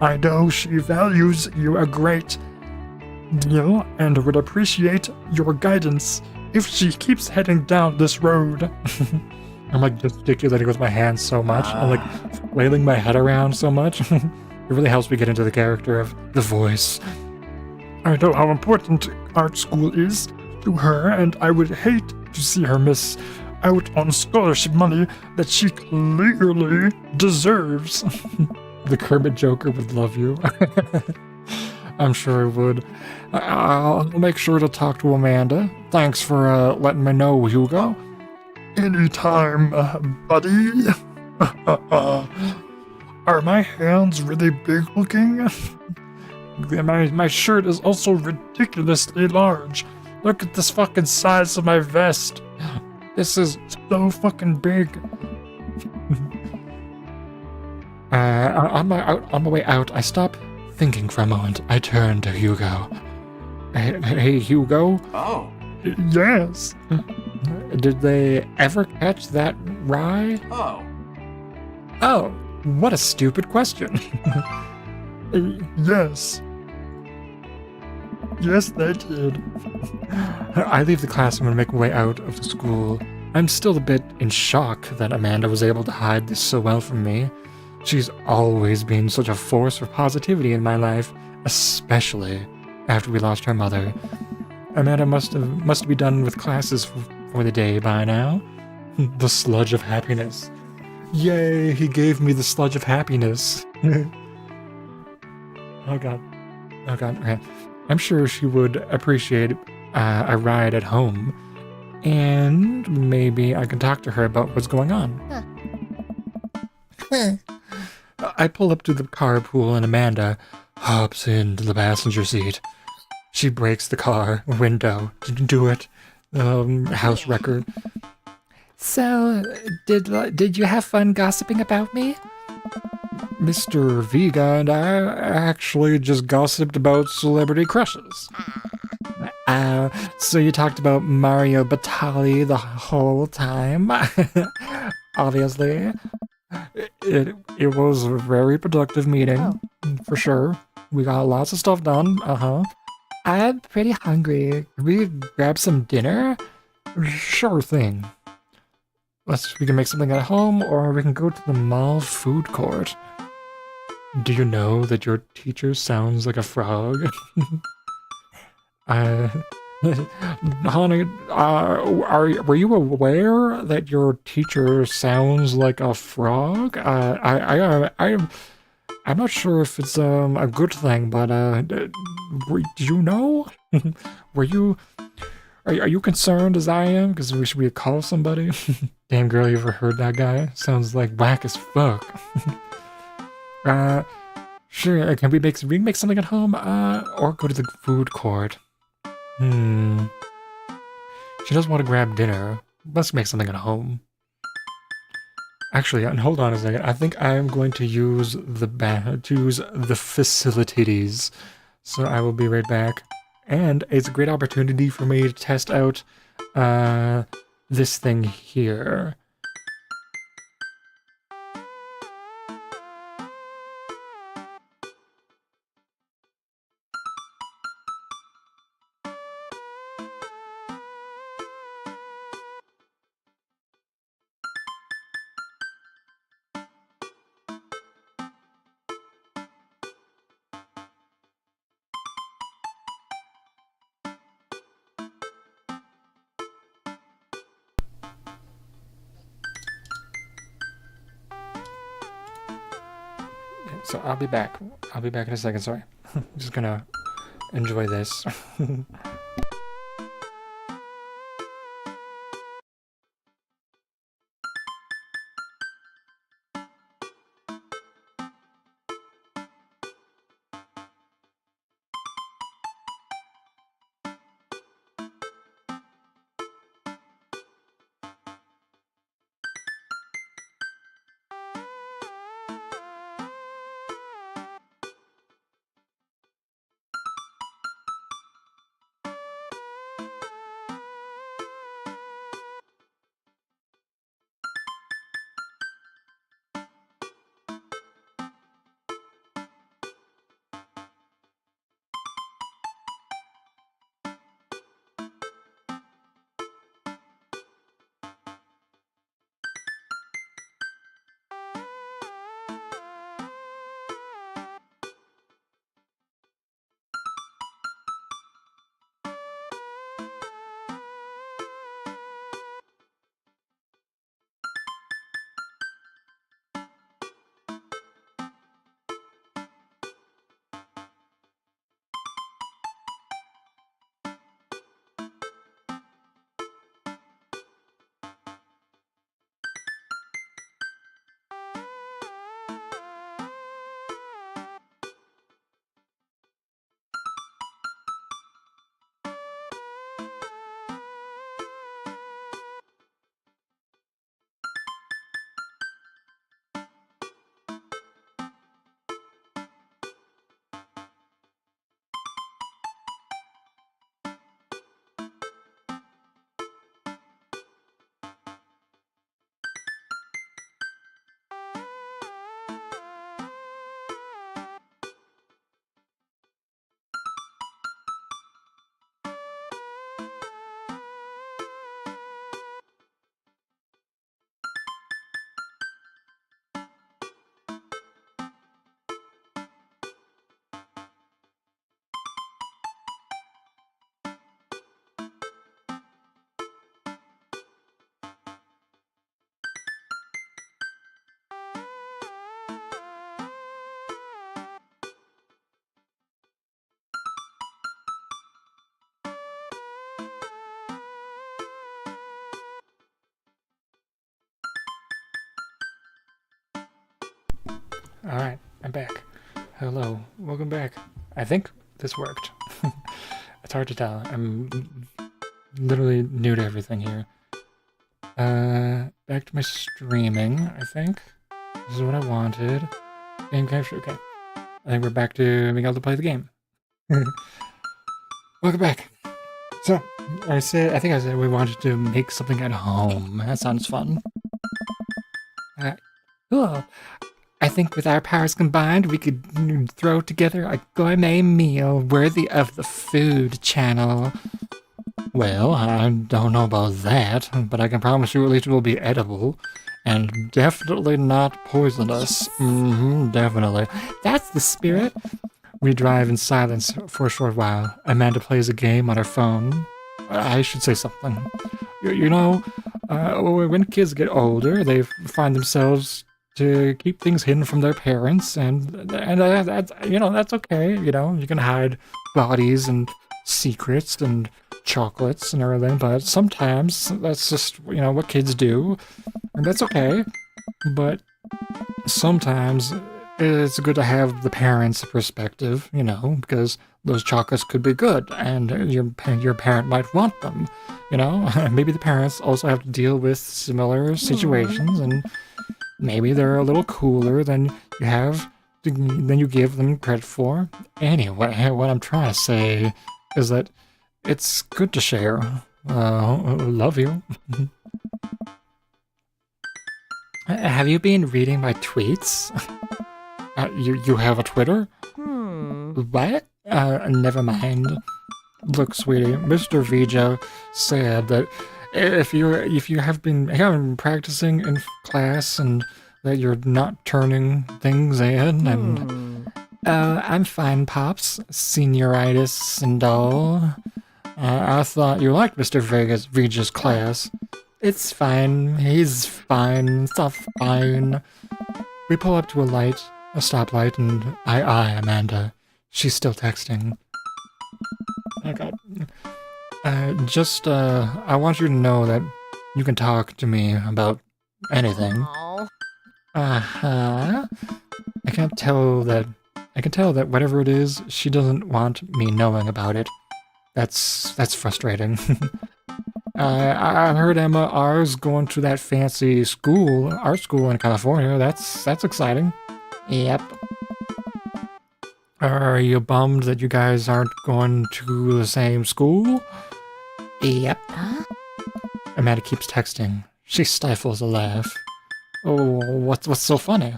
I know she values you a great deal and would appreciate your guidance if she keeps heading down this road. I'm like gesticulating with my hands so much. I'm like flailing my head around so much. It really helps me get into the character of the voice. I know how important art school is to her, and I would hate to see her miss out on scholarship money that she clearly deserves. The Kermit Joker would love you. I'm sure it would. I'll make sure to talk to Amanda. Thanks for letting me know, Hugo. Anytime, buddy. Are my hands really big looking? My shirt is also ridiculously large. Look at this fucking size of my vest. This is so fucking big. On my way out, I stop thinking for a moment. I turn to Hugo. Hey, Hugo? Oh. Yes. Did they ever catch that rye? Oh. Oh, what a stupid question. Yes. Yes, they did. I leave the classroom and make my way out of the school. I'm still a bit in shock that Amanda was able to hide this so well from me. She's always been such a force for positivity in my life, especially after we lost her mother. Amanda must be done with classes for the day by now. The sludge of happiness. Yay, he gave me the sludge of happiness. Oh god. Okay. I'm sure she would appreciate a ride at home. And maybe I can talk to her about what's going on. I pull up to the carpool and Amanda hops into the passenger seat. She breaks the car window. Didn't do it. House record. So, did you have fun gossiping about me? Mr. Vega and I actually just gossiped about celebrity crushes. So you talked about Mario Batali the whole time? Obviously. It was a very productive meeting. for sure. We got lots of stuff done. I'm pretty hungry. Can we grab some dinner? Sure thing. We can make something at home, or we can go to the mall food court. Do you know that your teacher sounds like a frog? Honey, were you aware that your teacher sounds like a frog? I'm not sure if it's a good thing, but do you know? Were you? Are you concerned as I am? Because we should call somebody. Damn girl, you ever heard that guy? Sounds like whack as fuck. Sure. Can we make something at home? Or go to the food court. She doesn't want to grab dinner. Let's make something at home. Actually, and hold on a second. I think I am going to use the facilities. So I will be right back. And it's a great opportunity for me to test out this thing here. So I'll be back. I'll be back in a second, sorry. I'm just gonna enjoy this. Alright, I'm back. Hello, welcome back. I think this worked. It's hard to tell. I'm literally new to everything here. Back to my streaming, I think. This is what I wanted. Game capture, okay. I think we're back to being able to play the game. Welcome back. So, I think I said we wanted to make something at home. That sounds fun. Cool. I think with our powers combined, we could throw together a gourmet meal worthy of the Food Channel. Well, I don't know about that, but I can promise you at least it will be edible. And definitely not poisonous. Definitely. That's the spirit. We drive in silence for a short while. Amanda plays a game on her phone. I should say something. You know, when kids get older, they find themselves to keep things hidden from their parents, and that's, you know, that's okay. You know, you can hide bodies and secrets and chocolates and everything, but sometimes that's just, you know, what kids do, and that's okay. But sometimes it's good to have the parents' perspective, you know, because those chocolates could be good, and your parent might want them, you know. Maybe the parents also have to deal with similar situations, and maybe they're a little cooler than you give them credit for. Anyway, what I'm trying to say is that it's good to share. Love you. Have you been reading my tweets? You have a Twitter? What? Never mind. Look, sweetie, Mr. Vija said that if you haven't been practicing in class and that you're not turning things in, and I'm fine, pops. Senioritis and all. I thought you liked Mr. Vija's class. It's fine. He's fine. It's all fine. We pull up to a stoplight, and Amanda. She's still texting. Oh God. I want you to know that you can talk to me about anything. Aw. Uh-huh. I can tell that whatever it is, she doesn't want me knowing about it. That's frustrating. I heard Emma R's going to that fancy art school in California. That's exciting. Yep. Are you bummed that you guys aren't going to the same school? Yep. Amanda keeps texting. She stifles a laugh. Oh, what's so funny?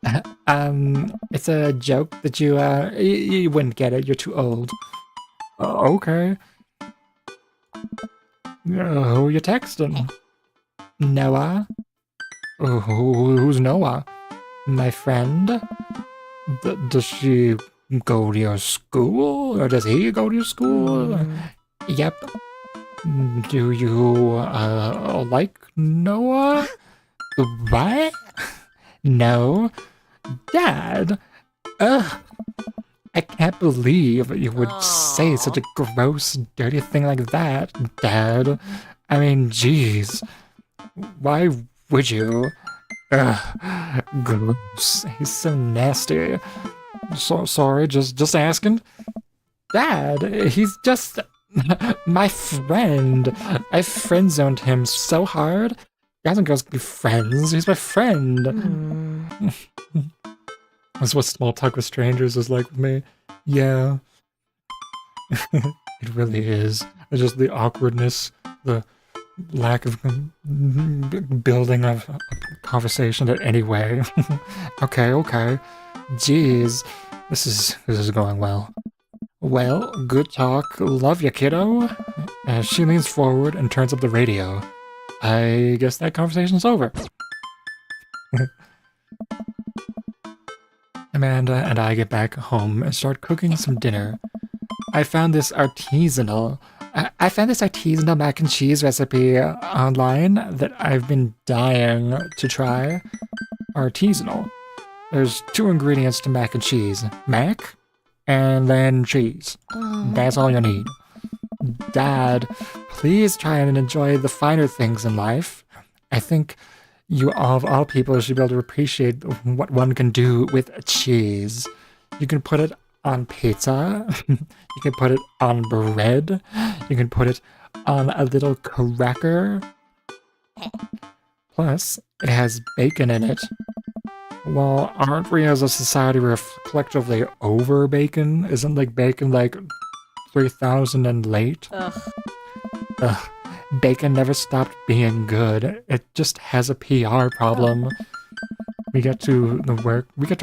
It's a joke that you wouldn't get it. You're too old. Okay. Who you texting? Noah, Who's Noah? my friend. Does she go to your school? Or does he go to your school? Yep. Do you, like Noah? What? No. Dad? Ugh. I can't believe you would say such a gross, dirty thing like that, Dad. I mean, jeez. Why would you? Ugh. Gross. He's so nasty. So sorry, just asking. Dad, he's just my friend. I friend zoned him so hard. Guys and girls can be friends. He's my friend. That's what small talk with strangers is like with me. Yeah. It really is. It's just the awkwardness, the lack of building of a conversation in any way. Okay. Jeez. This is going well. Well, good talk. Love ya, kiddo. She leans forward and turns up the radio. I guess that conversation's over. Amanda and I get back home and start cooking some dinner. I found this artisanal mac and cheese recipe online that I've been dying to try. Artisanal. There's 2 ingredients to mac and cheese. Mac and then cheese. That's all you need. Dad, please try and enjoy the finer things in life. I think you of all people should be able to appreciate what one can do with cheese. You can put it on pizza. You can put it on bread. You can put it on a little cracker. Plus, it has bacon in it. Well, aren't we as a society we're collectively over bacon? Isn't bacon 3,000 and late? Ugh. Bacon never stopped being good. It just has a PR problem. We get to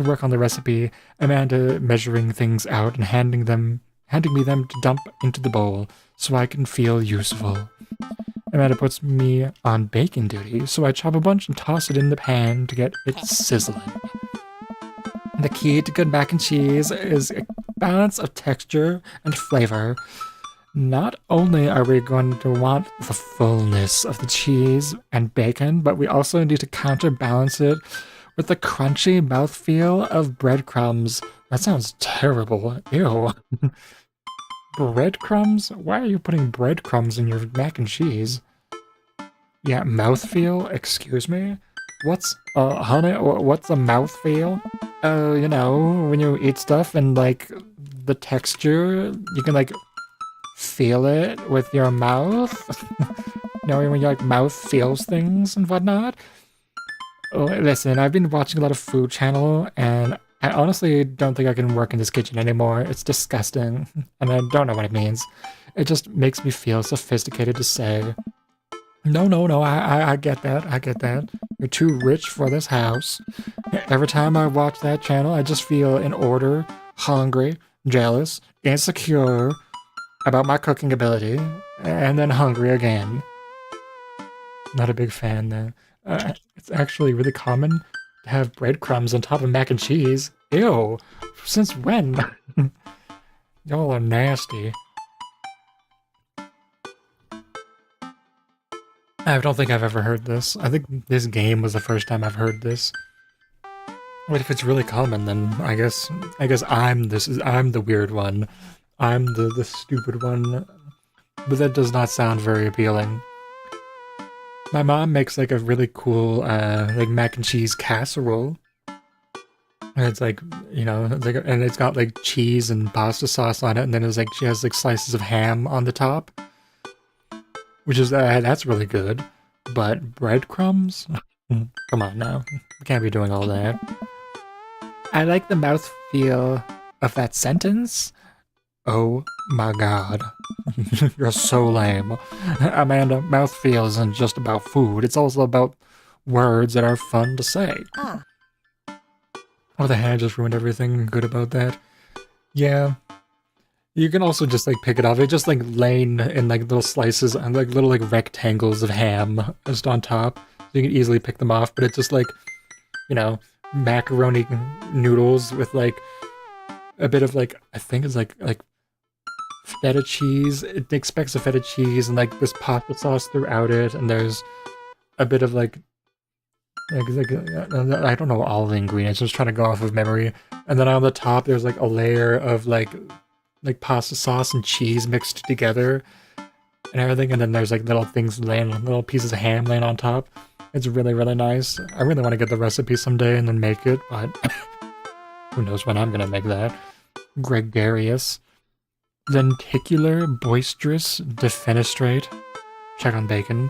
work on the recipe, Amanda measuring things out and handing me them to dump into the bowl so I can feel useful. Amanda puts me on baking duty, so I chop a bunch and toss it in the pan to get it sizzling. The key to good mac and cheese is a balance of texture and flavor. Not only are we going to want the fullness of the cheese and bacon, but we also need to counterbalance it with the crunchy mouthfeel of breadcrumbs. That sounds terrible. Ew. Breadcrumbs? Why are you putting breadcrumbs in your mac and cheese? Yeah, mouthfeel? Excuse me? What's a mouthfeel? You know, when you eat stuff and, like, the texture, you can, like, feel it with your mouth. You know, when your, like, mouth feels things and whatnot. Oh, listen, I've been watching a lot of Food Channel, and I honestly don't think I can work in this kitchen anymore. It's disgusting, and I don't know what it means. It just makes me feel sophisticated to say, no, I get that. You're too rich for this house. Every time I watch that channel, I just feel in order, hungry, jealous, insecure about my cooking ability, and then hungry again. Not a big fan, though. It's actually really common to have breadcrumbs on top of mac and cheese. Ew. Since when? Y'all are nasty. I don't think I've ever heard this. I think this game was the first time I've heard this. But if it's really common, then I guess I'm the weird one. I'm the stupid one. But that does not sound very appealing. My mom makes like a really cool like mac and cheese casserole. And it's like, you know, and it's got like cheese and pasta sauce on it, and then it's like she has like slices of ham on the top. Which is that's really good. But breadcrumbs? Come on now. We can't be doing all that. I like the mouthfeel of that sentence. Oh my god. You're so lame. Amanda, mouthfeel isn't just about food, it's also about words that are fun to say. Ah. Oh, the hand just ruined everything good about that. Yeah. You can also just like pick it off. It's just like laying in like little slices and like little like rectangles of ham just on top. So you can easily pick them off, but it's just like, you know, macaroni noodles with like a bit of like, I think it's like feta cheese. It expects a feta cheese and like this pasta sauce throughout it, and there's a bit of like I don't know all the ingredients. I'm just trying to go off of memory. And then on the top, there's like a layer of like pasta sauce and cheese mixed together and everything. And then there's like little things little pieces of ham laying on top. It's really, really nice. I really want to get the recipe someday and then make it, but who knows when I'm gonna make that. Gregarious. Lenticular, boisterous, defenestrate. Check on bacon.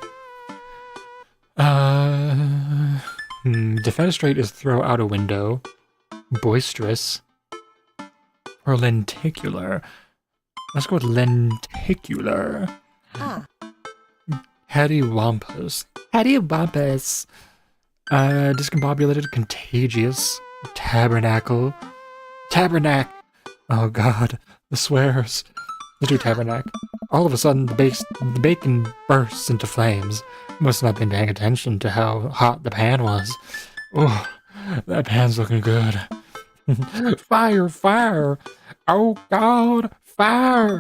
Defenestrate is throw out a window. Boisterous. Or lenticular. Let's go with lenticular. Ah. Cattywampus. Cattywampus. Discombobulated, contagious. Tabernacle. Tabernac. Oh god, the swears. The two tabernac. All of a sudden, the bacon bursts into flames. Must not have been paying attention to how hot the pan was. Oh, that pan's looking good. Fire, fire! Oh god, fire!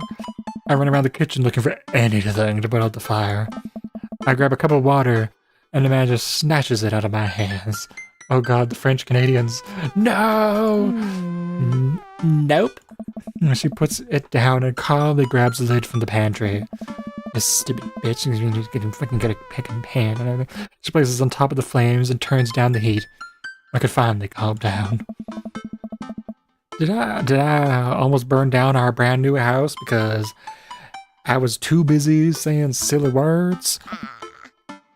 I run around the kitchen looking for anything to put out the fire. I grab a cup of water, and the man just snatches it out of my hands. Oh god, the French Canadians. No! Nope. She puts it down and calmly grabs the lid from the pantry. This stupid bitch is fucking get a pick and pan and everything. She places it on top of the flames and turns down the heat. I could finally calm down. Did I almost burn down our brand new house because I was too busy saying silly words?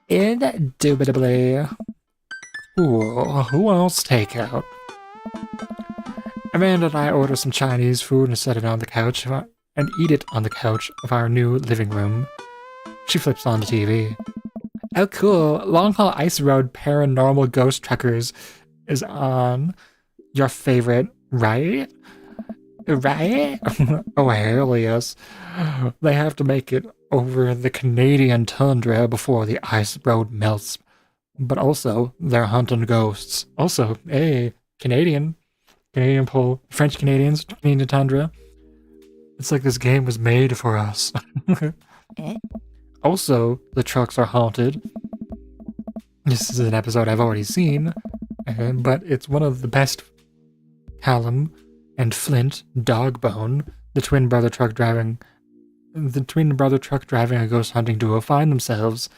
Indubitably. Cool. Who else takeout? Amanda and I order some Chinese food and set it on the couch and eat it on the couch of our new living room. She flips on the TV. Oh cool, Long Haul Ice Road paranormal ghost truckers. is on your favorite, right? Right? Oh, hell yes. They have to make it over the Canadian tundra before the ice road melts. But also, they're hunting ghosts. Also, hey, Canadian pole, French Canadians, Canadian tundra. It's like this game was made for us. Eh? Also, the trucks are haunted. This is an episode I've already seen, but it's one of the best. Callum and Flint Dogbone, the twin brother truck driving a ghost hunting duo, find themselves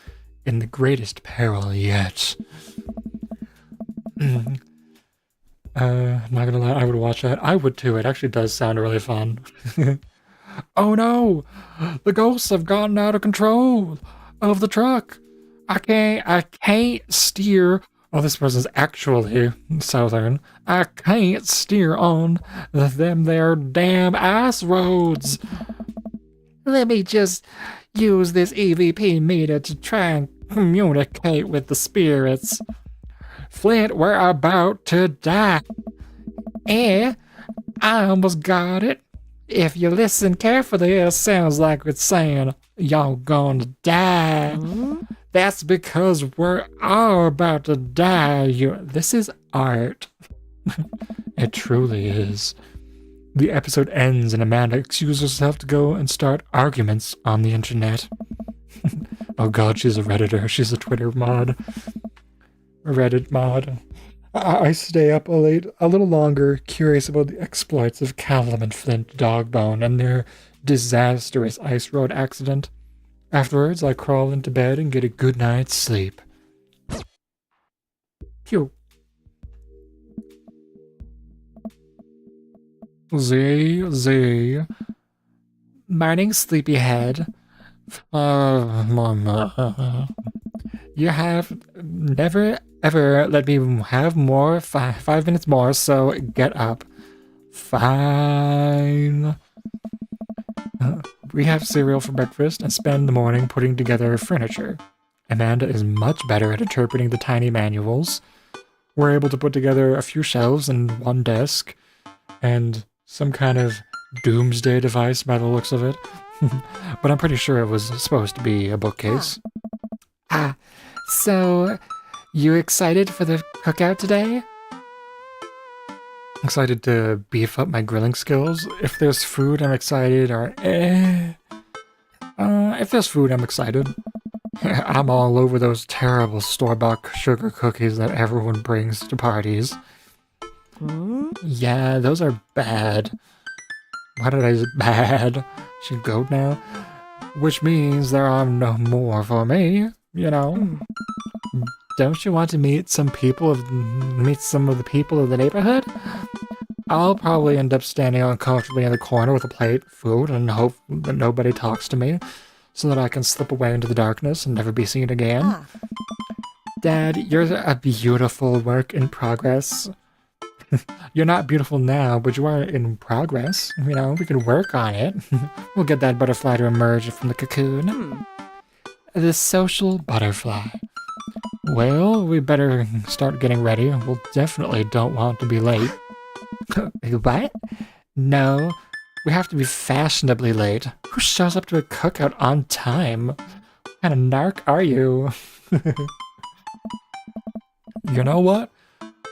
in the greatest peril yet. Not gonna lie, I would watch that. I would too. It actually does sound really fun. Oh no! The ghosts have gotten out of control of the truck. I can't steer. Oh, this person's actually Southern. I can't steer on them there damn ice roads. Let me just use this EVP meter to try and communicate with the spirits. Flint, we're about to die. I almost got it. If you listen carefully, it sounds like it's saying, y'all gonna die. That's because we're all about to die. This is art. It truly is. The episode ends and Amanda excuses herself to go and start arguments on the internet. Oh god, she's a Redditor. She's a Twitter mod. A Reddit mod. I stay up a little longer, curious about the exploits of Callum and Flint Dogbone and their disastrous ice road accident. Afterwards, I crawl into bed and get a good night's sleep. Phew. Z. Morning, sleepyhead. You have never ever let me have more 5 minutes more, so get up. Fine. We have cereal for breakfast and spend the morning putting together furniture. Amanda is much better at interpreting the tiny manuals. We're able to put together a few shelves and one desk, and some kind of doomsday device by the looks of it. But I'm pretty sure it was supposed to be a bookcase. So you excited for the cookout today? Excited to beef up my grilling skills. If there's food, I'm excited, or if there's food, I'm excited. I'm all over those terrible store-bought sugar cookies that everyone brings to parties. Yeah, those are bad. Why did I say bad? Should go now? Which means there are no more for me, you know. Don't you want to meet some of the people of the neighborhood? I'll probably end up standing uncomfortably in the corner with a plate of food and hope that nobody talks to me, so that I can slip away into the darkness and never be seen again. Dad, you're a beautiful work in progress. You're not beautiful now, but you are in progress. You know, we can work on it. We'll get that butterfly to emerge from the cocoon. The social butterfly. Well, we better start getting ready. We'll definitely don't want to be late. What? No, we have to be fashionably late. Who shows up to a cookout on time? What kind of narc are you? You know what?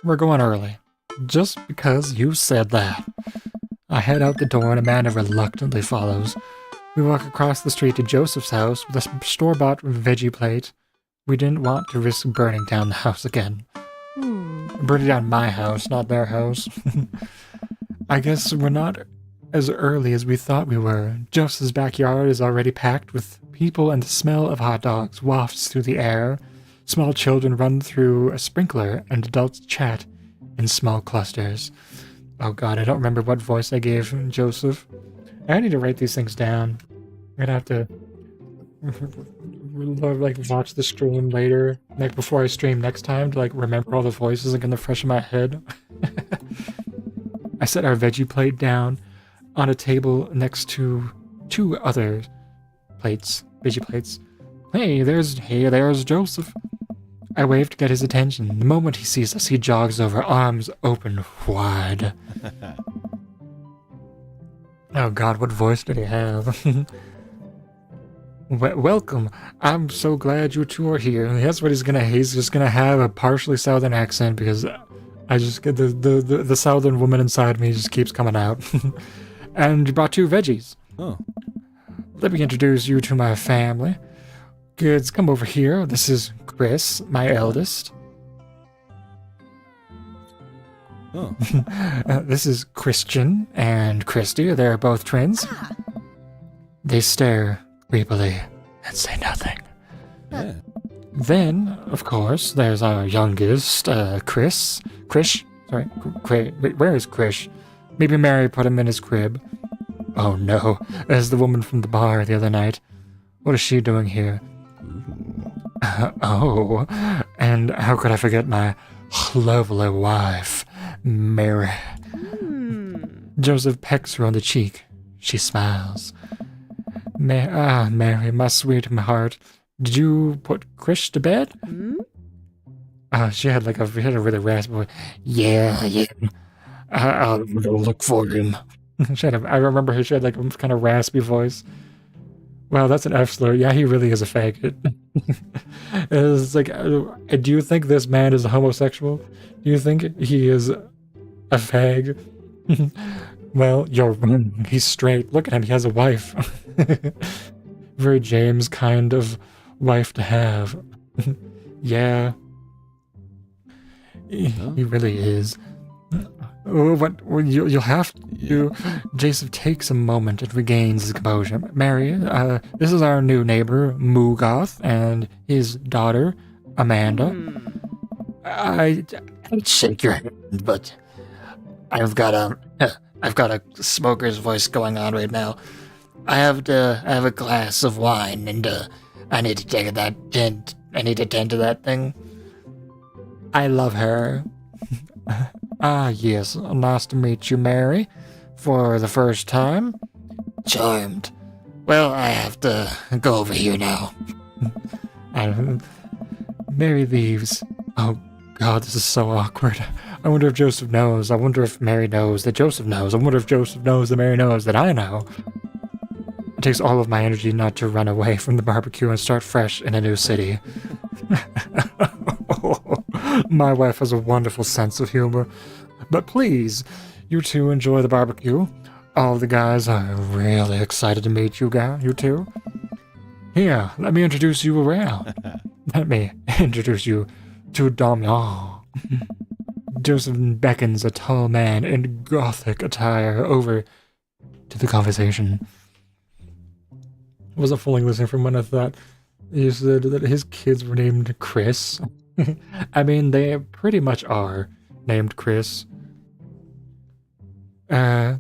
We're going early. Just because you said that. I head out the door and Amanda reluctantly follows. We walk across the street to Joseph's house with a store-bought veggie plate. We didn't want to risk burning down the house again. Burning down my house, not their house. I guess we're not as early as we thought we were. Joseph's backyard is already packed with people and the smell of hot dogs wafts through the air. Small children run through a sprinkler and adults chat in small clusters. Oh god, I don't remember what voice I gave Joseph. I need to write these things down. I'm gonna have to like watch the stream later, like before I stream next time, to like remember all the voices and get them fresh in my head. I set our veggie plate down on a table next to 2 other plates, veggie plates. Hey, there's Joseph. I wave to get his attention. The moment he sees us, he jogs over, arms open wide. Oh God, what voice did he have? Welcome. I'm so glad you two are here. And that's what he's just gonna have a partially southern accent because I just get the southern woman inside me just keeps coming out. And you brought 2 veggies. Oh. Let me introduce you to my family. Kids, come over here. This is Chris, my eldest. Oh. This is Christian and Christy. They're both twins. They stare creepily and say nothing. Yeah. Then, of course, there's our youngest, Chris. Sorry, wait, where is Chris? Maybe Mary put him in his crib. Oh no, there's the woman from the bar the other night. What is she doing here? Oh, and how could I forget my lovely wife, Mary? Joseph pecks her on the cheek. She smiles. Mary, my sweet heart. Did you put Krish to bed? She had a really raspy voice. Yeah. I'll go look for him. I remember she had a kind of raspy voice. Wow, that's an F slur. Yeah, he really is a faggot. It's like, do you think this man is a homosexual? Do you think he is a fag? Well, you're wrong. He's straight. Look at him. He has a wife. Very James kind of wife to have. Yeah. He really is. You'll have to. Joseph takes a moment and regains his composure. Mary, this is our new neighbor, Mugoth, and his daughter, Amanda. I'd shake your hand, but I've got a smoker's voice going on right now. I have a glass of wine, and I need to tend to that thing. I love her. Yes. Nice to meet you, Mary. For the first time. Charmed. Well, I have to go over here now. Mary leaves. Oh, God, this is so awkward. I wonder if Joseph knows. I wonder if Mary knows that Joseph knows. I wonder if Joseph knows that Mary knows that I know. It takes all of my energy not to run away from the barbecue and start fresh in a new city. My wife has a wonderful sense of humor. But please, you two enjoy the barbecue. All the guys are really excited to meet you two. Here, let me introduce you around. Let me introduce you to Damian. Joseph beckons a tall man in gothic attire over to the conversation. I wasn't fully listening from when I thought he said that his kids were named Chris. I mean, they pretty much are named Chris. Oh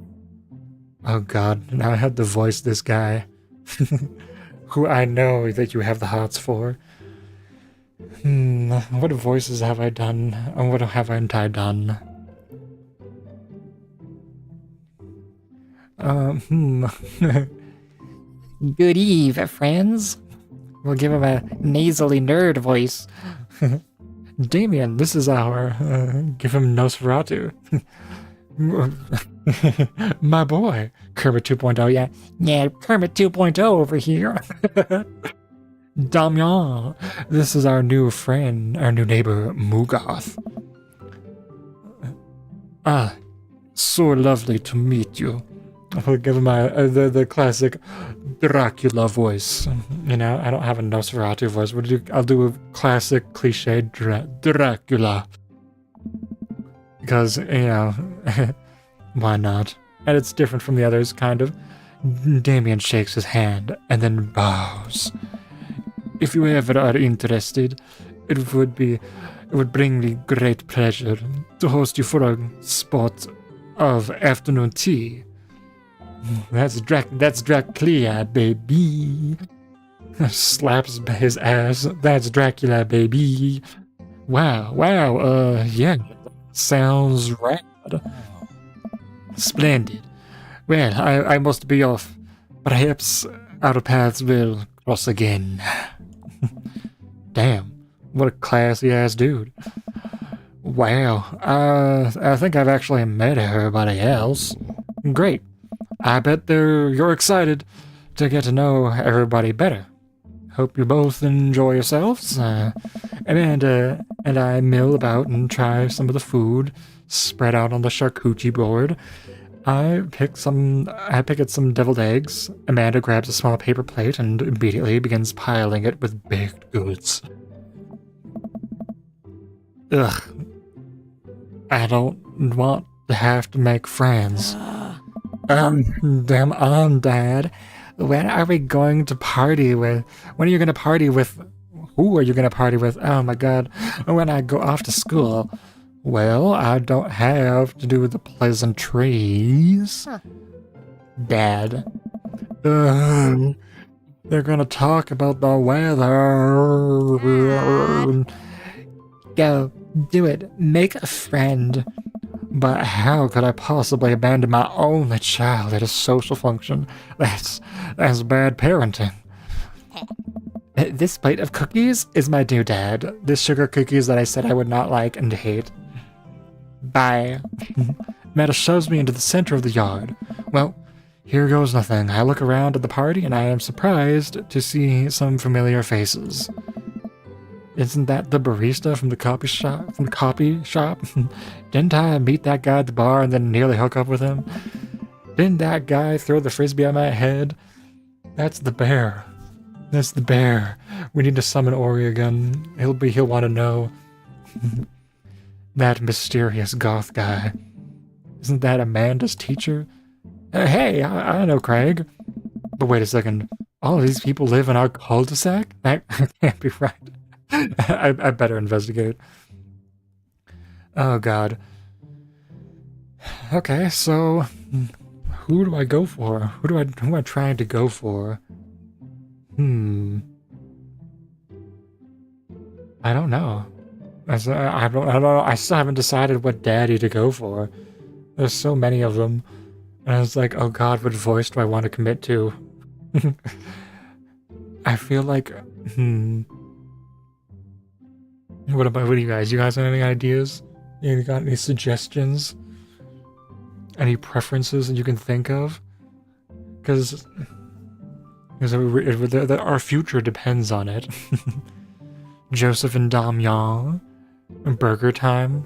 God, now I had to voice this guy. Who I know that you have the hots for. What voices have I done? And what haven't I done? Good eve, friends. We'll give him a nasally nerd voice. Damien, this is our... give him Nosferatu. My boy. Kermit 2.0, yeah. Yeah, Kermit 2.0 over here. Damian, this is our new friend, our new neighbor, Mugoth. So lovely to meet you. I'll give him the classic Dracula voice. You know, I don't have a Nosferatu voice. I'll do a classic cliche Dracula. Because, you know, why not? And it's different from the others, kind of. Damien shakes his hand and then bows. If you ever are interested, it would bring me great pleasure to host you for a spot of afternoon tea. That's Dracula, baby. Slaps his ass. That's Dracula, baby. Wow, yeah. Sounds rad. Splendid. Well, I must be off. Perhaps our paths will cross again. Damn. What a classy ass dude. Wow. I think I've actually met everybody else. Great. I bet you're excited to get to know everybody better. Hope you both enjoy yourselves. And I mill about and try some of the food spread out on the charcuterie board. I pick at some deviled eggs. Amanda grabs a small paper plate and immediately begins piling it with baked goods. Ugh. I don't want to have to make friends. Damn on, Dad. When are you going to party with? Who are you going to party with? Oh my God. When I go off to school. Well, I don't have to do the pleasantries. Huh. Dad. They're gonna talk about the weather. Go, do it. Make a friend. But how could I possibly abandon my only child at a social function? That's bad parenting. This plate of cookies is my due, Dad. The sugar cookies that I said I would not like and hate. Bye. Meta shoves me into the center of the yard. Well, here goes nothing. I look around at the party and I am surprised to see some familiar faces. Isn't that the barista from the coffee shop? Didn't I meet that guy at the bar and then nearly hook up with him? Didn't that guy throw the frisbee at my head? That's the bear. That's the bear. We need to summon Ori again. He'll want to know. That mysterious goth guy. Isn't that Amanda's teacher? Hey, I know Craig. But wait a second. All of these people live in our cul-de-sac? That can't be right. I better investigate. Oh God. Okay, so who do I go for? Who am I trying to go for? I don't know. I don't know. I still haven't decided what daddy to go for. There's so many of them. And I was like, oh God, what voice do I want to commit to? I feel like, What do you guys? You guys have any ideas? You got any suggestions? Any preferences that you can think of? Because our future depends on it. Joseph and Damian. Burger Time.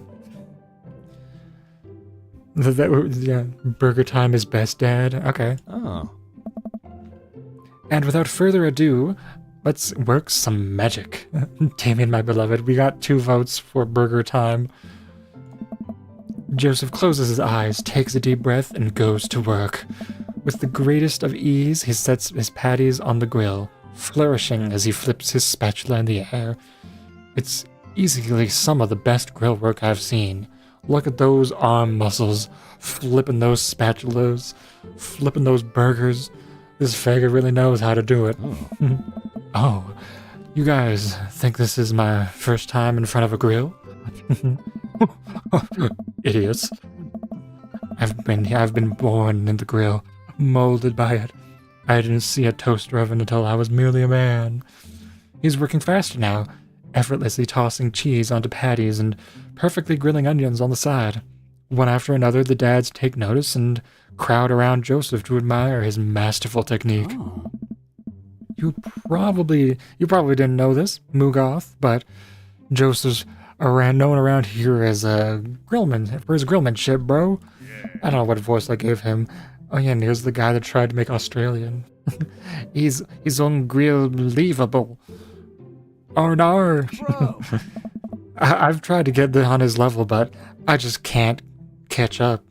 Burger Time is best, Dad. Okay. Oh. And without further ado, let's work some magic. Damien, my beloved, we got 2 votes for Burger Time. Joseph closes his eyes, takes a deep breath, and goes to work. With the greatest of ease, he sets his patties on the grill, flourishing as he flips his spatula in the air. It's easily some of the best grill work I've seen. Look at those arm muscles, flipping those spatulas, flipping those burgers. This faggot really knows how to do it. Oh, you guys think this is my first time in front of a grill? Idiots. I've been born in the grill, molded by it. I didn't see a toaster oven until I was merely a man. He's working faster now, effortlessly tossing cheese onto patties and perfectly grilling onions on the side. One after another, the dads take notice and crowd around Joseph to admire his masterful technique. Oh. You probably didn't know this, Mugoth, but Joseph's known around here as a grillman for his grillmanship, bro. I don't know what voice I gave him. Oh yeah, and here's the guy that tried to make Australian. He's unbelievable. Oh no. I've tried to get on his level, but I just can't catch up,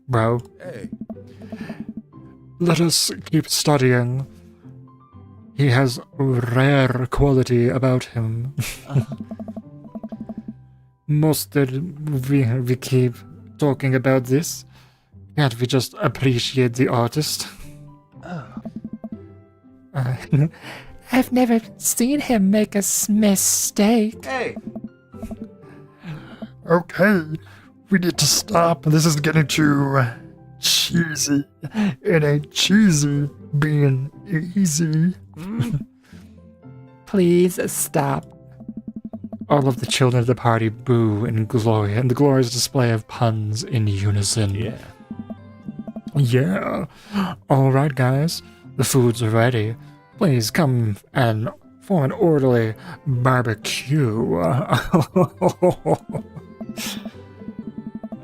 bro. Hey. Let us keep studying. He has rare quality about him. Mustard, we keep talking about this. Can't we just appreciate the artist? I've never seen him make a mistake. Hey, Okay, we need to stop. This is getting too cheesy. It ain't cheesy being easy. Please stop. All of the children of the party boo in glory, and the glorious display of puns in unison. Yeah. Yeah. All right, guys. The food's ready. Please come and form an orderly barbecue. I'm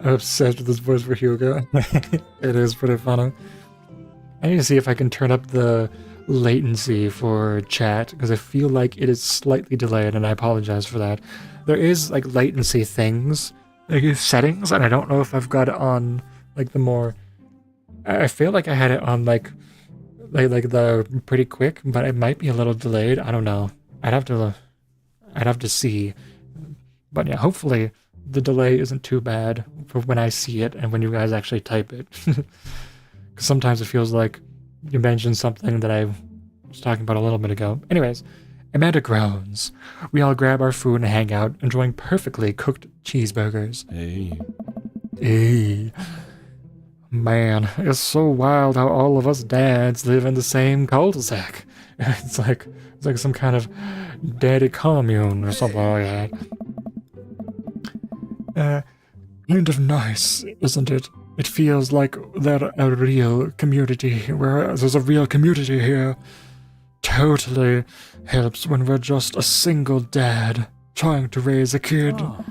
obsessed with this voice for Hugo. It is pretty funny. I need to see if I can turn up the latency for chat, because I feel like it is slightly delayed, and I apologize for that. There is, like, latency things, like settings, and I don't know if I've got it on, like, the more... I feel like I had it on, like the pretty quick, but it might be a little delayed. I don't know. I'd have to see. But yeah, hopefully the delay isn't too bad for when I see it and when you guys actually type it. Because sometimes it feels like you mentioned something that I was talking about a little bit ago. Anyways, Amanda groans. We all grab our food and hang out, enjoying perfectly cooked cheeseburgers. Hey. Hey. Man, it's so wild how all of us dads live in the same cul-de-sac. It's like some kind of daddy commune or something like that. Kind of nice, isn't it? It feels like there's a real community here. Totally helps when we're just a single dad trying to raise a kid. Oh.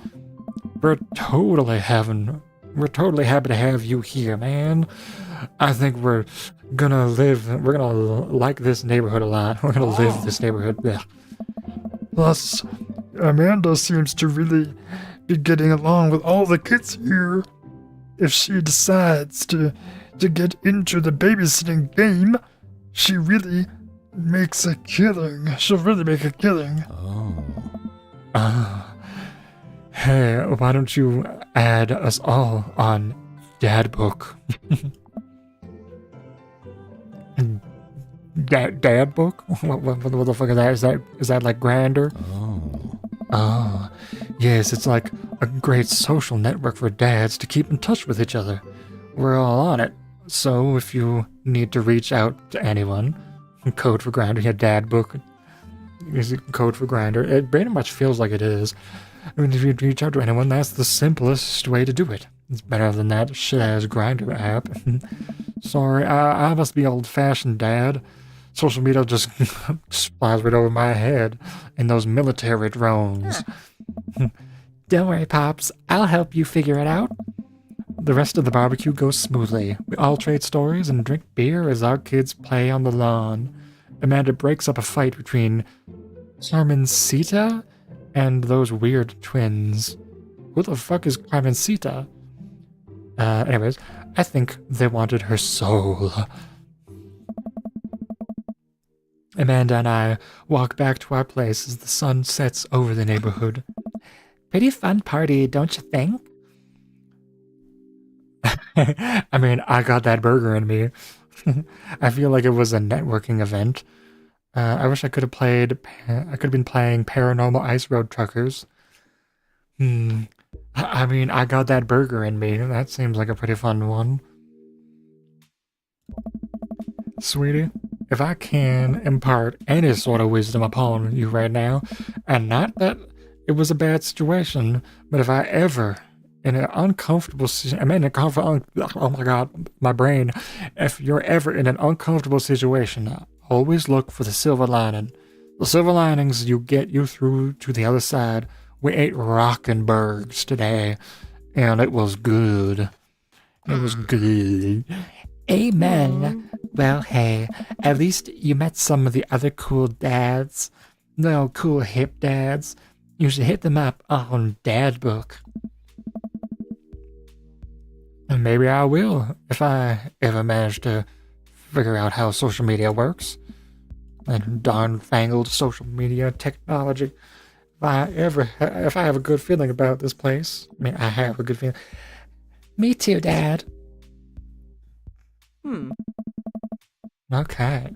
We're totally happy to have you here, man. I think we're gonna like this neighborhood a lot. We're gonna live this neighborhood. Yeah. Plus, Amanda seems to really be getting along with all the kids here. If she decides to get into the babysitting game, she really makes a killing. She'll really make a killing. Oh. Hey, why don't you add us all on Dad Book? Dad Book? What the fuck is that? Is that like Grindr? Oh. Oh, yes, it's like a great social network for dads to keep in touch with each other. We're all on it. So if you need to reach out to anyone, code for Grindr, yeah, Dad Book is code for Grindr. It pretty much feels like it is. I mean, if you reach out to anyone, that's the simplest way to do it. It's better than that shit-ass Grindr app. Sorry, I must be old-fashioned, Dad. Social media just flies right over my head in those military drones. Don't worry, Pops. I'll help you figure it out. The rest of the barbecue goes smoothly. We all trade stories and drink beer as our kids play on the lawn. Amanda breaks up a fight between Carmencita and those weird twins. Who the fuck is Carmencita? Anyways, I think they wanted her soul. Amanda and I walk back to our place as the sun sets over the neighborhood. Pretty fun party, don't you think? I mean, I got that burger in me. I feel like it was a networking event. I wish I could have been playing Paranormal Ice Road Truckers. I mean, I got that burger in me. That seems like a pretty fun one. Sweetie, if I can impart any sort of wisdom upon you right now, and not that it was a bad situation, but if I ever, in an uncomfortable oh my god, my brain, if you're ever in an uncomfortable situation, always look for the silver lining. The silver linings you get you through to the other side. We ate Rockenbergs today, and it was good. It was good. Amen. Well, hey, at least you met some of the other cool dads. No, cool hip dads. You should hit them up on Dad Book. And maybe I will, if I ever manage to figure out how social media works. And darn-fangled social media technology. If I have a good feeling about this place. I mean, I have a good feeling. Me too, Dad. Okay.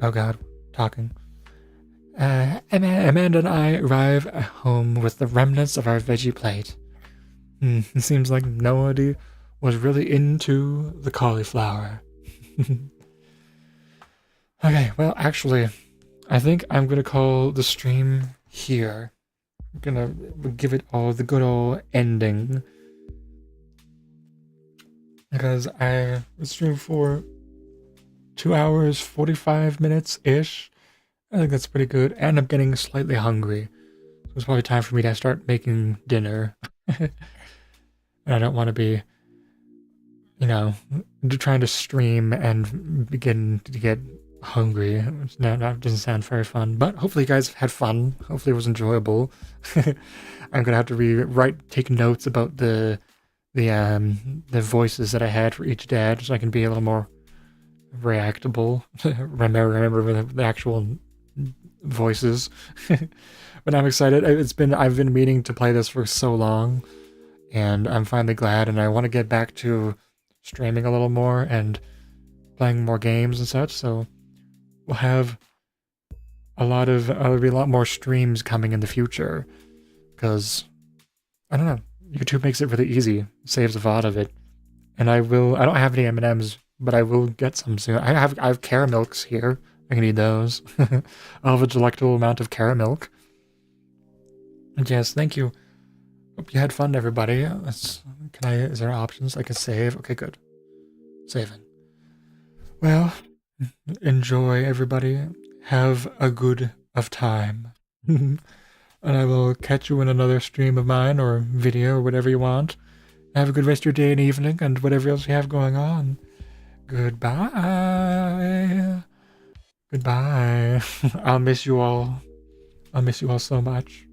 Oh god, talking. Amanda and I arrive home with the remnants of our veggie plate. It seems like nobody was really into the cauliflower. Okay, well, actually, I think I'm going to call the stream here. I'm gonna give it all the good old ending. Because I streamed for 2 hours, 45 minutes ish. I think that's pretty good. And I'm getting slightly hungry. So it's probably time for me to start making dinner. And I don't want to be, trying to stream and begin to get hungry. That doesn't sound very fun. But hopefully you guys had fun. Hopefully it was enjoyable. I'm gonna have to take notes about the voices that I had for each dad, so I can be a little more reactable. remember the actual voices. But I'm excited. I've been meaning to play this for so long, and I'm finally glad. And I want to get back to streaming a little more and playing more games and such. So we'll have there'll be a lot more streams coming in the future, because I don't know. YouTube makes it really easy, saves a lot of it, and I don't have any M&Ms, but I will get some soon. I have caramilks here. I can eat those. I'll have a delectable amount of caramilk. And yes, thank you. Hope you had fun, everybody. Is there options I can save? Okay, good. Saving. Well, enjoy, everybody. Have a good of time. And I will catch you in another stream of mine or video or whatever you want. Have a good rest of your day and evening and whatever else you have going on. Goodbye. Goodbye. I'll miss you all. I'll miss you all so much.